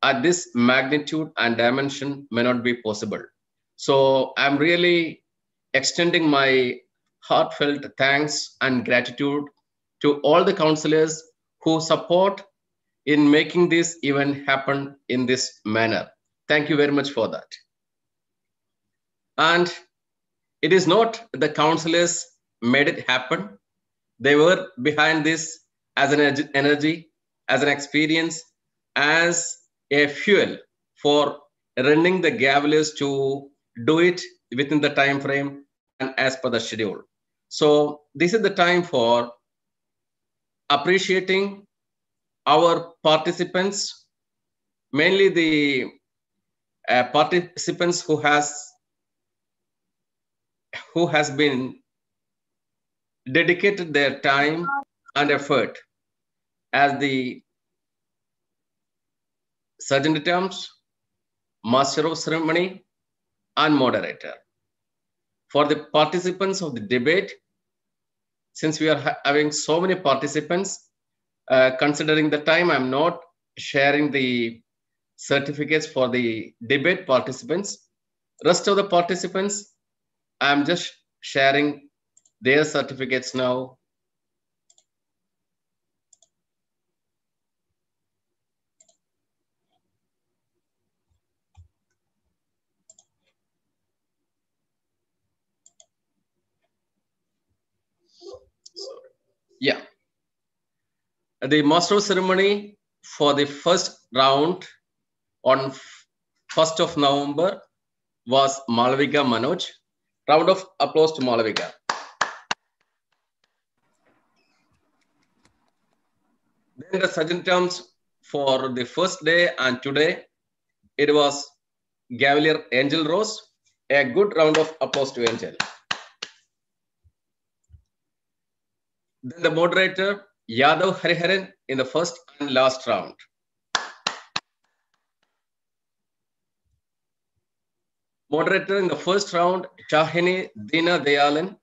at this magnitude and dimension may not be possible. So I'm really extending my heartfelt thanks and gratitude to all the counselors who support in making this event happen in this manner. Thank you very much for that. And it is not the counselors made it happen. They were behind this as an energy, as an experience, as a fuel for running the Gaveliers to do it within the time frame and as per the schedule. So this is the time for appreciating our participants, mainly the participants who has been dedicated their time and effort as the sergeant at arms, master of ceremony, and moderator. For the participants of the debate, since we are having so many participants, considering the time, I'm not sharing the certificates for the debate participants. Rest of the participants, I'm just sharing their certificates now. Yeah. The master of ceremony for the first round on 1st of November was Malavika Manoj. Round of applause to Malavika. Then the sergeant terms for the first day and today, it was Gavelier Angel Rose. A good round of applause to Angel. Then the moderator, Yadav Hariharan, in the first and last round. Moderator in the first round, Chahini Dina Dayalan.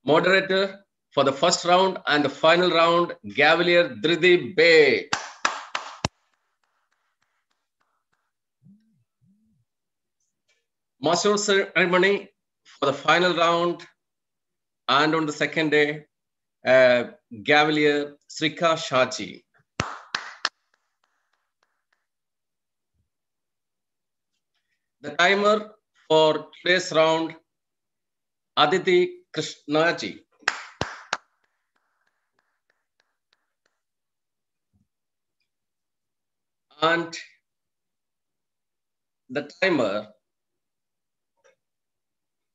Moderator for the first round and the final round, Gavelier Dhridi Bey. Master of ceremony for the final round and on the second day, Gavelier Srika Shaji. The timer for today's round, Aditi Krishnaji. And the timer,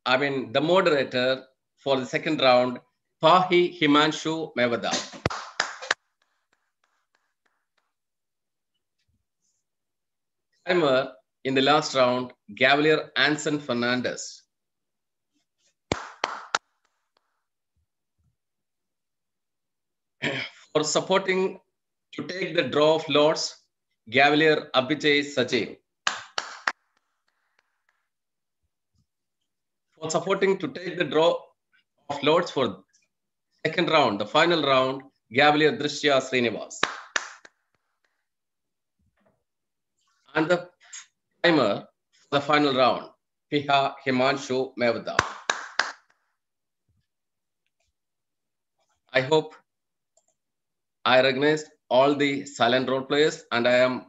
the moderator for the second round, Pahi Himanshu Mevada. Timer in the last round, Gavalier Anson Fernandez. For supporting to take the draw of lots, Gavalier Abhijay Sajeev. For supporting to take the draw of lots for second round, the final round, Gavalier Drishya Srinivas. And the timer for the final round, Piha Himanshu Mevada. I hope I recognized all the silent role players and I am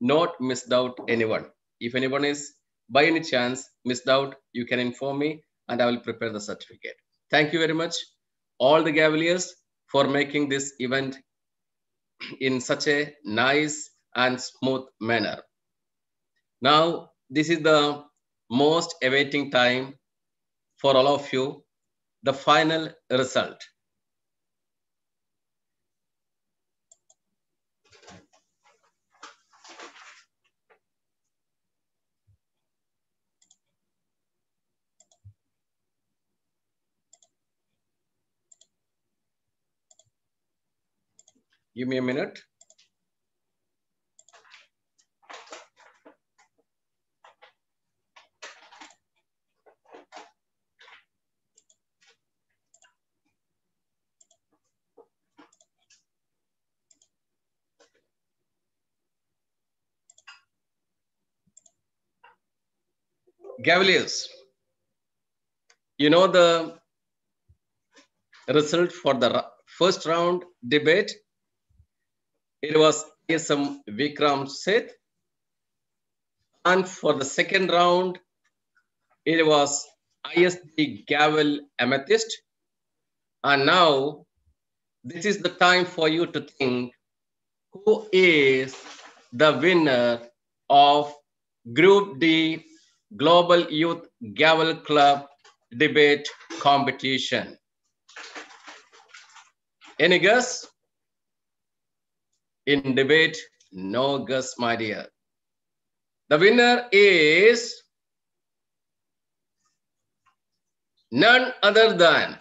not missed out anyone. If anyone is by any chance missed out, you can inform me and I will prepare the certificate. Thank you very much, all the Gavaliers, for making this event in such a nice and smooth manner. Now, this is the most awaiting time for all of you, the final result. Give me a minute. Gavaliers, you know the result for the first round debate. It was ISM Vikram Seth. And for the second round, it was ISD Gavel Amethyst. And now, this is the time for you to think who is the winner of Group D Global Youth Gavel Club Debate Competition. Any guess? In debate, no guess, my dear. The winner is none other than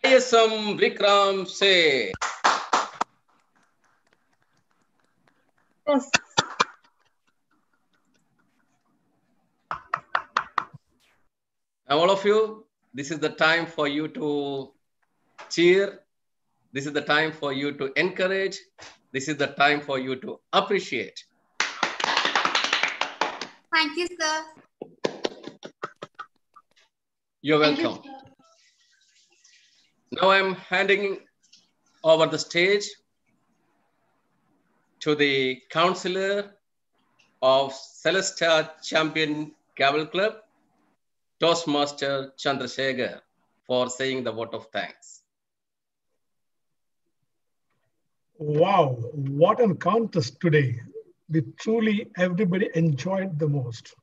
ISM Vikram Seth. Yes. Now, all of you, this is the time for you to cheer. This is the time for you to encourage. This is the time for you to appreciate. Thank you, sir. You're welcome. Now I'm handing over the stage to the counselor of Celesta Champion Gavel Club, Toastmaster Chandrasekhar, for saying the vote of thanks. Wow, what a contest today. Everybody enjoyed the most.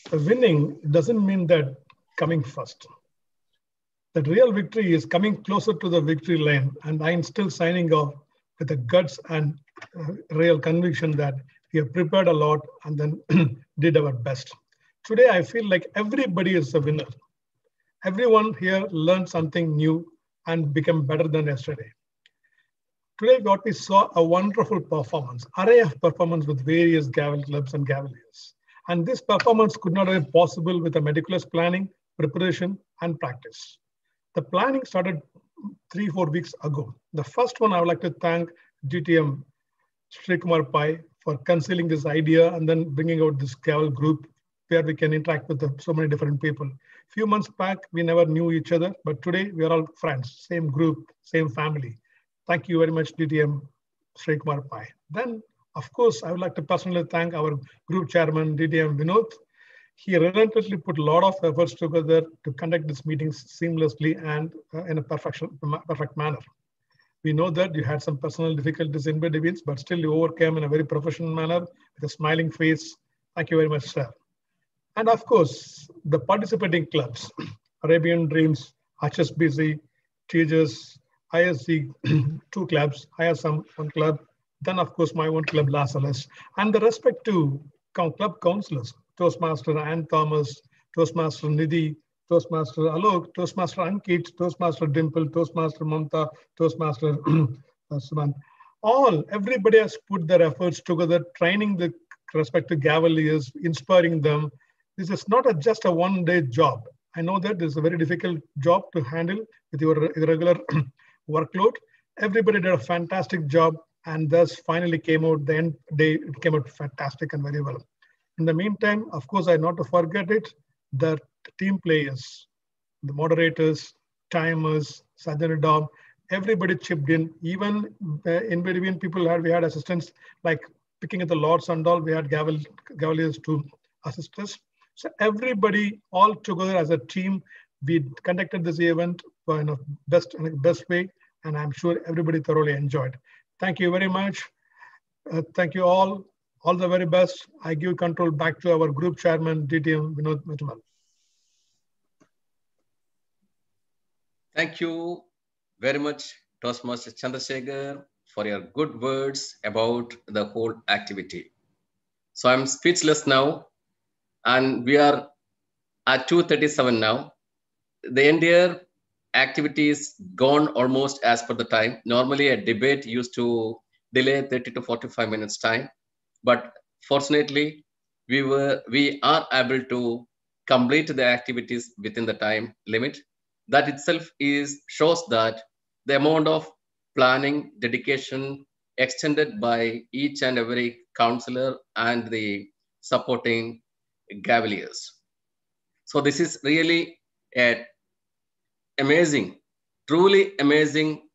The winning doesn't mean that coming first. The real victory is coming closer to the victory lane, and I'm still signing off with the guts and real conviction that we have prepared a lot and then did our best. Today, I feel like everybody is a winner. Everyone here learned something new and became better than yesterday. Today, what we saw a wonderful performance, array of performance with various Gavel clubs and Gavaliers. And this performance could not have been possible with a meticulous planning, preparation, and practice. The planning started 3-4 weeks ago. The first one, I would like to thank GTM Sri Kumar Pai for concealing this idea and then bringing out this Gavel group where we can interact with so many different people. Few months back, we never knew each other, but today we are all friends, same group, same family. Thank you very much, DTM Sri Kumar Pai. Then, of course, I would like to personally thank our group chairman, DTM Vinod. He relentlessly put a lot of efforts together to conduct these meetings seamlessly and in a perfect manner. We know that you had some personal difficulties in between, but still you overcame in a very professional manner with a smiling face. Thank you very much, sir. And of course, the participating clubs, Arabian Dreams, HSBC, Teachers, ISC, 2 clubs, ISM, 1 club, then of course my own club, Lazarus, and the respective club councillors, Toastmaster Ann Thomas, Toastmaster Nidhi, Toastmaster Alok, Toastmaster Ankit, Toastmaster Dimple, Toastmaster Mamta, Toastmaster Sumant. Everybody has put their efforts together, training the respective Gaveliers, inspiring them. This is not just a one-day job. I know that this is a very difficult job to handle with your irregular workload. Everybody did a fantastic job, and thus finally came out, the end day, it came out fantastic and very well. In the meantime, of course, I not to forget it, the team players, the moderators, timers, Sajjan Dom, everybody chipped in. Even in between people we had assistants like picking at the lords and all, we had Gaveliers to assist us. So everybody all together as a team, we conducted this event in a best way, and I'm sure everybody thoroughly enjoyed. Thank you very much. Thank you all the very best. I give control back to our group chairman, DTM Vinod Metamal. Thank you very much, Toastmaster Chandrasekhar, for your good words about the whole activity. So I'm speechless now, and we are at 2:37 now. The entire activity is gone almost as per the time. Normally a debate used to delay 30 to 45 minutes time, but fortunately we are able to complete the activities within the time limit. That itself shows that the amount of planning, dedication extended by each and every counselor and the supporting Gaveliers. So this is really a amazing, truly amazing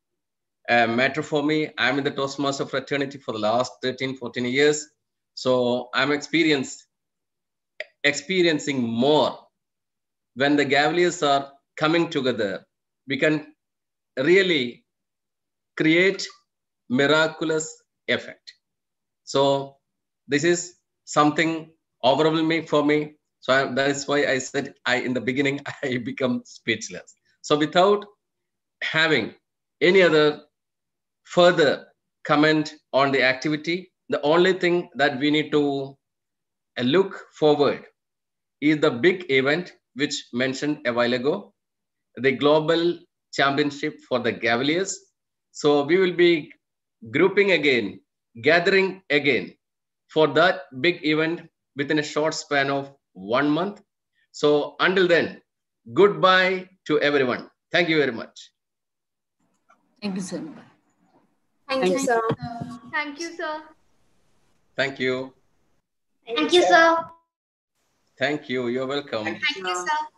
matter for me. I'm in the Toastmaster fraternity for the last 13, 14 years. So I'm experiencing more. When the Gaveliers are coming together, we can really create miraculous effect. So this is something overwhelming for me. So that is why I said in the beginning, I become speechless. So without having any other further comment on the activity, the only thing that we need to look forward is the big event which mentioned a while ago, the Global Championship for the Gaveliers. So we will be grouping again, gathering again for that big event within a short span of 1 month. So until then, goodbye to everyone. Thank you very much. Thank you, sir. Thank you, sir. Thank you, sir. Thank you. Thank you, sir. Thank you. You're welcome. Thank you, sir.